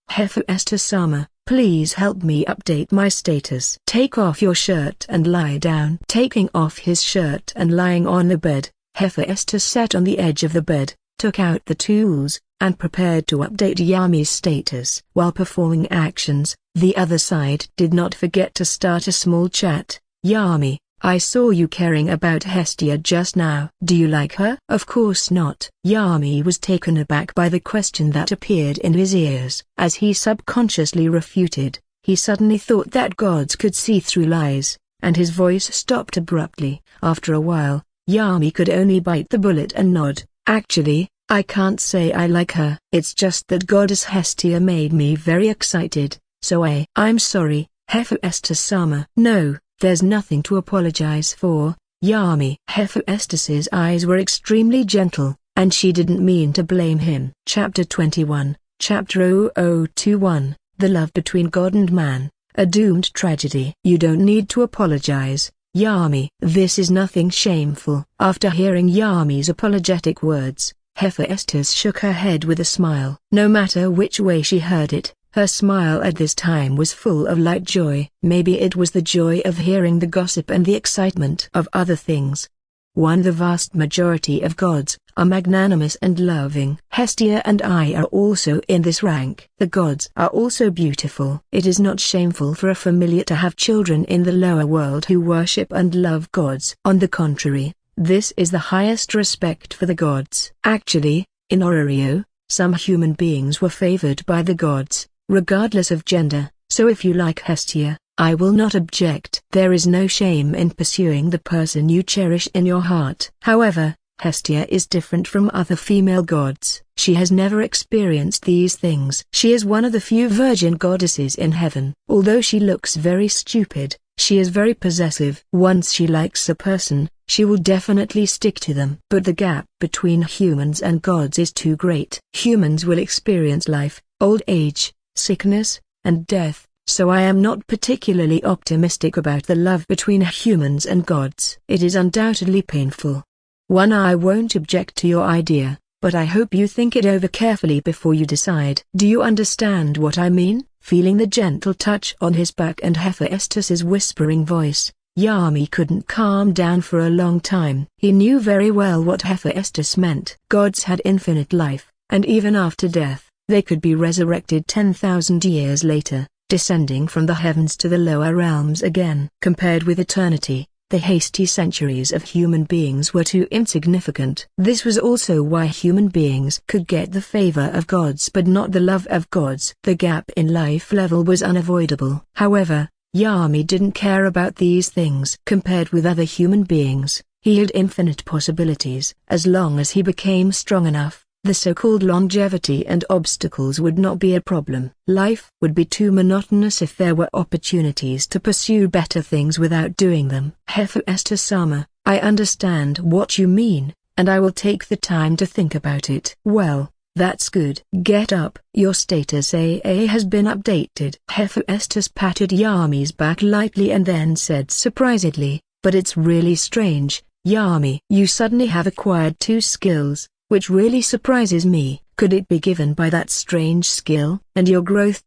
Speaker 1: Hephaestus-sama, please help me update my status. Take off your shirt and lie down. Taking off his shirt and lying on the bed, Hephaestus sat on the edge of the bed, took out the tools, and prepared to update Yami's status. While performing actions, the other side did not forget to start a small chat. Yami, I saw you caring about Hestia just now. Do you like her? Of course not. Yami was taken aback by the question that appeared in his ears. As he subconsciously refuted, he suddenly thought that gods could see through lies, and his voice stopped abruptly. After a while, Yami could only bite the bullet and nod. Actually, I can't say I like her. It's just that Goddess Hestia made me very excited, so I'm sorry, Hephaestus-sama. No, there's nothing to apologize for, Yami. Hephaestus's eyes were extremely gentle, and she didn't mean to blame him. Chapter 21, Chapter 0021, The Love Between God and Man, A Doomed Tragedy. You don't need to apologize, Yami. This is nothing shameful. After hearing Yami's apologetic words, Hephaestus shook her head with a smile. No matter which way she heard it, her smile at this time was full of light joy. Maybe it was the joy of hearing the gossip and the excitement of other things. The vast majority of gods are magnanimous and loving. Hestia and I are also in this rank. The gods are also beautiful. It is not shameful for a familiar to have children in the lower world who worship and love gods. On the contrary, this is the highest respect for the gods. Actually, in Orario, Some human beings were favored by the gods, regardless of gender, so if you like Hestia, I will not object. There is no shame in pursuing the person you cherish in your heart. However, Hestia is different from other female gods. She has never experienced these things. She is one of the few virgin goddesses in heaven. Although she looks very stupid, she is very possessive. Once she likes a person, she will definitely stick to them. But the gap between humans and gods is too great. Humans will experience life, old age, sickness, and death, so I am not particularly optimistic about the love between humans and gods. It is undoubtedly painful. I won't object to your idea, but I hope you think it over carefully before you decide. Do you understand what I mean? Feeling the gentle touch on his back and Hephaestus's whispering voice, Yami couldn't calm down for a long time. He knew very well what Hephaestus meant. Gods had infinite life, and even after death, they could be resurrected 10,000 years later, descending from the heavens to the lower realms again. Compared with eternity, the hasty centuries of human beings were too insignificant. This was also why human beings could get the favor of gods but not the love of gods. The gap in life level was unavoidable. However, Yami didn't care about these things. Compared with other human beings, he had infinite possibilities. As long as he became strong enough, the so-called longevity and obstacles would not be a problem. Life would be too monotonous if there were opportunities to pursue better things without doing them. Hephaestus-sama, I understand what you mean, and I will take the time to think about it. Well, that's good. Get up. Your status AA has been updated. Hephaestus patted Yami's back lightly and then said surprisedly, but it's really strange, Yami. You suddenly have acquired 2 skills, which really surprises me. Could it be given by that strange skill? And your growth ...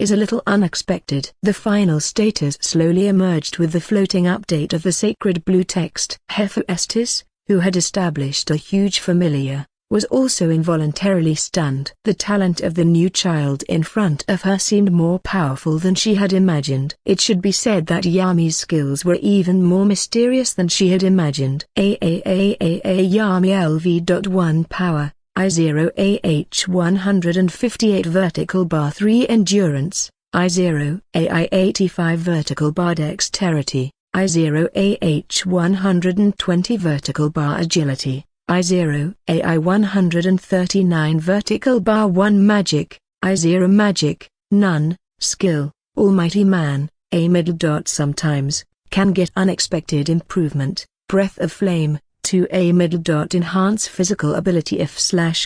Speaker 1: is a little unexpected. The final status slowly emerged with the floating update of the sacred blue text. Hephaestus, who had established a huge familiar, was also involuntarily stunned. The talent of the new child in front of her seemed more powerful than she had imagined. It should be said that Yami's skills were even more mysterious than she had imagined. Yami LV.1 Power, I0 AH 158 Vertical Bar 3 Endurance, I0 AI 85 Vertical Bar Dexterity, I0 AH 120 Vertical Bar Agility, I0 AI 139 Vertical Bar 1 Magic, I0 Magic, None, Skill, Almighty Man, A middle. Sometimes, can get unexpected improvement, Breath of Flame, 2 A middle. Enhance physical ability if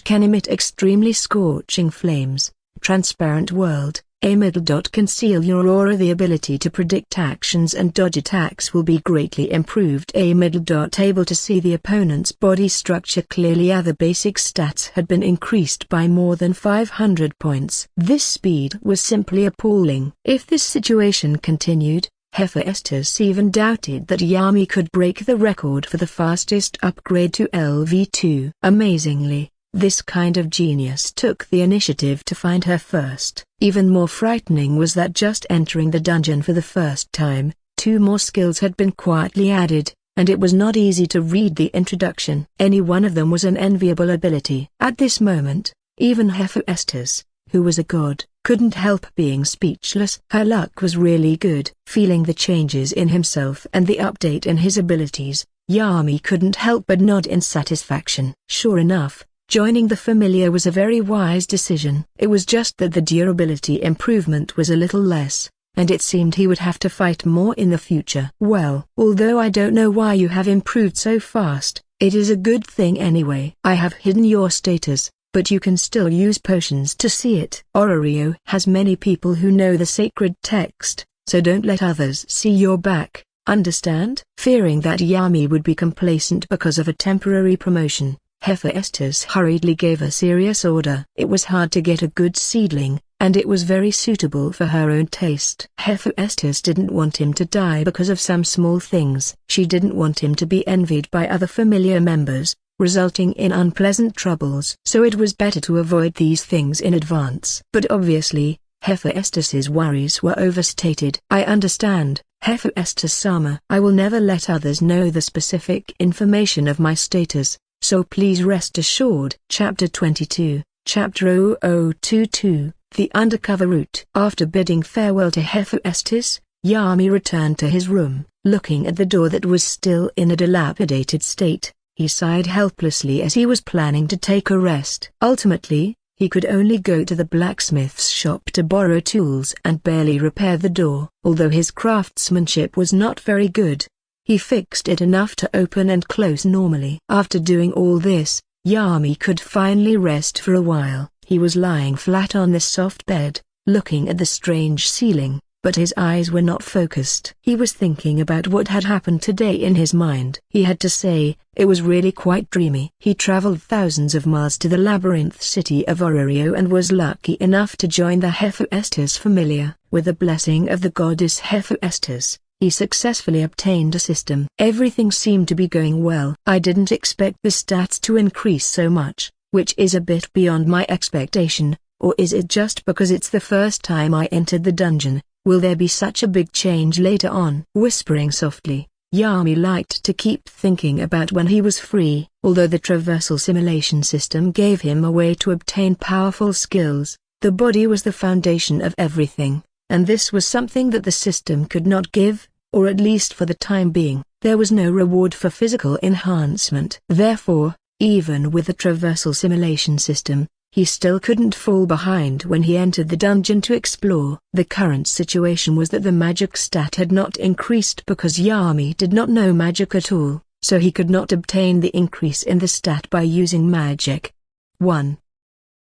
Speaker 1: / can emit extremely scorching flames, Transparent World, A middle. Conceal your aura. The ability to predict actions and dodge attacks will be greatly improved. A middle. Able to see the opponent's body structure clearly. Other basic stats had been increased by more than 500 points. This speed was simply appalling. If this situation continued, Hephaestus even doubted that Yami could break the record for the fastest upgrade to LV2. Amazingly, this kind of genius took the initiative to find her first. Even more frightening was that just entering the dungeon for the first time, 2 more skills had been quietly added, and it was not easy to read the introduction. Any one of them was an enviable ability. At this moment, even Hephaestus, who was a god, couldn't help being speechless. Her luck was really good. Feeling the changes in himself and the update in his abilities, Yami couldn't help but nod in satisfaction. Sure enough, joining the familiar was a very wise decision. It was just that the durability improvement was a little less, and it seemed he would have to fight more in the future. Well, although I don't know why you have improved so fast, it is a good thing anyway. I have hidden your status, but you can still use potions to see it. Orario has many people who know the sacred text, so don't let others see your back, understand? Fearing that Yami would be complacent because of a temporary promotion, Hephaestus hurriedly gave a serious order. It was hard to get a good seedling, and it was very suitable for her own taste. Hephaestus didn't want him to die because of some small things. She didn't want him to be envied by other familiar members, resulting in unpleasant troubles. So it was better to avoid these things in advance. But obviously, Hephaestus's worries were overstated. I understand, Hephaestus-sama. I will never let others know the specific information of my status, so please rest assured. Chapter 22, Chapter 0022, The Undercover Route. After bidding farewell to Hephaestus, Yami returned to his room. Looking at the door that was still in a dilapidated state, he sighed helplessly as he was planning to take a rest. Ultimately, he could only go to the blacksmith's shop to borrow tools and barely repair the door. Although his craftsmanship was not very good, he fixed it enough to open and close normally. After doing all this, Yami could finally rest for a while. He was lying flat on the soft bed, looking at the strange ceiling, but his eyes were not focused. He was thinking about what had happened today in his mind. He had to say, it was really quite dreamy. He traveled thousands of miles to the labyrinth city of Orrerio and was lucky enough to join the Hephaestus familiar. With the blessing of the goddess Hephaestus, he successfully obtained a system. Everything seemed to be going well. I didn't expect the stats to increase so much, which is a bit beyond my expectation, or is it just because it's the first time I entered the dungeon? Will there be such a big change later on? Whispering softly, Yami liked to keep thinking about when he was free. Although the traversal simulation system gave him a way to obtain powerful skills, the body was the foundation of everything, and this was something that the system could not give, or at least for the time being. There was no reward for physical enhancement. Therefore, even with the traversal simulation system, he still couldn't fall behind when he entered the dungeon to explore. The current situation was that the magic stat had not increased because Yami did not know magic at all, so he could not obtain the increase in the stat by using magic. 1.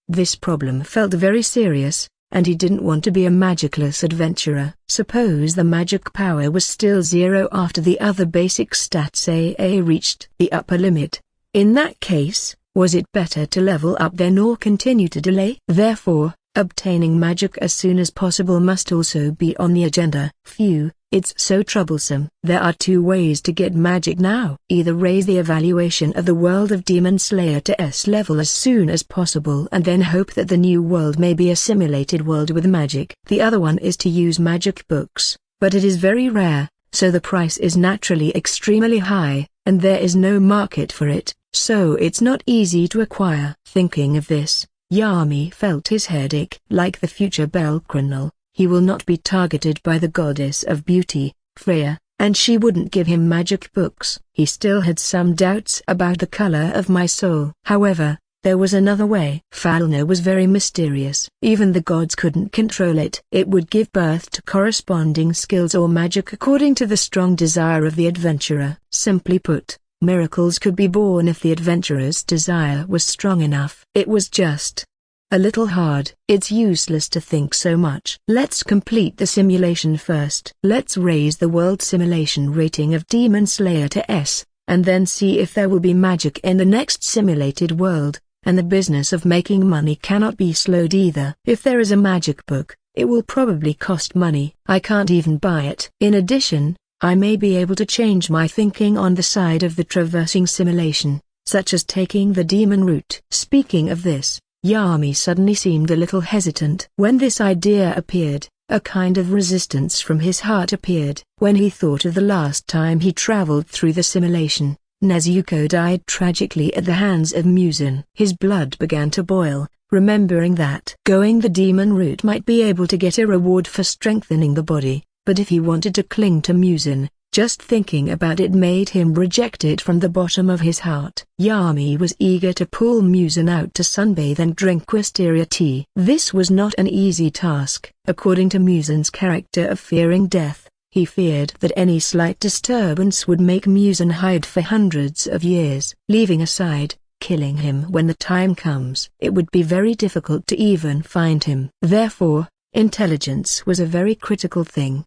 Speaker 1: This problem felt very serious, and he didn't want to be a magicless adventurer. Suppose the magic power was still 0 after the other basic stats AA reached the upper limit. In that case, was it better to level up then or continue to delay? Therefore, obtaining magic as soon as possible must also be on the agenda. Phew, it's so troublesome. There are two ways to get magic now. Either raise the evaluation of the world of Demon Slayer to S level as soon as possible and then hope that the new world may be a simulated world with magic. The other one is to use magic books, but it is very rare, so the price is naturally extremely high, and there is no market for it, so it's not easy to acquire. Thinking of this, Yami felt his head ache. Like the future Belcranal, he will not be targeted by the goddess of beauty, Freya, and she wouldn't give him magic books. He still had some doubts about the color of my soul. However, there was another way. Falna was very mysterious. Even the gods couldn't control it. It would give birth to corresponding skills or magic according to the strong desire of the adventurer. Simply put, miracles could be born if the adventurer's desire was strong enough. It was just a little hard. It's useless to think so much. Let's complete the simulation first. Let's raise the world simulation rating of Demon Slayer to S, and then see if there will be magic in the next simulated world, and the business of making money cannot be slowed either. If there is a magic book, it will probably cost money. I can't even buy it. In addition, I may be able to change my thinking on the side of the traversing simulation, such as taking the demon route. Speaking of this, Yami suddenly seemed a little hesitant. When this idea appeared, a kind of resistance from his heart appeared. When he thought of the last time he traveled through the simulation, Nezuko died tragically at the hands of Muzan. His blood began to boil, remembering that going the demon route might be able to get a reward for strengthening the body, but if he wanted to cling to Muzan, just thinking about it made him reject it from the bottom of his heart. Yami was eager to pull Muzan out to sunbathe and drink wisteria tea. This was not an easy task. According to Muzan's character of fearing death, he feared that any slight disturbance would make Muzan hide for hundreds of years. Leaving aside killing him when the time comes, it would be very difficult to even find him. Therefore, intelligence was a very critical thing.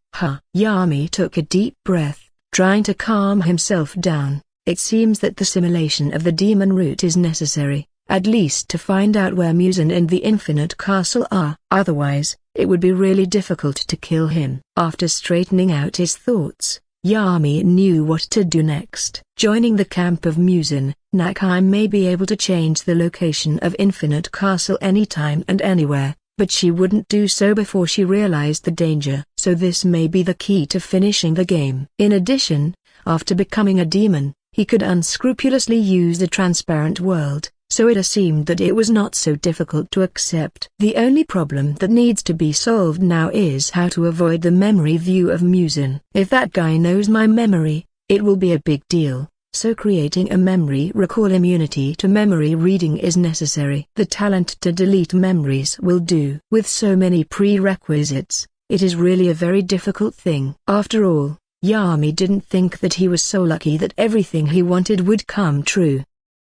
Speaker 1: Yami took a deep breath, trying to calm himself down. It seems that the simulation of the demon route is necessary, at least to find out where Muzan and the Infinite Castle are. Otherwise, it would be really difficult to kill him. After straightening out his thoughts, Yami knew what to do next. Joining the camp of Muzan, Nakai may be able to change the location of Infinite Castle anytime and anywhere, but she wouldn't do so before she realized the danger. So this may be the key to finishing the game. In addition, after becoming a demon, he could unscrupulously use the transparent world, so it seemed that it was not so difficult to accept. The only problem that needs to be solved now is how to avoid the memory view of Muzin. If that guy knows my memory, it will be a big deal, so creating a memory recall immunity to memory reading is necessary. The talent to delete memories will do. With so many prerequisites, it is really a very difficult thing. After all, Yami didn't think that he was so lucky that everything he wanted would come true.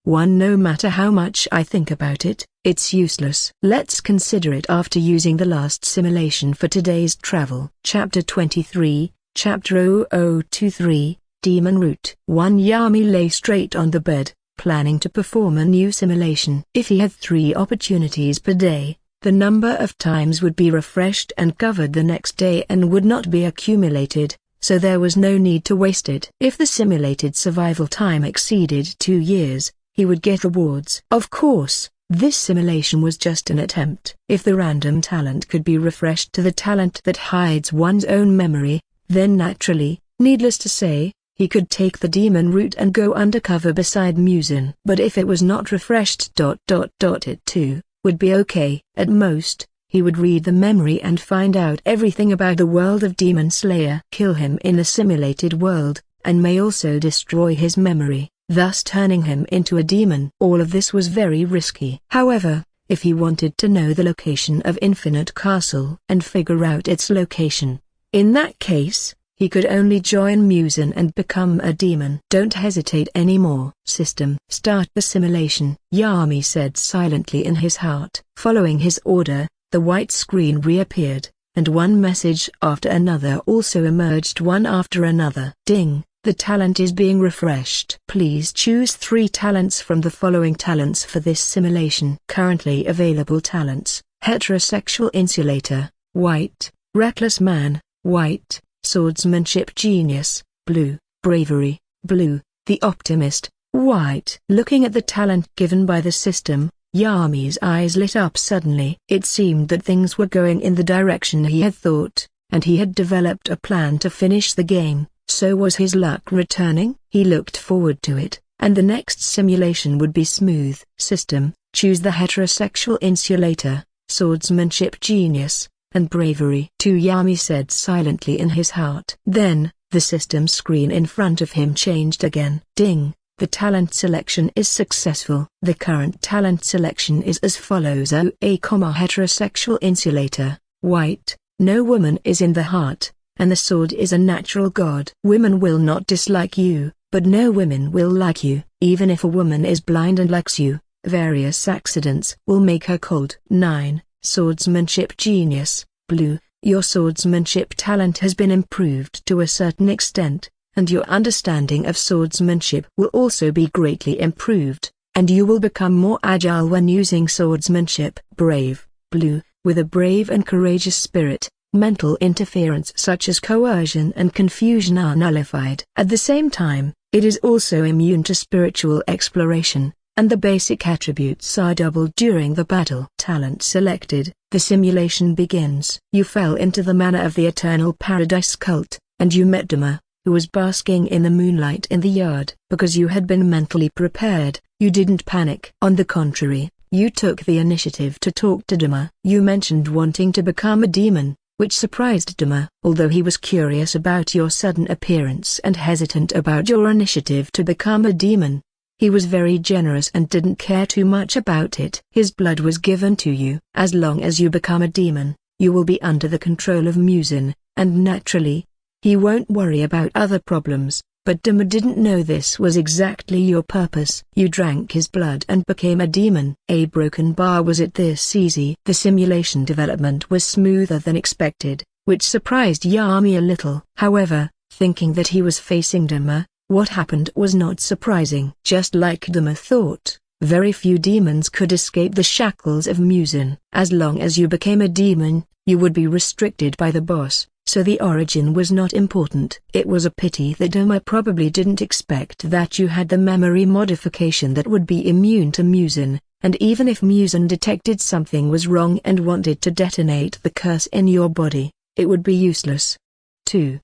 Speaker 1: No matter how much I think about it, it's useless. Let's consider it after using the last simulation for today's travel. Chapter 23, Chapter 0023, Demon Route. Yami lay straight on the bed, planning to perform a new simulation. If he had 3 opportunities per day, the number of times would be refreshed and covered the next day and would not be accumulated, so there was no need to waste it. If the simulated survival time exceeded 2 years, he would get rewards. Of course, this simulation was just an attempt. If the random talent could be refreshed to the talent that hides one's own memory, then naturally, needless to say, he could take the demon route and go undercover beside Muzin. But if it was not refreshed, it too would be okay. At most, he would read the memory and find out everything about the world of Demon Slayer. Kill him in the simulated world, and may also destroy his memory, thus turning him into a demon. All of this was very risky. However, if he wanted to know the location of Infinite Castle and figure out its location, in that case, he could only join Muzin and become a demon. Don't hesitate anymore. System. Start the simulation, Yami said silently in his heart. Following his order, the white screen reappeared, and one message after another also emerged one after another. Ding, the talent is being refreshed. Please choose 3 talents from the following talents for this simulation. Currently available talents: Heterosexual Insulator, white; Reckless Man, white; Swordsmanship Genius, blue; Bravery, blue; The Optimist, white. Looking at the talent given by the system, Yami's eyes lit up suddenly. It seemed that things were going in the direction he had thought, and he had developed a plan to finish the game. So was his luck returning? He looked forward to it, and the next simulation would be smooth. System. Choose the Heterosexual Insulator, Swordsmanship Genius, and Bravery. Yami said silently in his heart. Then, the system screen in front of him changed again. Ding, the talent selection is successful. The current talent selection is as follows: Heterosexual Insulator, white; no woman is in the heart, and the sword is a natural god. Women will not dislike you, but no women will like you. Even if a woman is blind and likes you, various accidents will make her cold. 9. Swordsmanship Genius, blue. Your swordsmanship talent has been improved to a certain extent, and your understanding of swordsmanship will also be greatly improved, and you will become more agile when using swordsmanship. Brave, blue. With a brave and courageous spirit, mental interference such as coercion and confusion are nullified. At the same time, it is also immune to spiritual exploration, and the basic attributes are doubled during the battle. Talent selected. The simulation begins. You fell into the manor of the Eternal Paradise cult, and you met Dama, who was basking in the moonlight in the yard. Because you had been mentally prepared, you didn't panic. On the contrary, you took the initiative to talk to Dama. You mentioned wanting to become a demon, which surprised Dama. Although he was curious about your sudden appearance and hesitant about your initiative to become a demon, he was very generous and didn't care too much about it. His blood was given to you. As long as you become a demon, you will be under the control of Muzin, and naturally, he won't worry about other problems. But Dama didn't know this was exactly your purpose. You drank his blood and became a demon. A broken bar. Was it this easy? The simulation development was smoother than expected, which surprised Yami a little. However, thinking that he was facing Dama, what happened was not surprising. Just like Dama thought, very few demons could escape the shackles of Muzin. As long as you became a demon, you would be restricted by the boss, so the origin was not important. It was a pity that Dama probably didn't expect that you had the memory modification that would be immune to Muzin, and even if Muzin detected something was wrong and wanted to detonate the curse in your body, it would be useless. 2.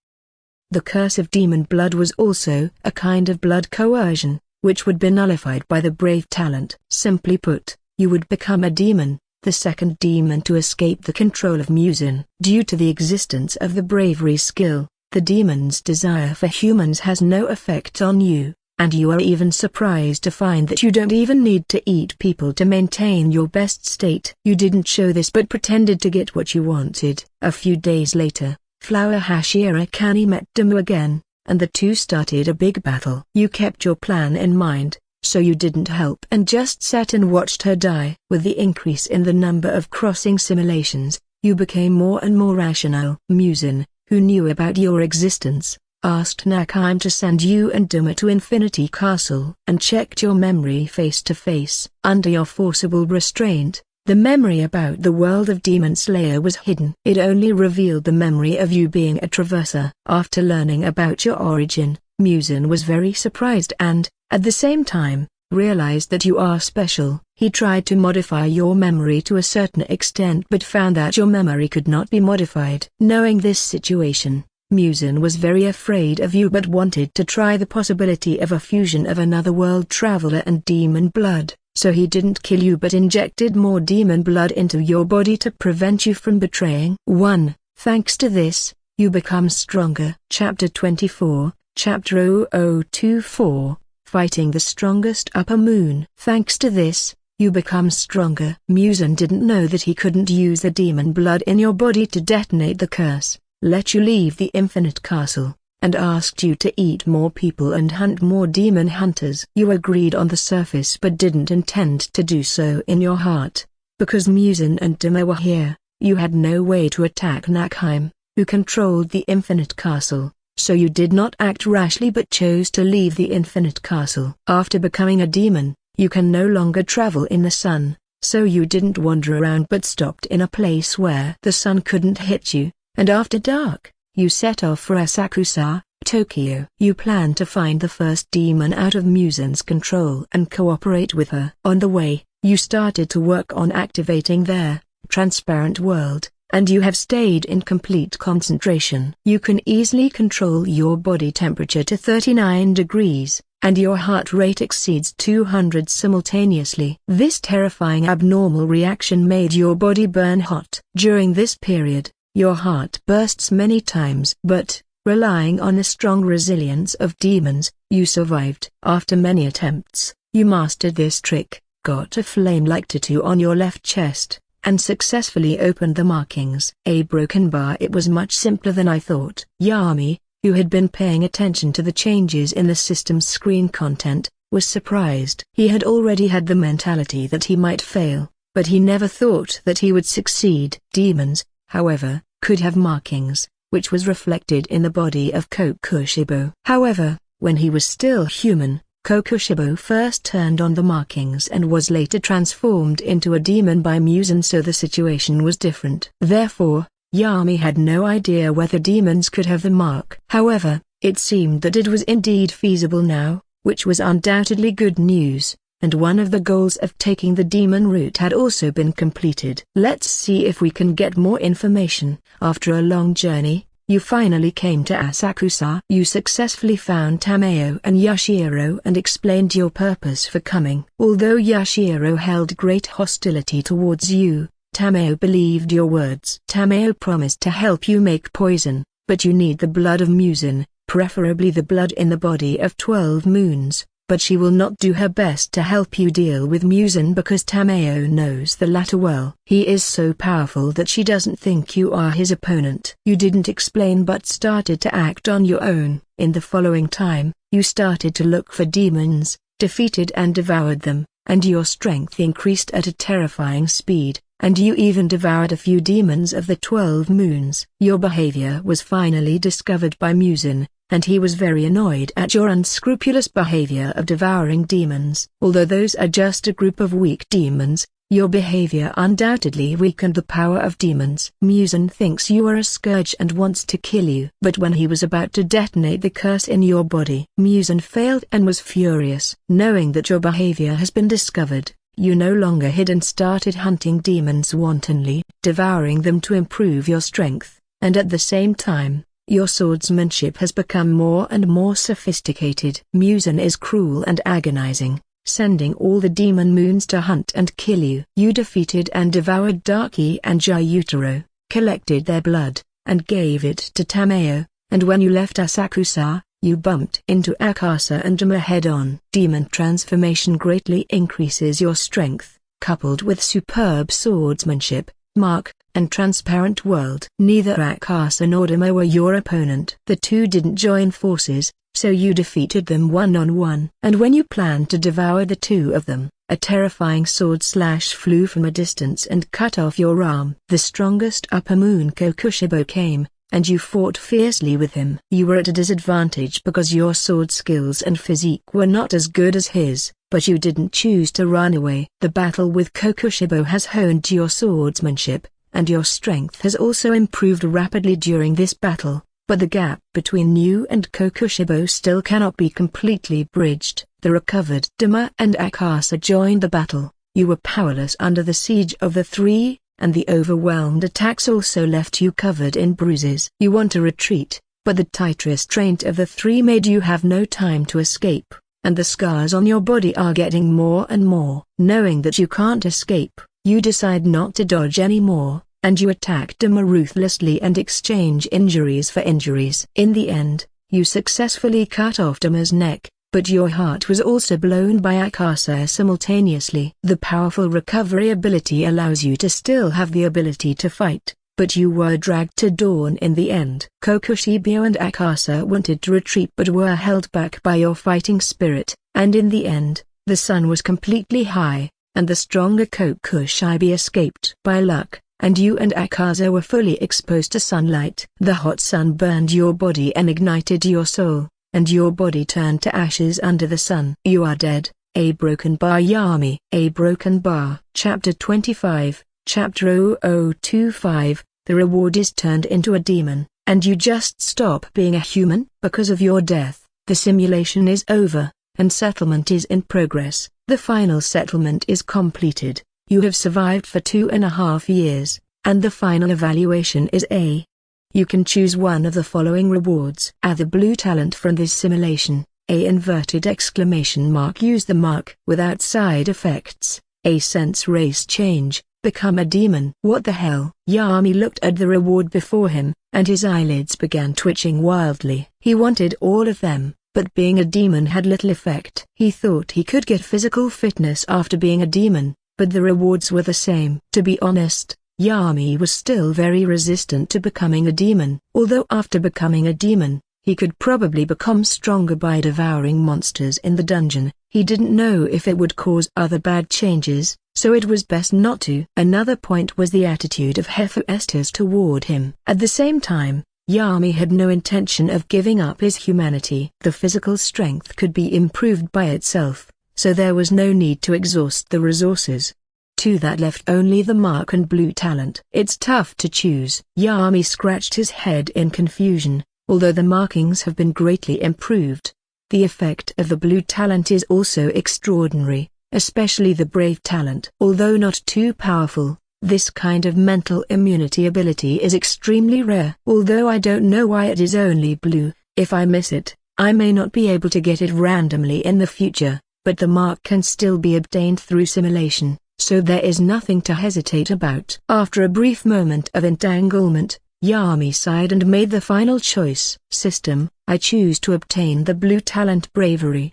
Speaker 1: The curse of demon blood was also a kind of blood coercion, which would be nullified by the brave talent. Simply put, you would become a demon, the second demon to escape the control of Muzan. Due to the existence of the bravery skill, the demon's desire for humans has no effect on you, and you are even surprised to find that you don't even need to eat people to maintain your best state. You didn't show this but pretended to get what you wanted. A few days later, Flower Hashira Kani met Damu again, and the two started a big battle. You kept your plan in mind, so you didn't help and just sat and watched her die. With the increase in the number of crossing simulations, you became more and more rational. Muzan, who knew about your existence, asked Nakheim to send you and Duma to Infinity Castle and checked your memory face to face. Under your forcible restraint, the memory about the world of Demon Slayer was hidden. It only revealed the memory of you being a traverser. After learning about your origin, Muzan was very surprised and, at the same time, realized that you are special. He tried to modify your memory to a certain extent but found that your memory could not be modified. Knowing this situation, Muzan was very afraid of you but wanted to try the possibility of a fusion of another world traveler and demon blood, so he didn't kill you but injected more demon blood into your body to prevent you from betraying. 1. Thanks to this, you become stronger. Chapter 24, Chapter 0024, Fighting the Strongest Upper Moon. Thanks to this, you become stronger. Muzan didn't know that he couldn't use the demon blood in your body to detonate the curse, let you leave the Infinite Castle, and asked you to eat more people and hunt more demon hunters. You agreed on the surface but didn't intend to do so in your heart. Because Muzan and Duma were here, you had no way to attack Nakheim, who controlled the Infinite Castle, so you did not act rashly but chose to leave the Infinite Castle. After becoming a demon, you can no longer travel in the sun, so you didn't wander around but stopped in a place where the sun couldn't hit you, and after dark, you set off for Asakusa, Tokyo. You planned to find the first demon out of Muzan's control and cooperate with her. On the way, you started to work on activating their transparent world, and you have stayed in complete concentration. You can easily control your body temperature to 39 degrees, and your heart rate exceeds 200 simultaneously. This terrifying abnormal reaction made your body burn hot. During this period, your heart bursts many times. But, relying on the strong resilience of demons, you survived. After many attempts, you mastered this trick, got a flame-like tattoo on your left chest, and successfully opened the markings. A broken bar. It was much simpler than I thought. Yami, who had been paying attention to the changes in the system's screen content, was surprised. He had already had the mentality that he might fail, but he never thought that he would succeed. Demons, however, could have markings, which was reflected in the body of Kokushibo. However, when he was still human, Kokushibo first turned on the markings and was later transformed into a demon by Muzan, so the situation was different. Therefore, Yami had no idea whether demons could have the mark. However, it seemed that it was indeed feasible now, which was undoubtedly good news, and one of the goals of taking the demon route had also been completed. Let's see if we can get more information. After a long journey, you finally came to Asakusa. You successfully found Tameo and Yashiro and explained your purpose for coming. Although Yashiro held great hostility towards you, Tameo believed your words. Tameo promised to help you make poison, but you need the blood of Muzan, preferably the blood in the body of 12 moons, but she will not do her best to help you deal with Muzan because Tameo knows the latter well. He is so powerful that she doesn't think you are his opponent. You didn't explain but started to act on your own. In the following time, you started to look for demons, defeated and devoured them, and your strength increased at a terrifying speed, and you even devoured a few demons of the 12 moons. Your behavior was finally discovered by Muzan, and he was very annoyed at your unscrupulous behavior of devouring demons. Although those are just a group of weak demons, your behavior undoubtedly weakened the power of demons. Muzan thinks you are a scourge and wants to kill you. But when he was about to detonate the curse in your body, Muzan failed and was furious. Knowing that your behavior has been discovered, you no longer hid and started hunting demons wantonly, devouring them to improve your strength, and at the same time, Your swordsmanship has become more and more sophisticated. Muzan is cruel and agonizing, sending all the demon moons to hunt and kill you. You defeated and devoured Darky and Gyutaro, collected their blood, and gave it to Tamayo, and when you left Asakusa, you bumped into Akasa and Dama head-on. Demon transformation greatly increases your strength, coupled with superb swordsmanship, mark, and transparent world. Neither Akasa nor Dama were your opponent. The two didn't join forces, so you defeated them one-on-one. And when you planned to devour the two of them, a terrifying sword slash flew from a distance and cut off your arm. The strongest upper moon Kokushibo came, and you fought fiercely with him. You were at a disadvantage because your sword skills and physique were not as good as his, but you didn't choose to run away. The battle with Kokushibo has honed your swordsmanship, and your strength has also improved rapidly during this battle, but the gap between you and Kokushibo still cannot be completely bridged. The recovered Dama and Akasa joined the battle. You were powerless under the siege of the three, and the overwhelmed attacks also left you covered in bruises. You want to retreat, but the tight restraint of the three made you have no time to escape, and the scars on your body are getting more and more. Knowing that you can't escape, you decide not to dodge anymore, and you attack Dama ruthlessly and exchange injuries for injuries. In the end, you successfully cut off Dama's neck, but your heart was also blown by Akasa simultaneously. The powerful recovery ability allows you to still have the ability to fight, but you were dragged to dawn in the end. Kokushibo and Akasa wanted to retreat but were held back by your fighting spirit, and in the end, the sun was completely high, and the stronger Kokushibo escaped by luck, and you and Akasa were fully exposed to sunlight. The hot sun burned your body and ignited your soul, and your body turned to ashes under the sun. You are dead, a broken bar. Yami. A broken bar. Chapter 25, Chapter 0025, the reward is turned into a demon, and you just stop being a human. Because of your death, the simulation is over, and settlement is in progress. The final settlement is completed. You have survived for 2.5 years, and the final evaluation is A. You can choose one of the following rewards. Add the blue talent from this simulation, A inverted exclamation mark. Use the mark without side effects, A sense race change, become a demon. What the hell? Yami looked at the reward before him, and his eyelids began twitching wildly. He wanted all of them, but being a demon had little effect. He thought he could get physical fitness after being a demon, but the rewards were the same. To be honest, Yami was still very resistant to becoming a demon. Although after becoming a demon, he could probably become stronger by devouring monsters in the dungeon, he didn't know if it would cause other bad changes, so it was best not to. Another point was the attitude of Hephaestus toward him. At the same time, Yami had no intention of giving up his humanity. The physical strength could be improved by itself, so there was no need to exhaust the resources. To that left only the mark and blue talent. It's tough to choose. Yami scratched his head in confusion. Although the markings have been greatly improved, the effect of the blue talent is also extraordinary, especially the brave talent. Although not too powerful, this kind of mental immunity ability is extremely rare. Although I don't know why it is only blue, if I miss it, I may not be able to get it randomly in the future, but the mark can still be obtained through simulation, so there is nothing to hesitate about. After a brief moment of entanglement, Yami sighed and made the final choice. System, I choose to obtain the blue talent bravery.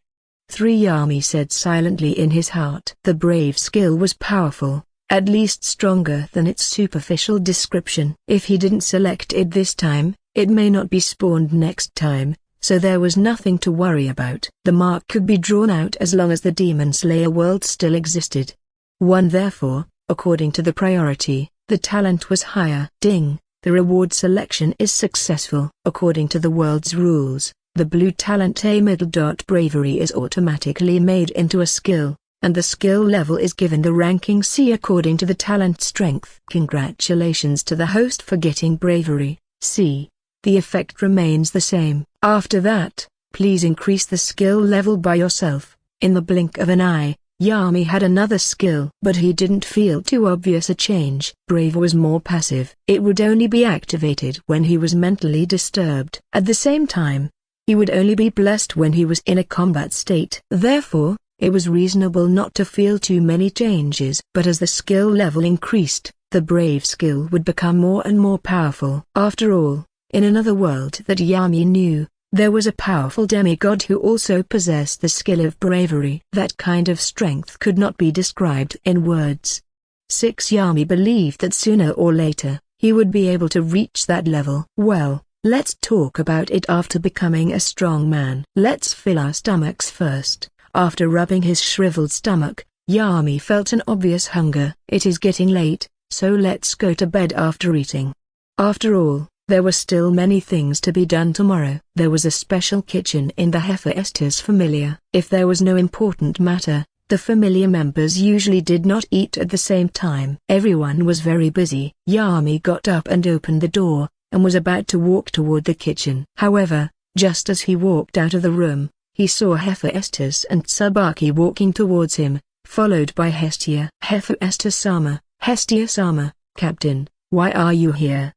Speaker 1: 3. Yami said silently in his heart. The brave skill was powerful, at least stronger than its superficial description. If he didn't select it this time, it may not be spawned next time, so there was nothing to worry about. The mark could be drawn out as long as the Demon Slayer world still existed. 1. Therefore, according to the priority, the talent was higher. Ding. The reward selection is successful. According to the world's rules, the blue talent A middle. Bravery is automatically made into a skill, and the skill level is given the ranking C according to the talent strength. Congratulations to the host for getting bravery, C. The effect remains the same. After that, please increase the skill level by yourself. In the blink of an eye, Yami had another skill, but he didn't feel too obvious a change. Brave was more passive. It would only be activated when he was mentally disturbed. At the same time, he would only be blessed when he was in a combat state. Therefore, it was reasonable not to feel too many changes. But as the skill level increased, the brave skill would become more and more powerful. After all, in another world that Yami knew, there was a powerful demigod who also possessed the skill of bravery. That kind of strength could not be described in words. 6. Yami believed that sooner or later, he would be able to reach that level. Well, let's talk about it after becoming a strong man. Let's fill our stomachs first. After rubbing his shriveled stomach, Yami felt an obvious hunger. It is getting late, so let's go to bed after eating. After all, there were still many things to be done tomorrow. There was a special kitchen in the Hephaestus Familiar. If there was no important matter, the Familiar members usually did not eat at the same time. Everyone was very busy. Yami got up and opened the door, and was about to walk toward the kitchen. However, just as he walked out of the room, he saw Hephaestus and Tsubaki walking towards him, followed by Hestia. Hephaestus-sama, Hestia-sama, Captain, why are you here?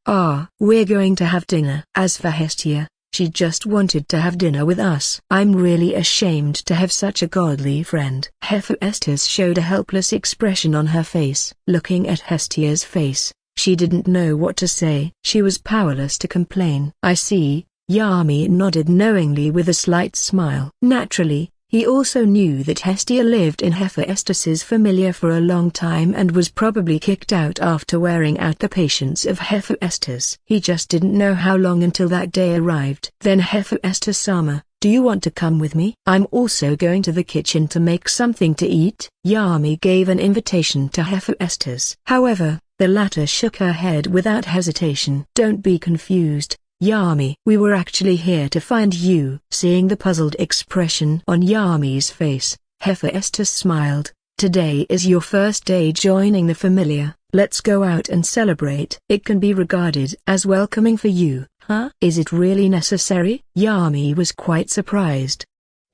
Speaker 1: We're going to have dinner. As for Hestia, she just wanted to have dinner with us. I'm really ashamed to have such a godly friend. Hephaestus showed a helpless expression on her face. Looking at Hestia's face, she didn't know what to say. She was powerless to complain. I see. Yami nodded knowingly with a slight smile. Naturally, he also knew that Hestia lived in Hephaestus's Familiar for a long time and was probably kicked out after wearing out the patience of Hephaestus. He just didn't know how long until that day arrived. Then Hephaestus-sama, do you want to come with me? I'm also going to the kitchen to make something to eat. Yami gave an invitation to Hephaestus. However, the latter shook her head without hesitation. Don't be confused, Yami. We were actually here to find you. Seeing the puzzled expression on Yami's face, Hephaestus smiled. Today is your first day joining the Familiar. Let's go out and celebrate. It can be regarded as welcoming for you, huh? Is it really necessary? Yami was quite surprised.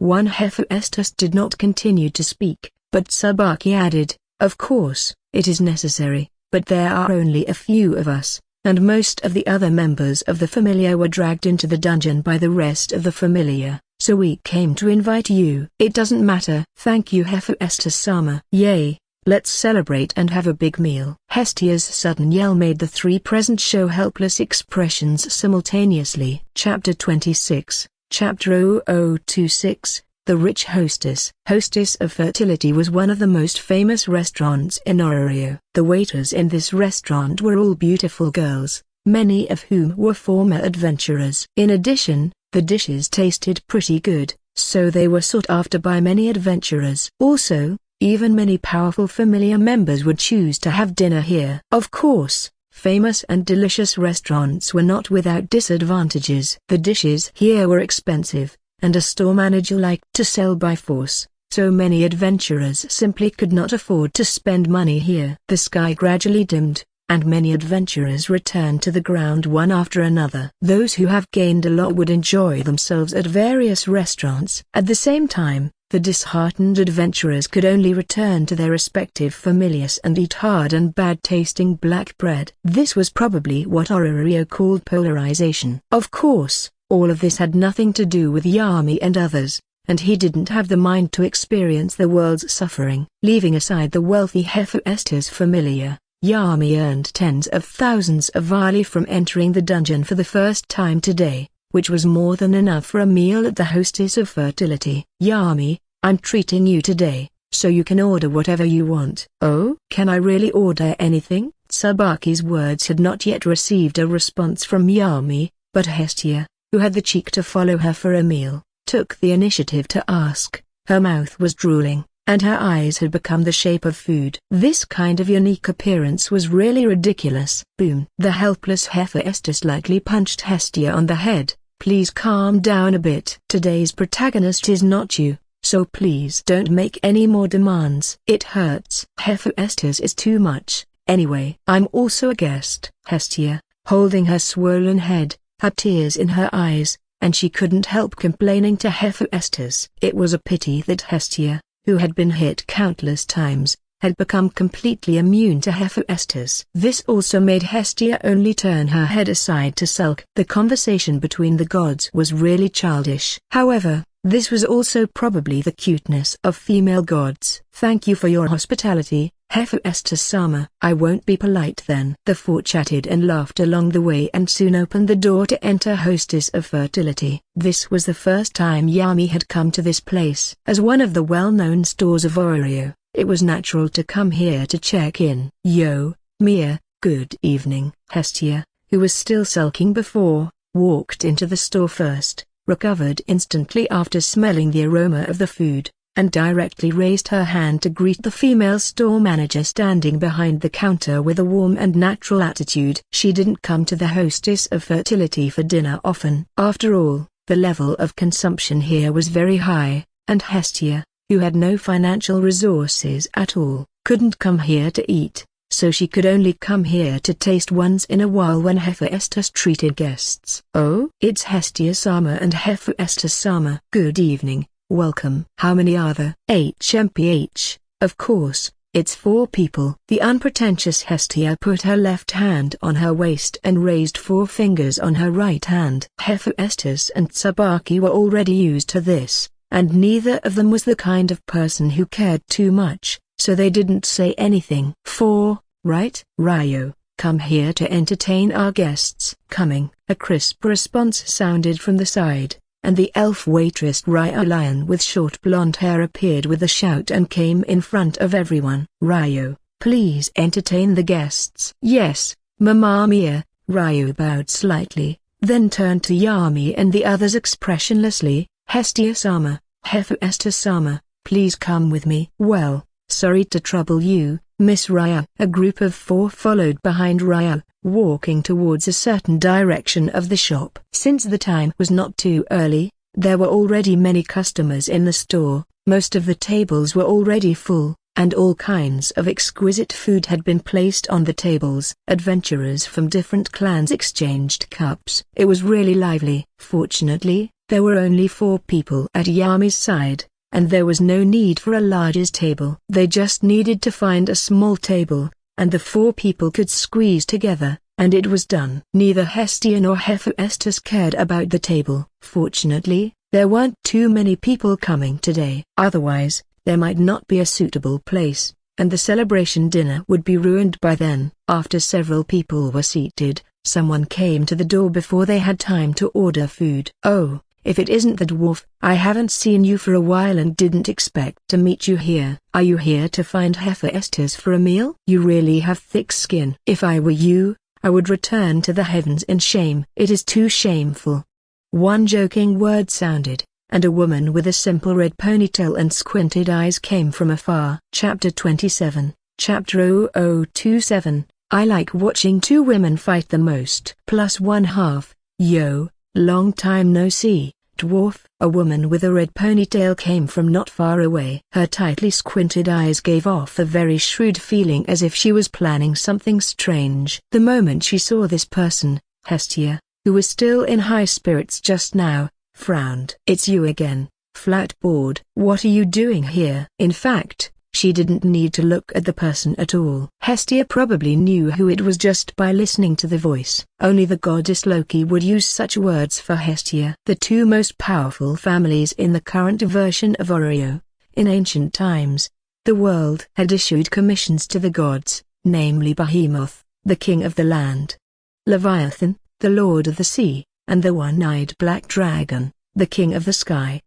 Speaker 1: Hephaestus did not continue to speak, but Tsubaki added, of course, it is necessary, but there are only a few of us, and most of the other members of the Familiar were dragged into the dungeon by the rest of the Familiar, so we came to invite you. It doesn't matter. Thank you, Hephaestus-sama. Yay, let's celebrate and have a big meal. Hestia's sudden yell made the three present show helpless expressions simultaneously. Chapter 26, Chapter 0026, The Rich Hostess. Hostess of Fertility was one of the most famous restaurants in Orrio. The waiters in this restaurant were all beautiful girls, many of whom were former adventurers. In addition, the dishes tasted pretty good, so they were sought after by many adventurers. Also, even many powerful Familiar members would choose to have dinner here. Of course, famous and delicious restaurants were not without disadvantages. The dishes here were expensive, and a store manager liked to sell by force, so many adventurers simply could not afford to spend money here. The sky gradually dimmed, and many adventurers returned to the ground one after another. Those who have gained a lot would enjoy themselves at various restaurants. At the same time, the disheartened adventurers could only return to their respective familiars and eat hard and bad-tasting black bread. This was probably what Orrio called polarization. Of course, all of this had nothing to do with Yami and others, and he didn't have the mind to experience the world's suffering. Leaving aside the wealthy Hephaestus Familiar, Yami earned tens of thousands of vali from entering the dungeon for the first time today, which was more than enough for a meal at the Hostess of Fertility. Yami, I'm treating you today, so you can order whatever you want. Oh? Can I really order anything? Tsubaki's words had not yet received a response from Yami, but Hestia, who had the cheek to follow her for a meal, took the initiative to ask. Her mouth was drooling, and her eyes had become the shape of food. This kind of unique appearance was really ridiculous. Boom! The helpless Hephaestus lightly punched Hestia on the head. Please calm down a bit. Today's protagonist is not you, so please don't make any more demands. It hurts. Hephaestus is too much. Anyway, I'm also a guest. Hestia, holding her swollen head, had tears in her eyes, and she couldn't help complaining to Hephaestus. It was a pity that Hestia, who had been hit countless times, had become completely immune to Hephaestus. This also made Hestia only turn her head aside to sulk. The conversation between the gods was really childish. However, this was also probably the cuteness of female gods. "Thank you for your hospitality, Hephaestus-sama. I won't be polite then." The four chatted and laughed along the way and soon opened the door to enter Hostess of Fertility. This was the first time Yami had come to this place. As one of the well-known stores of Oreo, it was natural to come here to check in. "Yo, Mia, good evening." Hestia, who was still sulking before, walked into the store first, recovered instantly after smelling the aroma of the food, and directly raised her hand to greet the female store manager standing behind the counter with a warm and natural attitude. She didn't come to the Hostess of Fertility for dinner often. After all, the level of consumption here was very high, and Hestia, who had no financial resources at all, couldn't come here to eat, so she could only come here to taste once in a while when Hephaestus treated guests. "Oh, it's Hestia-sama and Hephaestus-sama. Good evening, welcome." "How many are there?" "HMPH, of course, it's 4 people." The unpretentious Hestia put her left hand on her waist and raised 4 fingers on her right hand. Hephaestus and Tsubaki were already used to this, and neither of them was the kind of person who cared too much, so they didn't say anything. "4, right?" "Ryo, come here to entertain our guests." "Coming." A crisp response sounded from the side, and the elf waitress Ryo Lion with short blonde hair appeared with a shout and came in front of everyone. "Ryo, please entertain the guests." "Yes, Mamma Mia." Ryo bowed slightly, then turned to Yami and the others expressionlessly. "Hestia-sama, Hephaestus-sama, please come with me." "Well, sorry to trouble you, Miss Ryo." A group of 4 followed behind Ryo, walking towards a certain direction of the shop. Since the time was not too early, there were already many customers in the store. Most of the tables were already full, and all kinds of exquisite food had been placed on the tables. Adventurers from different clans exchanged cups. It was really lively. Fortunately, there were only 4 people at Yami's side, and there was no need for a larger table. They just needed to find a small table, and the 4 people could squeeze together, and it was done. Neither Hestia nor Hephaestus cared about the table. Fortunately, there weren't too many people coming today. Otherwise, there might not be a suitable place, and the celebration dinner would be ruined by then. After several people were seated, someone came to the door before they had time to order food. "Oh, if it isn't the dwarf, I haven't seen you for a while and didn't expect to meet you here. Are you here to find Hephaestus for a meal? You really have thick skin." "If I were you, I would return to the heavens in shame." "It is too shameful." One joking word sounded, and a woman with a simple red ponytail and squinted eyes came from afar. Chapter 27, Chapter 0027, I like watching 2 women fight the most. +1/2, yo, long time no see, dwarf. A woman with a red ponytail came from not far away. Her tightly squinted eyes gave off a very shrewd feeling as if she was planning something strange. The moment she saw this person, Hestia, who was still in high spirits just now, frowned. "It's you again, flat bored. What are you doing here?" In fact, she didn't need to look at the person at all. Hestia probably knew who it was just by listening to the voice. Only the goddess Loki would use such words for Hestia. The 2 most powerful families in the current version of Oreo, in ancient times, the world had issued commissions to the gods, namely Behemoth, the king of the land; Leviathan, the lord of the sea; and the one-eyed black dragon, the king of the sky.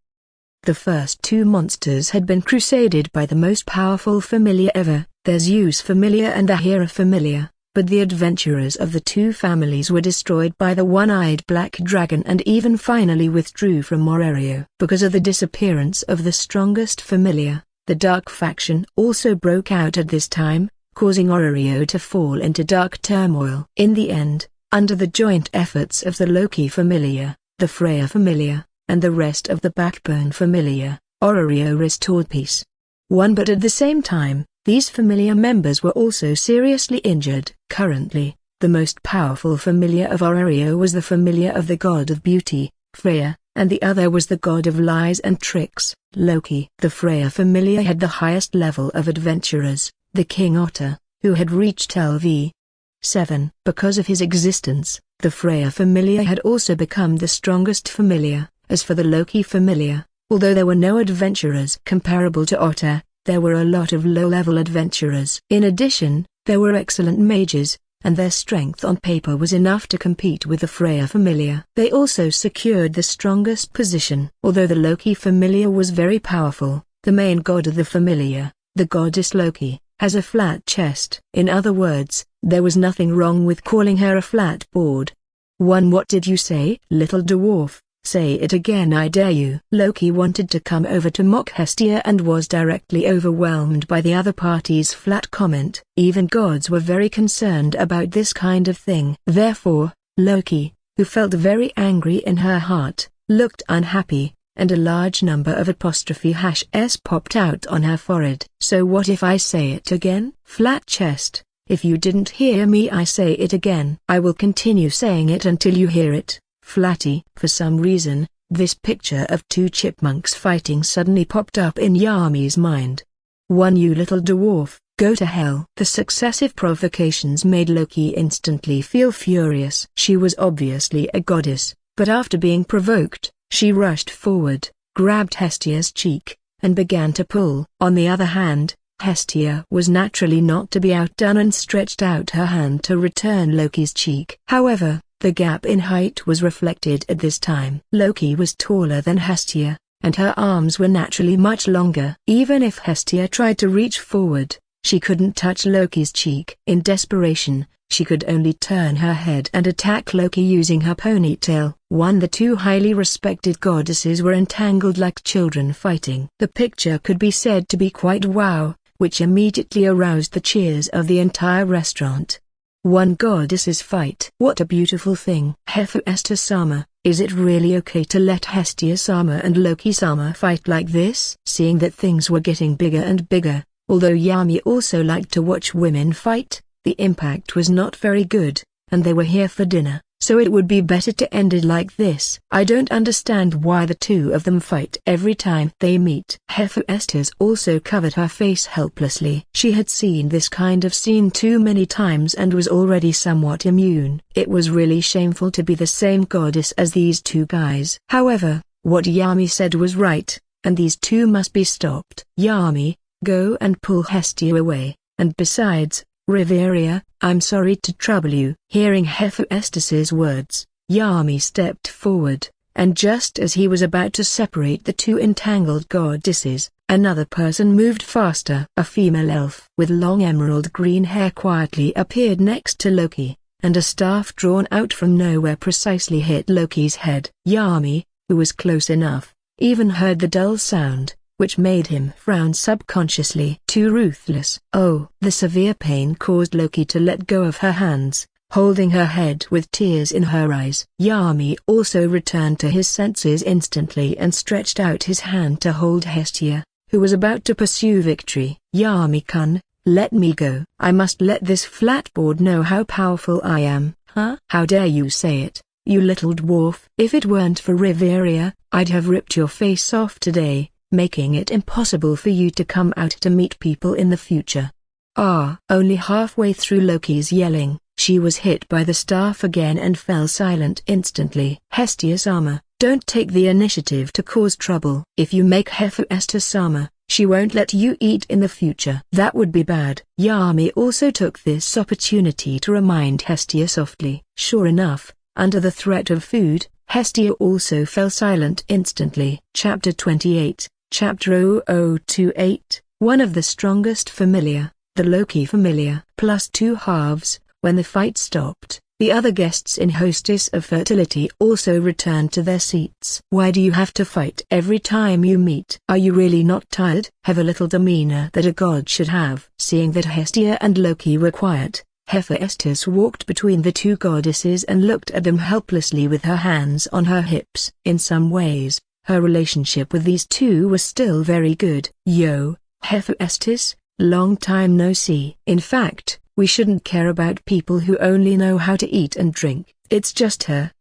Speaker 1: The first 2 monsters had been crusaded by the most powerful familiar ever, the Zeus familiar and the Hera familiar, but the adventurers of the 2 families were destroyed by the one-eyed black dragon and even finally withdrew from Oreo. Because of the disappearance of the strongest familiar, the dark faction also broke out at this time, causing Oreo to fall into dark turmoil. In the end, under the joint efforts of the Loki familiar, the Freya familiar, and the rest of the Backbone familiar, Oreo restored peace. But at the same time, these familiar members were also seriously injured. Currently, the most powerful familiar of Oreo was the familiar of the god of beauty, Freya, and the other was the god of lies and tricks, Loki. The Freya familiar had the highest level of adventurers, the King Otter, who had reached LV7. Because of his existence, the Freya familiar had also become the strongest familiar. As for the Loki familiar, although there were no adventurers comparable to Otter, there were a lot of low-level adventurers. In addition, there were excellent mages, and their strength on paper was enough to compete with the Freya familiar. They also secured the strongest position. Although the Loki familiar was very powerful, the main god of the familiar, the goddess Loki, has a flat chest. In other words, there was nothing wrong with calling her a flat board. What did you say, little dwarf? Say it again, I dare you. Loki wanted to come over to mock Hestia and was directly overwhelmed by the other party's flat comment. Even gods were very concerned about this kind of thing. Therefore, Loki, who felt very angry in her heart, looked unhappy, and a large number of '*s popped out on her forehead. So what if I say it again? Flat chest. If you didn't hear me, I say it again. I will continue saying it until you hear it. Flatty. For some reason, this picture of two chipmunks fighting suddenly popped up in Yami's mind. You little dwarf, go to hell. The successive provocations made Loki instantly feel furious. She was obviously a goddess, but after being provoked, she rushed forward, grabbed Hestia's cheek, and began to pull. On the other hand, Hestia was naturally not to be outdone and stretched out her hand to return Loki's cheek. However, the gap in height was reflected at this time. Loki was taller than Hestia, and her arms were naturally much longer. Even if Hestia tried to reach forward, she couldn't touch Loki's cheek. In desperation, she could only turn her head and attack Loki using her ponytail. The two highly respected goddesses were entangled like children fighting. The picture could be said to be quite wow, which immediately aroused the cheers of the entire restaurant. Goddesses fight. What a beautiful thing. Hephaestus-sama, is it really okay to let Hestia-sama and Loki-sama fight like this? Seeing that things were getting bigger and bigger, although Yami also liked to watch women fight, the impact was not very good, and they were here for dinner, so it would be better to end it like this. I don't understand why the two of them fight every time they meet. Hephaestus also covered her face helplessly. She had seen this kind of scene too many times and was already somewhat immune. It was really shameful to be the same goddess as these two guys. However, what Yami said was right, and these two must be stopped. Yami, go and pull Hestia away, and besides, Riveria, I'm sorry to trouble you. Hearing Hephaestus's words, Yami stepped forward, and just as he was about to separate the two entangled goddesses, another person moved faster. A female elf with long emerald green hair quietly appeared next to Loki, and a staff drawn out from nowhere precisely hit Loki's head. Yami, who was close enough, even heard the dull sound, which made him frown subconsciously. Too ruthless. Oh! The severe pain caused Loki to let go of her hands, holding her head with tears in her eyes. Yami also returned to his senses instantly and stretched out his hand to hold Hestia, who was about to pursue victory. Yami-kun, let me go. I must let this flatboard know how powerful I am. Huh? How dare you say it, you little dwarf? If it weren't for Riveria, I'd have ripped your face off today, making it impossible for you to come out to meet people in the future. Only halfway through Loki's yelling, she was hit by the staff again and fell silent instantly. Hestia-sama, don't take the initiative to cause trouble. If you make Hephaestus-sama, she won't let you eat in the future. That would be bad. Yami also took this opportunity to remind Hestia softly. Sure enough, under the threat of food, Hestia also fell silent instantly. Chapter 28. Chapter 0028, one of the strongest familiar, the Loki familiar. Plus two halves. When the fight stopped, the other guests in Hostess of Fertility also returned to their seats. Why do you have to fight every time you meet? Are you really not tired? Have a little demeanor that a god should have. Seeing that Hestia and Loki were quiet, Hephaestus walked between the two goddesses and looked at them helplessly with her hands on her hips. In some ways, her relationship with these two was still very good. Yo, Hephaestus, long time no see. In fact, we shouldn't care about people who only know how to eat and drink. It's just her,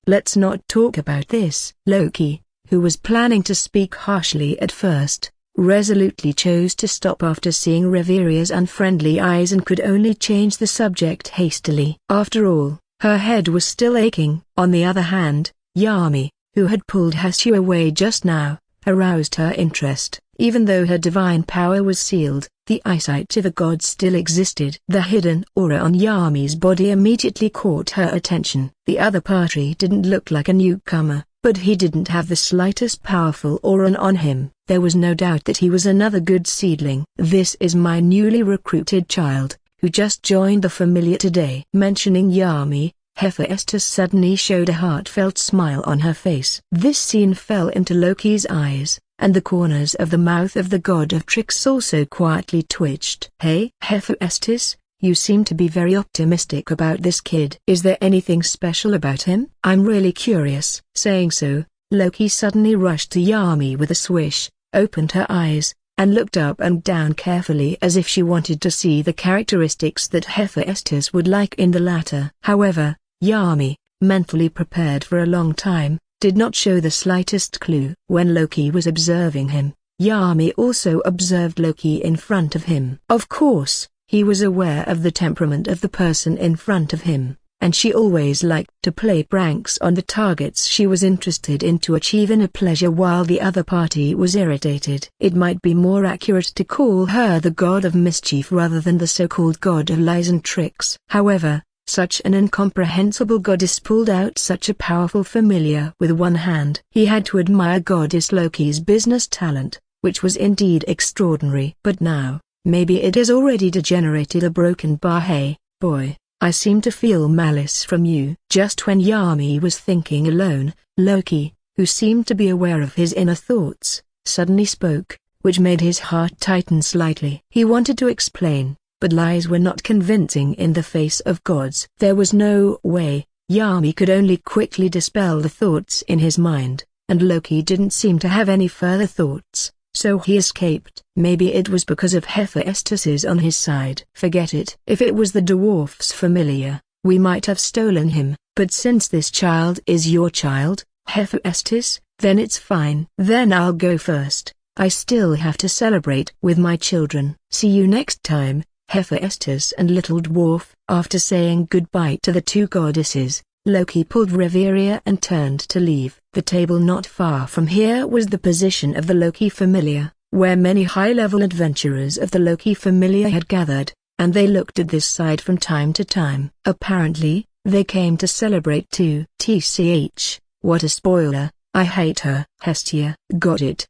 Speaker 1: let's not talk about this. Loki, who was planning to speak harshly at first, resolutely chose to stop after seeing Reveria's unfriendly eyes and could only change the subject hastily. After all, her head was still aching. On the other hand, Yami, who had pulled Hestia away just now, aroused her interest. Even though her divine power was sealed, the eyesight of a god still existed. The hidden aura on Yami's body immediately caught her attention. The other party didn't look like a newcomer, but he didn't have the slightest powerful aura on him. There was no doubt that he was another good seedling. "This is my newly recruited child, who just joined the familiar today." Mentioning Yami, Hephaestus suddenly showed a heartfelt smile on her face. This scene fell into Loki's eyes, and the corners of the mouth of the god of tricks also quietly twitched. "Hey, Hephaestus, you seem to be very optimistic about this kid. Is there anything special about him? I'm really curious." Saying so, Loki suddenly rushed to Yami with a swish, opened her eyes, and looked up and down carefully as if she wanted to see the characteristics that Hephaestus would like in the latter. However, Yami, mentally prepared for a long time, did not show the slightest clue. When Loki was observing him, Yami also observed Loki in front of him. Of course, he was aware of the temperament of the person in front of him, and she always liked to play pranks on the targets she was interested in to achieve inner pleasure while the other party was irritated. It might be more accurate to call her the god of mischief rather than the so-called god of lies and tricks. However, such an incomprehensible goddess pulled out such a powerful familiar with one hand. He had to admire Goddess Loki's business talent, which was indeed extraordinary. But now, maybe it has already degenerated a broken bar. "Hey, boy, I seem to feel malice from you." Just when Yami was thinking alone, Loki, who seemed to be aware of his inner thoughts, suddenly spoke, which made his heart tighten slightly. He wanted to explain, but lies were not convincing in the face of gods. There was no way. Yami could only quickly dispel the thoughts in his mind, and Loki didn't seem to have any further thoughts, so he escaped. Maybe it was because of Hephaestus's on his side. Forget it. If it was the dwarf's familiar, we might have stolen him, but since this child is your child, Hephaestus, then it's fine. Then I'll go first. I still have to celebrate with my children. See you next time, Hephaestus and Little Dwarf. After saying goodbye to the two goddesses, Loki pulled Reveria and turned to leave. The table not far from here was the position of the Loki familiar, where many high-level adventurers of the Loki familiar had gathered, and they looked at this side from time to time. Apparently, they came to celebrate too. TCH, what a spoiler. I hate her. Hestia. Got it.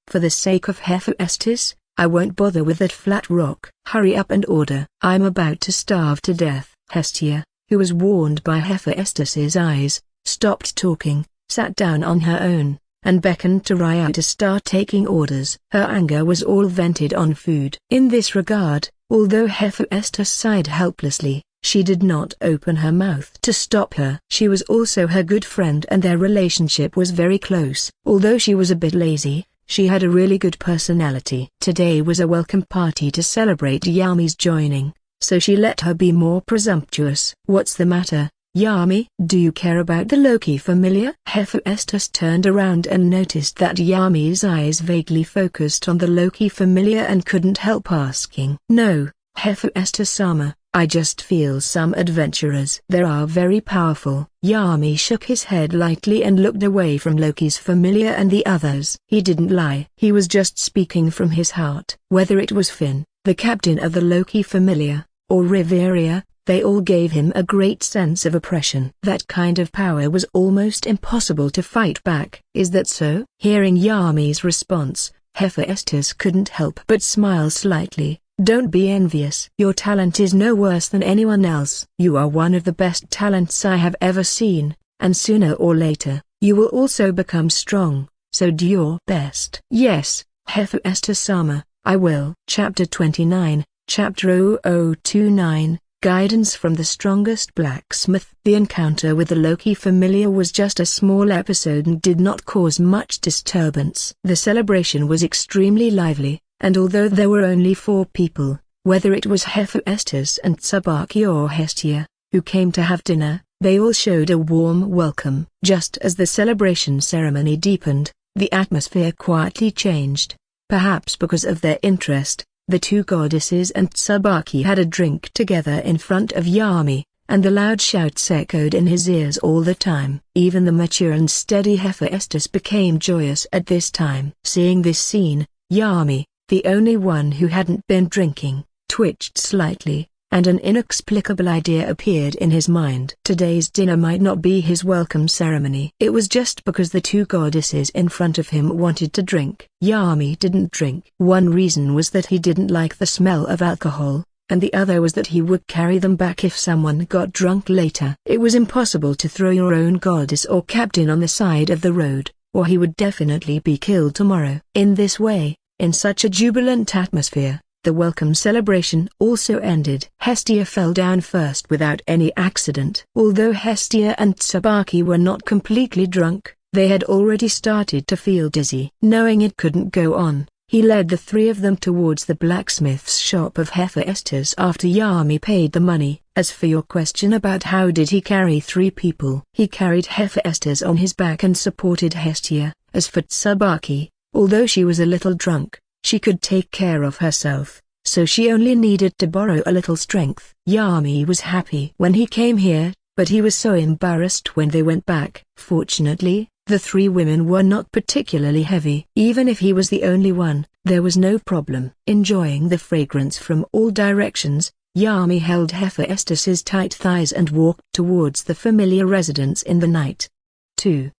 Speaker 1: For the sake of Hephaestus, I won't bother with that flat rock. Hurry up and order. I'm about to starve to death. Hestia, who was warned by Hephaestus's eyes, stopped talking, sat down on her own, and beckoned to Raya to start taking orders. Her anger was all vented on food. In this regard, although Hephaestus sighed helplessly, she did not open her mouth to stop her. She was also her good friend and their relationship was very close. Although she was a bit lazy, she had a really good personality. Today was a welcome party to celebrate Yami's joining, so she let her be more presumptuous. What's the matter, Yami? Do you care about the Loki familiar? Hephaestus turned around and noticed that Yami's eyes vaguely focused on the Loki familiar and couldn't help asking. No, Hephaestus-sama, I just feel some adventurers there are very powerful. Yami shook his head lightly and looked away from Loki's familiar and the others. He didn't lie. He was just speaking from his heart. Whether it was Finn, the captain of the Loki familiar, or Reveria, they all gave him a great sense of oppression. That kind of power was almost impossible to fight back. Is that so? Hearing Yami's response, Hephaestus couldn't help but smile slightly. Don't be envious. Your talent is no worse than anyone else. You are one of the best talents I have ever seen, and sooner or later, you will also become strong, so do your best. Yes, Hephaestus-sama, I will. Chapter 29, Chapter 0029, Guidance from the Strongest Blacksmith. The encounter with the Loki familiar was just a small episode and did not cause much disturbance. The celebration was extremely lively, and although there were only 4 people, whether it was Hephaestus and Tsubaki or Hestia, who came to have dinner, They all showed a warm welcome. Just as the celebration ceremony deepened, the atmosphere quietly changed. Perhaps because of their interest, the two goddesses and Tsubaki had a drink together in front of Yami, and the loud shouts echoed in his ears all the time. Even the mature and steady Hephaestus became joyous at this time. Seeing this scene, Yami, the only one who hadn't been drinking, twitched slightly, and an inexplicable idea appeared in his mind. Today's dinner might not be his welcome ceremony. It was just because the two goddesses in front of him wanted to drink. Yami didn't drink. One reason was that he didn't like the smell of alcohol, and the other was that he would carry them back if someone got drunk later. It was impossible to throw your own goddess or captain on the side of the road, or he would definitely be killed tomorrow. In this way, in such a jubilant atmosphere, the welcome celebration also ended. Hestia fell down first without any accident. Although Hestia and Tsubaki were not completely drunk, they had already started to feel dizzy. Knowing it couldn't go on, he led the three of them towards the blacksmith's shop of Hephaestus after Yami paid the money. As for your question about how did he carry three people, he carried Hephaestus on his back and supported Hestia. As for Tsubaki, although she was a little drunk, she could take care of herself, so she only needed to borrow a little strength. Yami was happy when he came here, but he was so embarrassed when they went back. Fortunately, the three women were not particularly heavy. Even if he was the only one, there was no problem. Enjoying the fragrance from all directions, Yami held Hephaestus's tight thighs and walked towards the familiar residence in the night. 2.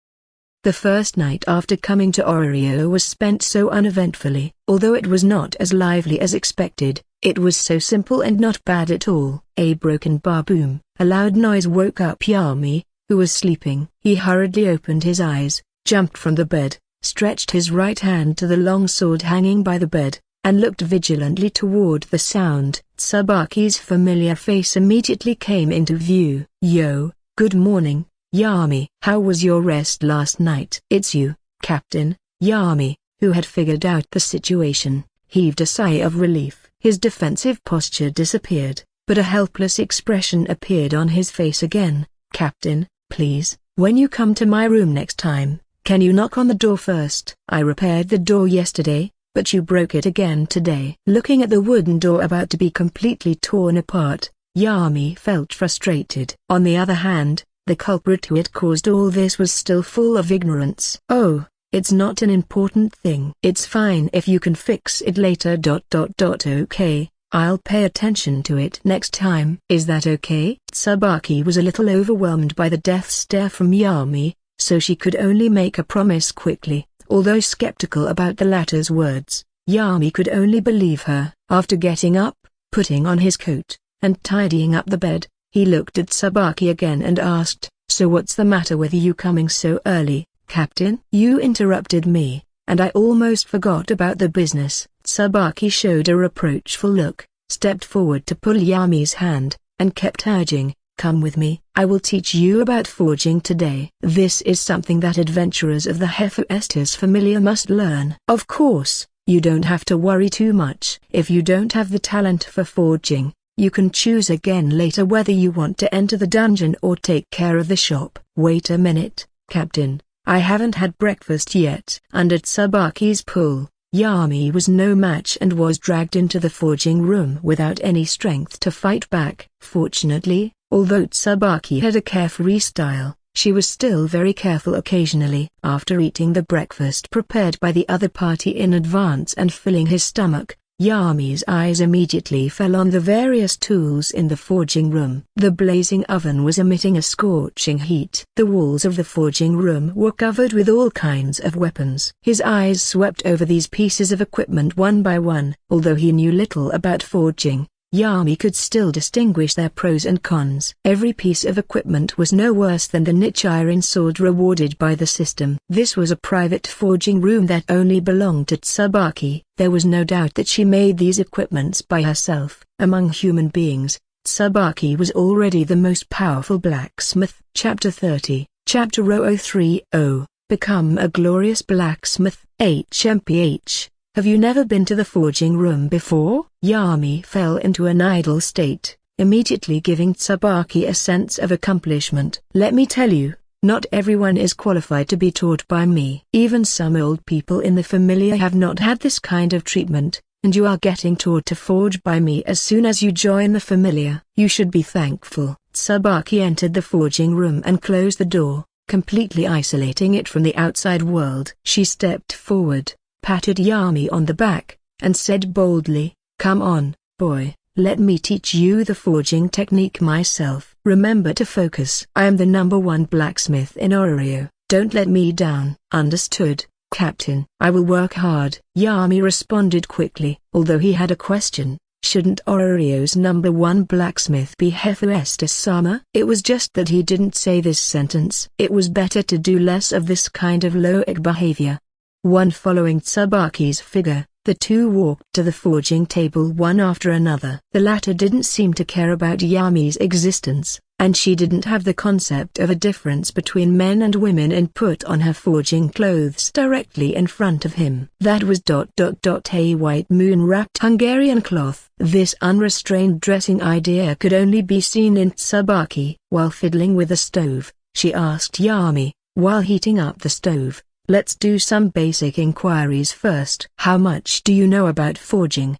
Speaker 1: The first night after coming to Oreo was spent so uneventfully. Although it was not as lively as expected, it was so simple and not bad at all. A broken bar boom, a loud noise woke up Yami, who was sleeping. He hurriedly opened his eyes, jumped from the bed, stretched his right hand to the long sword hanging by the bed, and looked vigilantly toward the sound. Tsubaki's familiar face immediately came into view. Yo, good morning, Yami. How was your rest last night? It's you, Captain. Yami, who had figured out the situation, heaved a sigh of relief. His defensive posture disappeared, but a helpless expression appeared on his face again. Captain, please, when you come to my room next time, can you knock on the door first? I repaired the door yesterday, but you broke it again today. Looking at the wooden door about to be completely torn apart, Yami felt frustrated. On the other hand, the culprit who had caused all this was still full of ignorance. Oh, it's not an important thing. It's fine if you can fix it later. Okay, I'll pay attention to it next time. Is that okay? Tsubaki was a little overwhelmed by the death stare from Yami, so she could only make a promise quickly. Although skeptical about the latter's words, Yami could only believe her. After getting up, putting on his coat, and tidying up the bed, he looked at Tsubaki again and asked, so what's the matter with you coming so early, Captain? You interrupted me, and I almost forgot about the business. Tsubaki showed a reproachful look, stepped forward to pull Yami's hand, and kept urging, come with me. I will teach you about forging today. This is something that adventurers of the Hephaestus familiar must learn. Of course, you don't have to worry too much. If you don't have the talent for forging, you can choose again later whether you want to enter the dungeon or take care of the shop. Wait a minute, Captain, I haven't had breakfast yet. Under Tsubaki's pull, Yami was no match and was dragged into the forging room without any strength to fight back. Fortunately, although Tsubaki had a carefree style, she was still very careful occasionally. After eating the breakfast prepared by the other party in advance and filling his stomach, Yami's eyes immediately fell on the various tools in the forging room. The blazing oven was emitting a scorching heat. The walls of the forging room were covered with all kinds of weapons. His eyes swept over these pieces of equipment one by one. Although he knew little about forging, Yami could still distinguish their pros and cons. Every piece of equipment was no worse than the niche iron sword rewarded by the system. This was a private forging room that only belonged to Tsubaki. There was no doubt that she made these equipments by herself. Among human beings, Tsubaki was already the most powerful blacksmith. Chapter 30, Chapter 0030, Become a Glorious Blacksmith. HMPH. Have you never been to the forging room before? Yami fell into an idle state, immediately giving Tsubaki a sense of accomplishment. "Let me tell you, not everyone is qualified to be taught by me. Even some old people in the familiar have not had this kind of treatment, and you are getting taught to forge by me as soon as you join the familiar. You should be thankful." Tsubaki entered the forging room and closed the door, completely isolating it from the outside world. She stepped forward, patted Yami on the back, and said boldly, "Come on, boy, let me teach you the forging technique myself. Remember to focus. I am the #1 blacksmith in Oreo. Don't let me down." "Understood, Captain. I will work hard." Yami responded quickly. Although he had a question, shouldn't Oreo's #1 blacksmith be Hephaestus-sama? It was just that he didn't say this sentence. It was better to do less of this kind of low-egg behavior. One following Tsubaki's figure, the two walked to the forging table one after another. The latter didn't seem to care about Yami's existence, and she didn't have the concept of a difference between men and women and put on her forging clothes directly in front of him. That was a white moon-wrapped Hungarian cloth. This unrestrained dressing idea could only be seen in Tsubaki. While fiddling with the stove, she asked Yami, while heating up the stove, "Let's do some basic inquiries first. How much do you know about forging?"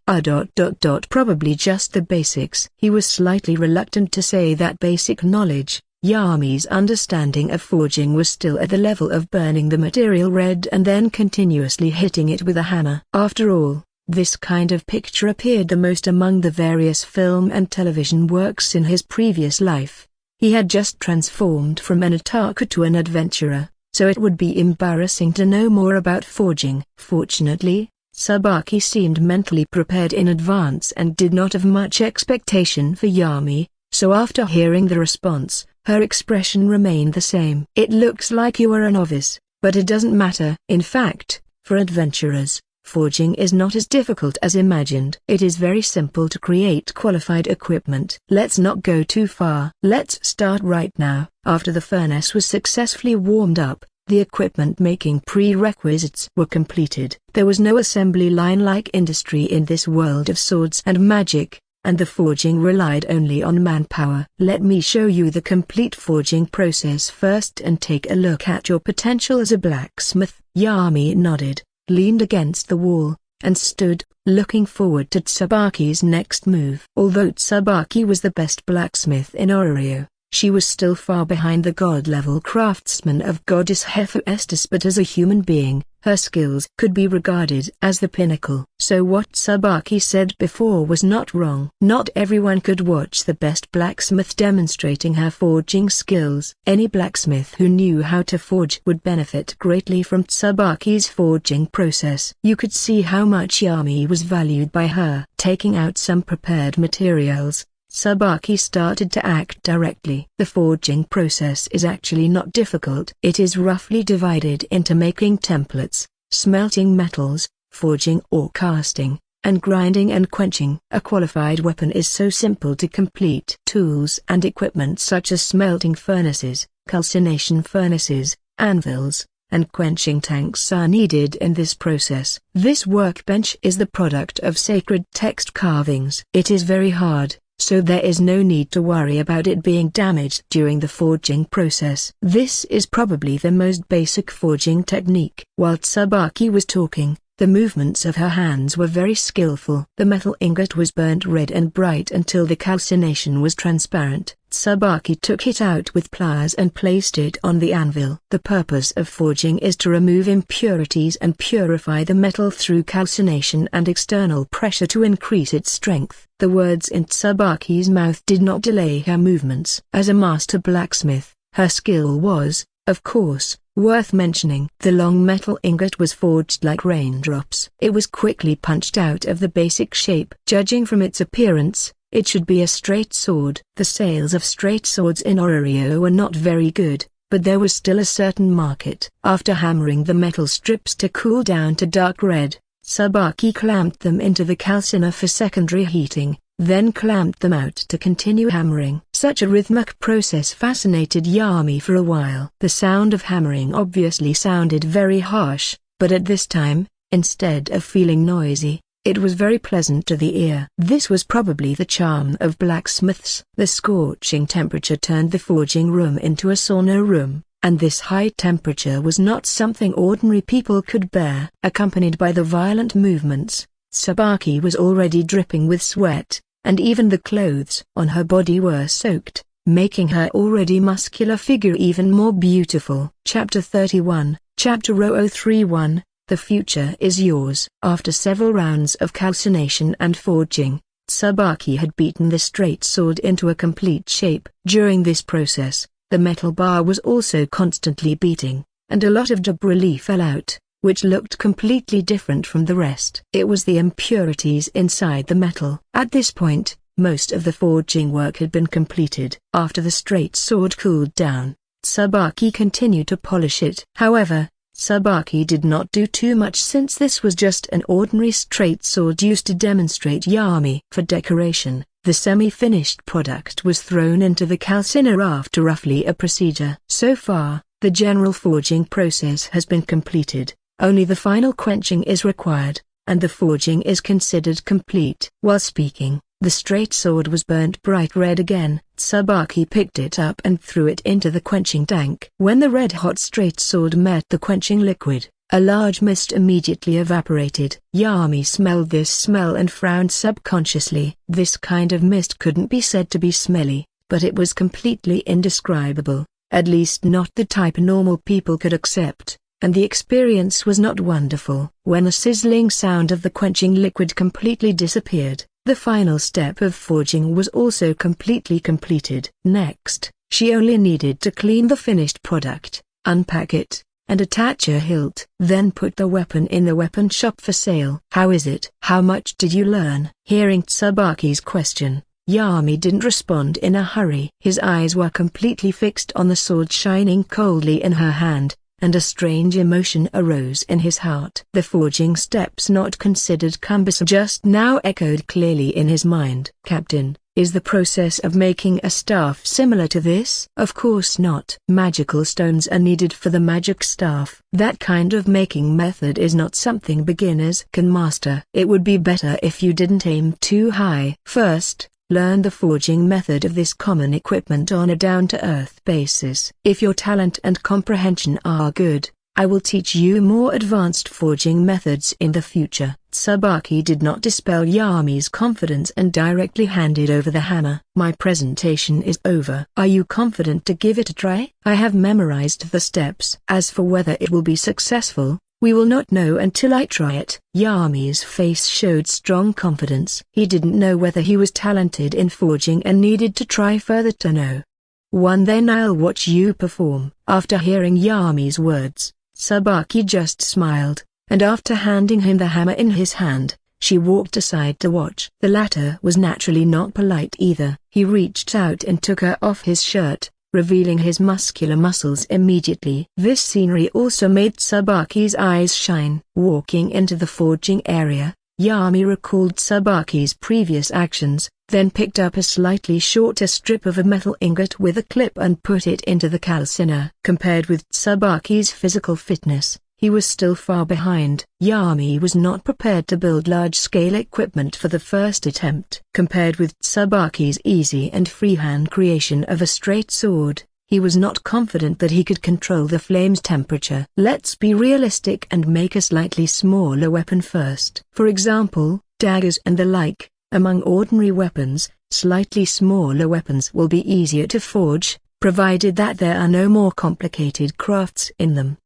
Speaker 1: Probably just the basics. He was slightly reluctant to say that basic knowledge. Yami's understanding of forging was still at the level of burning the material red and then continuously hitting it with a hammer. After all, this kind of picture appeared the most among the various film and television works in his previous life. He had just transformed from an otaku to an adventurer, so it would be embarrassing to know more about forging. Fortunately, Tsubaki seemed mentally prepared in advance and did not have much expectation for Yami, so after hearing the response, her expression remained the same. "It looks like you are a novice, but it doesn't matter. In fact, for adventurers, forging is not as difficult as imagined. It is very simple to create qualified equipment. Let's not go too far. Let's start right now." After the furnace was successfully warmed up, the equipment-making prerequisites were completed. There was no assembly line-like industry in this world of swords and magic, and the forging relied only on manpower. "Let me show you the complete forging process first and take a look at your potential as a blacksmith." Yami nodded, leaned against the wall, and stood, looking forward to Tsubaki's next move. Although Tsubaki was the best blacksmith in Oreo, she was still far behind the god-level craftsman of goddess Hephaestus, but as a human being, her skills could be regarded as the pinnacle. So what Tsubaki said before was not wrong. Not everyone could watch the best blacksmith demonstrating her forging skills. Any blacksmith who knew how to forge would benefit greatly from Tsubaki's forging process. You could see how much Yami was valued by her. Taking out some prepared materials, Tsubaki started to act directly. The forging process is actually not difficult. It is roughly divided into making templates, smelting metals, forging or casting, and grinding and quenching. A qualified weapon is so simple to complete. Tools and equipment such as smelting furnaces, calcination furnaces, anvils, and quenching tanks are needed in this process. This workbench is the product of sacred text carvings. It is very hard, so there is no need to worry about it being damaged during the forging process. This is probably the most basic forging technique. While Tsubaki was talking, the movements of her hands were very skillful. The metal ingot was burnt red and bright until the calcination was transparent. Tsubaki took it out with pliers and placed it on the anvil. The purpose of forging is to remove impurities and purify the metal through calcination and external pressure to increase its strength. The words in Tsubaki's mouth did not delay her movements. As a master blacksmith, her skill was, of course, worth mentioning. The long metal ingot was forged like raindrops. It was quickly punched out of the basic shape. Judging from its appearance, it should be a straight sword. The sales of straight swords in Oreo were not very good, but there was still a certain market. After hammering the metal strips to cool down to dark red, Tsubaki clamped them into the calciner for secondary heating, then clamped them out to continue hammering. Such a rhythmic process fascinated Yami for a while. The sound of hammering obviously sounded very harsh, but at this time, instead of feeling noisy, It was very pleasant to the ear. This was probably the charm of blacksmiths. The scorching temperature turned the forging room into a sauna room, and this high temperature was not something ordinary people could bear. Accompanied by the violent movements, Sabaki was already dripping with sweat, and even the clothes on her body were soaked, making her already muscular figure even more beautiful. Chapter 31, Chapter 0031, The Future is Yours. After several rounds of calcination and forging, Sabaki had beaten the straight sword into a complete shape. During this process, the metal bar was also constantly beating, and a lot of debris fell out, which looked completely different from the rest. It was the impurities inside the metal. At this point, most of the forging work had been completed. After the straight sword cooled down, Sabaki continued to polish it. However, Sabaki did not do too much since this was just an ordinary straight sword used to demonstrate Yami. For decoration, the semi-finished product was thrown into the calciner after roughly a procedure. So far, the general forging process has been completed, only the final quenching is required, and the forging is considered complete. While speaking, the straight sword was burnt bright red again. Sabaki picked it up and threw it into the quenching tank. When the red-hot straight sword met the quenching liquid, a large mist immediately evaporated. Yami smelled this smell and frowned subconsciously. This kind of mist couldn't be said to be smelly, but it was completely indescribable, at least not the type normal people could accept, and the experience was not wonderful. When the sizzling sound of the quenching liquid completely disappeared, the final step of forging was also completely completed. Next, she only needed to clean the finished product, unpack it, and attach a hilt. Then put the weapon in the weapon shop for sale. How is it? How much did you learn? Hearing Tsubaki's question, Yami didn't respond in a hurry. His eyes were completely fixed on the sword shining coldly in her hand, and a strange emotion arose in his heart. The forging steps not considered cumbersome just now echoed clearly in his mind. Captain, is the process of making a staff similar to this? Of course not. Magical stones are needed for the magic staff. That kind of making method is not something beginners can master. It would be better if you didn't aim too high. First, learn the forging method of this common equipment on a down-to-earth basis. If your talent and comprehension are good, I will teach you more advanced forging methods in the future. Tsubaki did not dispel Yami's confidence and directly handed over the hammer. My presentation is over. Are you confident to give it a try? I have memorized the steps. As for whether it will be successful, we will not know until I try it. Yami's face showed strong confidence. He didn't know whether he was talented in forging and needed to try further to know. Then I'll watch you perform. After hearing Yami's words, Tsubaki just smiled, and after handing him the hammer in his hand, she walked aside to watch. The latter was naturally not polite either. He reached out and took her off his shirt, revealing his muscular muscles immediately. This scenery also made Tsubaki's eyes shine. Walking into the forging area, Yami recalled Tsubaki's previous actions, then picked up a slightly shorter strip of a metal ingot with a clip and put it into the calciner. Compared with Tsubaki's physical fitness, he was still far behind. Yami was not prepared to build large-scale equipment for the first attempt. Compared with Tsubaki's easy and freehand creation of a straight sword, he was not confident that he could control the flame's temperature. Let's be realistic and make a slightly smaller weapon first. For example, daggers and the like. Among ordinary weapons, slightly smaller weapons will be easier to forge, provided that there are no more complicated crafts in them.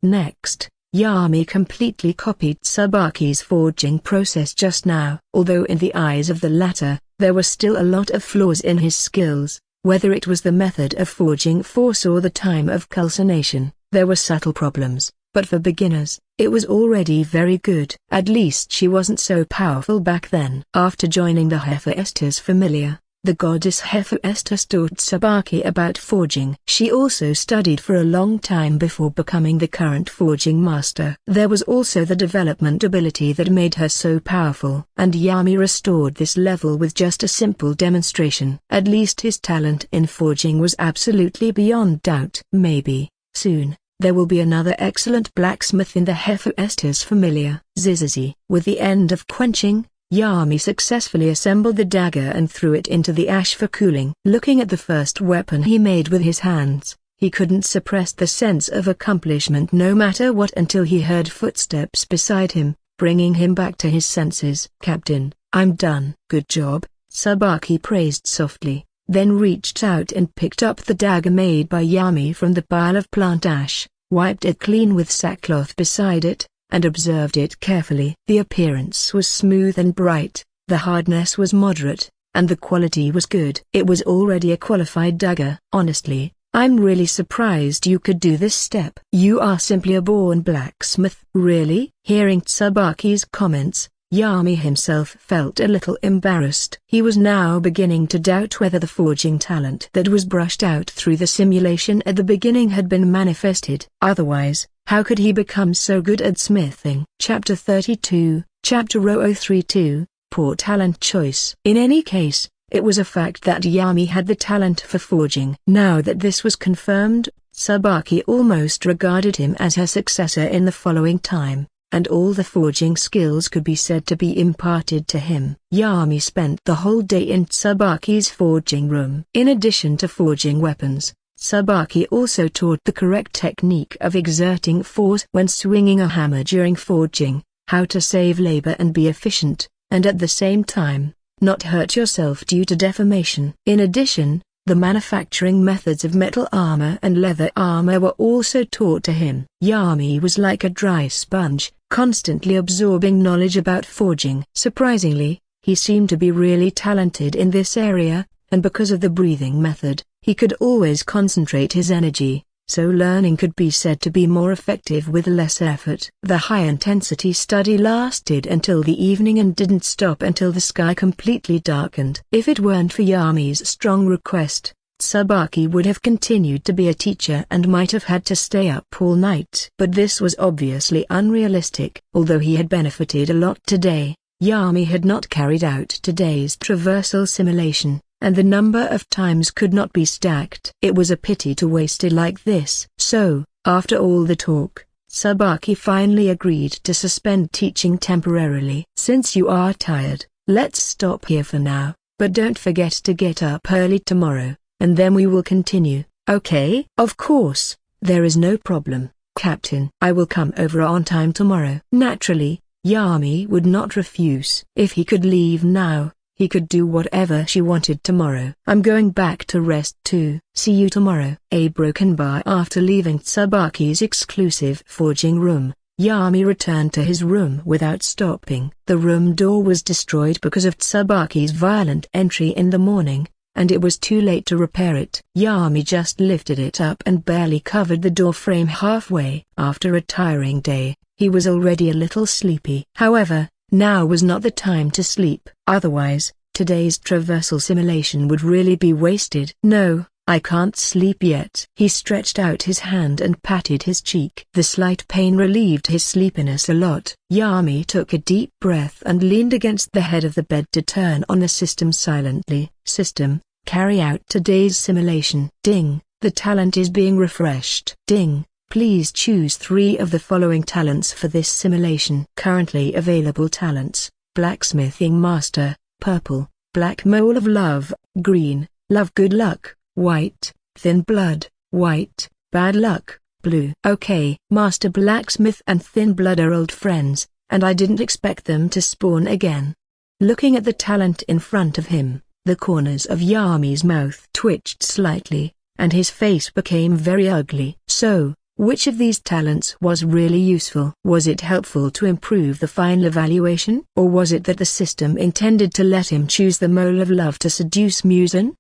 Speaker 1: Next, Yami completely copied Tsubaki's forging process just now. Although in the eyes of the latter, there were still a lot of flaws in his skills, whether it was the method of forging force or the time of calcination, there were subtle problems, but for beginners, it was already very good. At least she wasn't so powerful back then. After joining the Hephaestus familiar, the goddess Hephaestus taught Tsubaki about forging. She also studied for a long time before becoming the current forging master. There was also the development ability that made her so powerful. And Yami restored this level with just a simple demonstration. At least his talent in forging was absolutely beyond doubt. Maybe, soon, There will be another excellent blacksmith in the Hephaestus familiar. Zizizi. With the end of quenching, Yami successfully assembled the dagger and threw it into the ash for cooling. Looking at the first weapon he made with his hands, he couldn't suppress the sense of accomplishment no matter what until he heard footsteps beside him, bringing him back to his senses. "Captain, I'm done." "Good job," Sabaki praised softly, then reached out and picked up the dagger made by Yami from the pile of plant ash, wiped it clean with sackcloth beside it, and observed it carefully. The appearance was smooth and bright, the hardness was moderate, and the quality was good. It was already a qualified dagger. "Honestly, I'm really surprised you could do this step. You are simply a born blacksmith." "Really?" Hearing Tsubaki's comments, Yami himself felt a little embarrassed. He was now beginning to doubt whether the forging talent that was brushed out through the simulation at the beginning had been manifested. Otherwise, how could he become so good at smithing? Chapter 32, Chapter 0032, Poor Talent Choice. In any case, it was a fact that Yami had the talent for forging. Now that this was confirmed, Tsubaki almost regarded him as her successor in the following time, and all the forging skills could be said to be imparted to him. Yami spent the whole day in Tsubaki's forging room. In addition to forging weapons, Tsubaki also taught the correct technique of exerting force when swinging a hammer during forging, how to save labor and be efficient, and at the same time, not hurt yourself due to deformation. In addition, the manufacturing methods of metal armor and leather armor were also taught to him. Yami was like a dry sponge, constantly absorbing knowledge about forging. Surprisingly, he seemed to be really talented in this area, and because of the breathing method, he could always concentrate his energy, so learning could be said to be more effective with less effort. The high-intensity study lasted until the evening and didn't stop until the sky completely darkened. If it weren't for Yami's strong request, Tsubaki would have continued to be a teacher and might have had to stay up all night. But this was obviously unrealistic. Although he had benefited a lot today, Yami had not carried out today's traversal simulation, and the number of times could not be stacked. It was a pity to waste it like this. So, after all the talk, Tsubaki finally agreed to suspend teaching temporarily. "Since you are tired, let's stop here for now, but don't forget to get up early tomorrow, and then we will continue, okay?" "Of course, there is no problem, Captain. I will come over on time tomorrow." Naturally, Yami would not refuse. If he could leave now, he could do whatever she wanted tomorrow. "I'm going back to rest too. See you tomorrow." A broken bar. After leaving Tsubaki's exclusive forging room, Yami returned to his room without stopping. The room door was destroyed because of Tsubaki's violent entry in the morning, and it was too late to repair it. Yami just lifted it up and barely covered the door frame halfway. After a tiring day, he was already a little sleepy. However, now was not the time to sleep. Otherwise, today's traversal simulation would really be wasted. "No, I can't sleep yet." He stretched out his hand and patted his cheek. The slight pain relieved his sleepiness a lot. Yami took a deep breath and leaned against the head of the bed to turn on the system silently. "System, carry out today's simulation." Ding, the talent is being refreshed. Ding. Please choose 3 of the following talents for this simulation. Currently available talents: Blacksmithing Master, purple; Black Mole of Love, green; Love Good Luck, white; Thin Blood, white; Bad Luck, blue. Okay. Master Blacksmith and Thin Blood are old friends, and I didn't expect them to spawn again. Looking at the talent in front of him, the corners of Yami's mouth twitched slightly, and his face became very ugly. So, which of these talents was really useful? Was it helpful to improve the final evaluation? Or was it that the system intended to let him choose the Mole of Love to seduce Muzan?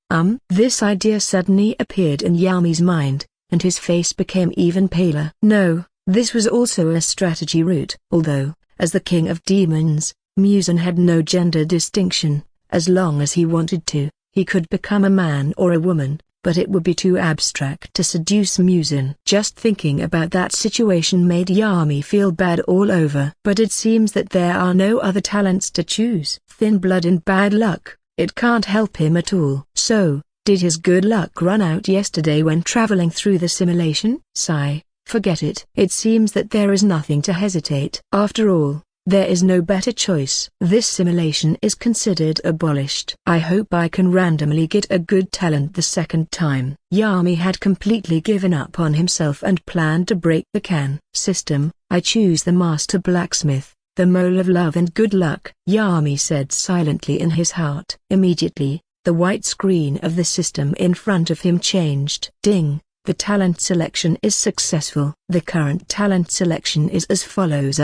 Speaker 1: This idea suddenly appeared in Yami's mind, and his face became even paler. No, this was also a strategy route. Although, as the King of Demons, Muzan had no gender distinction. As long as he wanted to, he could become a man or a woman, but it would be too abstract to seduce Muzan. Just thinking about that situation made Yami feel bad all over. But it seems that there are no other talents to choose. Thin Blood and Bad Luck, it can't help him at all. So, did his good luck run out yesterday when traveling through the simulation? Sigh. Forget it. It seems that there is nothing to hesitate. After all, there is no better choice. This simulation is considered abolished. I hope I can randomly get a good talent the second time. Yami had completely given up on himself and planned to break the Kan system. I choose the master blacksmith, the mole of love and good luck, Yami said silently in his heart. Immediately, the white screen of the system in front of him changed. Ding! The talent selection is successful. The current talent selection is as follows: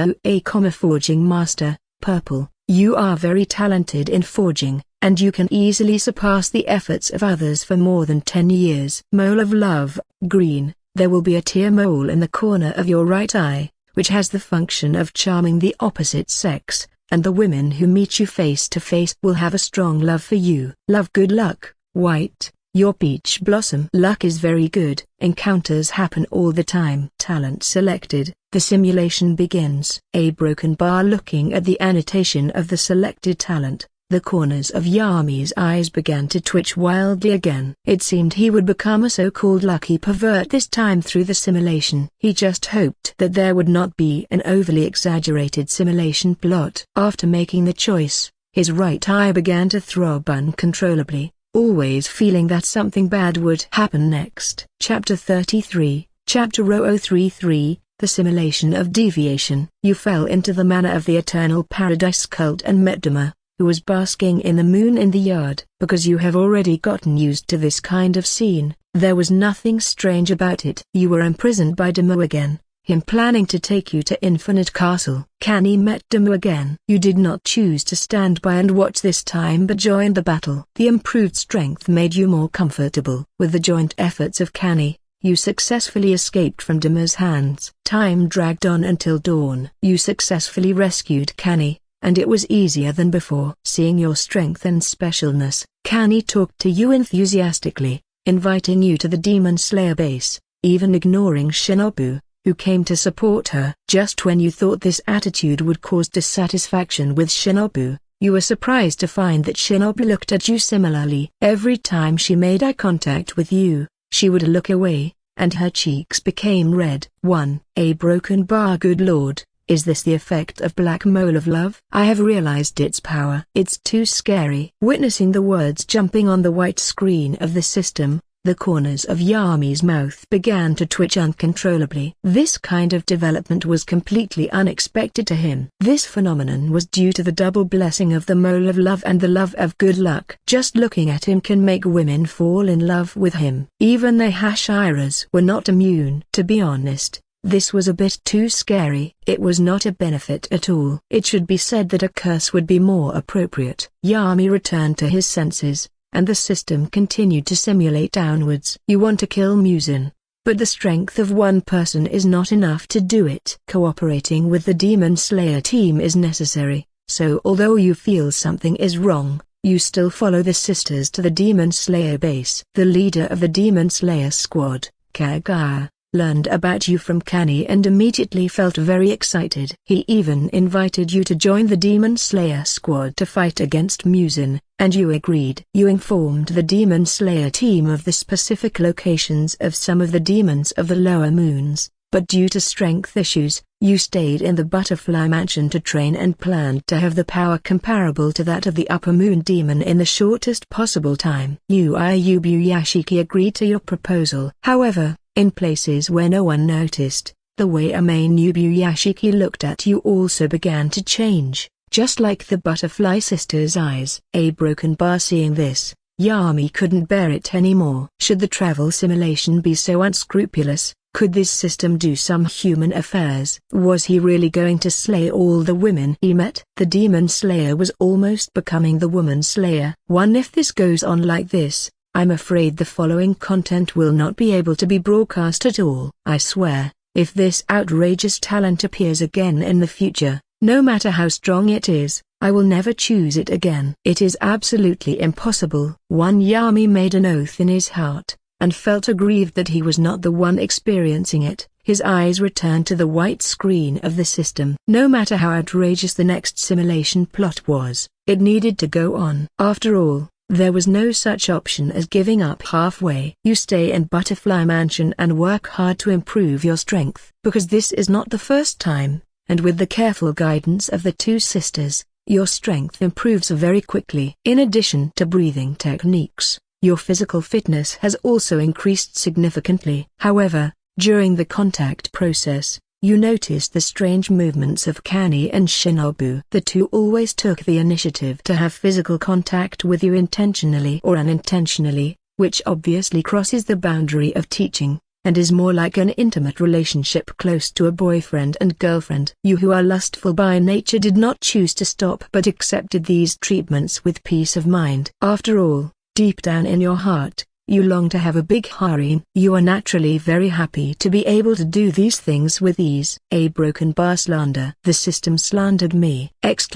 Speaker 1: Forging Master, Purple. You are very talented in forging, and you can easily surpass the efforts of others for more than 10 years. Mole of Love, Green. There will be a tear mole in the corner of your right eye, which has the function of charming the opposite sex, and the women who meet you face to face will have a strong love for you. Love Good Luck, White. Your peach blossom luck is very good. Encounters happen all the time. Talent selected. The simulation begins. A broken bar. Looking at the annotation of the selected talent, the corners of Yami's eyes began to twitch wildly again. It seemed he would become a so-called lucky pervert this time through the simulation. He just hoped that there would not be an overly exaggerated simulation plot. After making the choice, his right eye began to throb uncontrollably, always feeling that something bad would happen next. Chapter 33, Chapter 0033, The Simulation of Deviation. You fell into the manor of the Eternal Paradise cult and met Dama, who was basking in the moon in the yard. Because you have already gotten used to this kind of scene, there was nothing strange about it. You were imprisoned by Dama again, him planning to take you to Infinite Castle. Kani met Dama again. You did not choose to stand by and watch this time but joined the battle. The improved strength made you more comfortable. With the joint efforts of Kani, you successfully escaped from Dama's hands. Time dragged on until dawn. You successfully rescued Kani, and it was easier than before. Seeing your strength and specialness, Kani talked to you enthusiastically, inviting you to the Demon Slayer base, even ignoring Shinobu, who came to support her. Just when you thought this attitude would cause dissatisfaction with Shinobu, you were surprised to find that Shinobu looked at you similarly. Every time she made eye contact with you, she would look away, and her cheeks became red. 1. A broken bar. Good lord, is this the effect of Black Mole of Love? I have realized its power. It's too scary. Witnessing the words jumping on the white screen of the system, the corners of Yami's mouth began to twitch uncontrollably. This kind of development was completely unexpected to him. This phenomenon was due to the double blessing of the Mole of Love and the Love of Good Luck. Just looking at him can make women fall in love with him. Even the Hashiras were not immune. To be honest, this was a bit too scary. It was not a benefit at all. It should be said that a curse would be more appropriate. Yami returned to his senses, and the system continued to simulate downwards. You want to kill Muzin, but the strength of one person is not enough to do it. Cooperating with the Demon Slayer team is necessary, so although you feel something is wrong, you still follow the sisters to the Demon Slayer base. The leader of the Demon Slayer squad, Kagaya, learned about you from Kani and immediately felt very excited. He even invited you to join the Demon Slayer squad to fight against Muzin, and you agreed. You informed the Demon Slayer team of the specific locations of some of the demons of the lower moons, but due to strength issues, you stayed in the Butterfly Mansion to train and planned to have the power comparable to that of the Upper Moon Demon in the shortest possible time. Yashiki agreed to your proposal. However, in places where no one noticed, the way Yashiki looked at you also began to change, just like the Butterfly Sisters' eyes. A broken bar. Seeing this, Yami couldn't bear it anymore. Should the travel simulation be so unscrupulous? Could this system do some human affairs? Was he really going to slay all the women he met? The Demon Slayer was almost becoming the Woman Slayer. If this goes on like this, I'm afraid the following content will not be able to be broadcast at all. I swear, if this outrageous talent appears again in the future, no matter how strong it is, I will never choose it again. It is absolutely impossible. Yami made an oath in his heart, and felt aggrieved that he was not the one experiencing it. His eyes returned to the white screen of the system. No matter how outrageous the next simulation plot was, it needed to go on. After all, There was no such option as giving up halfway. You stay in Butterfly Mansion and work hard to improve your strength. Because this is not the first time, and with the careful guidance of the two sisters, your strength improves very quickly. In addition to breathing techniques, your physical fitness has also increased significantly. However, during the contact process, you noticed the strange movements of Kani and Shinobu. The two always took the initiative to have physical contact with you intentionally or unintentionally, which obviously crosses the boundary of teaching, and is more like an intimate relationship close to a boyfriend and girlfriend. You who are lustful by nature did not choose to stop but accepted these treatments with peace of mind. After all, deep down in your heart, you long to have a big harem. You are naturally very happy to be able to do these things with ease. A broken bar slander. The system slandered me! It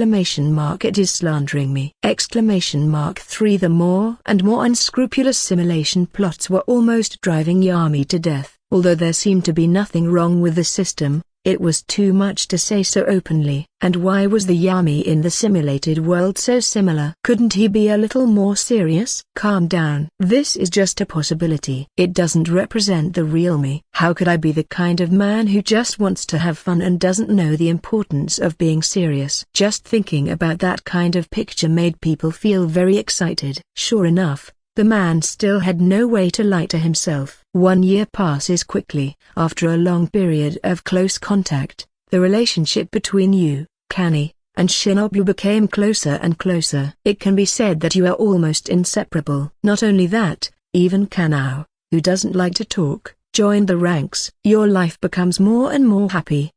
Speaker 1: is slandering me! 3 The more and more unscrupulous simulation plots were almost driving Yami to death. Although there seemed to be nothing wrong with the system, it was too much to say so openly. And why was the Yami in the simulated world so similar? Couldn't he be a little more serious? Calm down. This is just a possibility. It doesn't represent the real me. How could I be the kind of man who just wants to have fun and doesn't know the importance of being serious? Just thinking about that kind of picture made people feel very excited. Sure enough, the man still had no way to lie to himself. 1 year passes quickly. After a long period of close contact, the relationship between you, Kani, and Shinobu became closer and closer. It can be said that you are almost inseparable. Not only that, even Kanao, who doesn't like to talk, joined the ranks. Your life becomes more and more happy,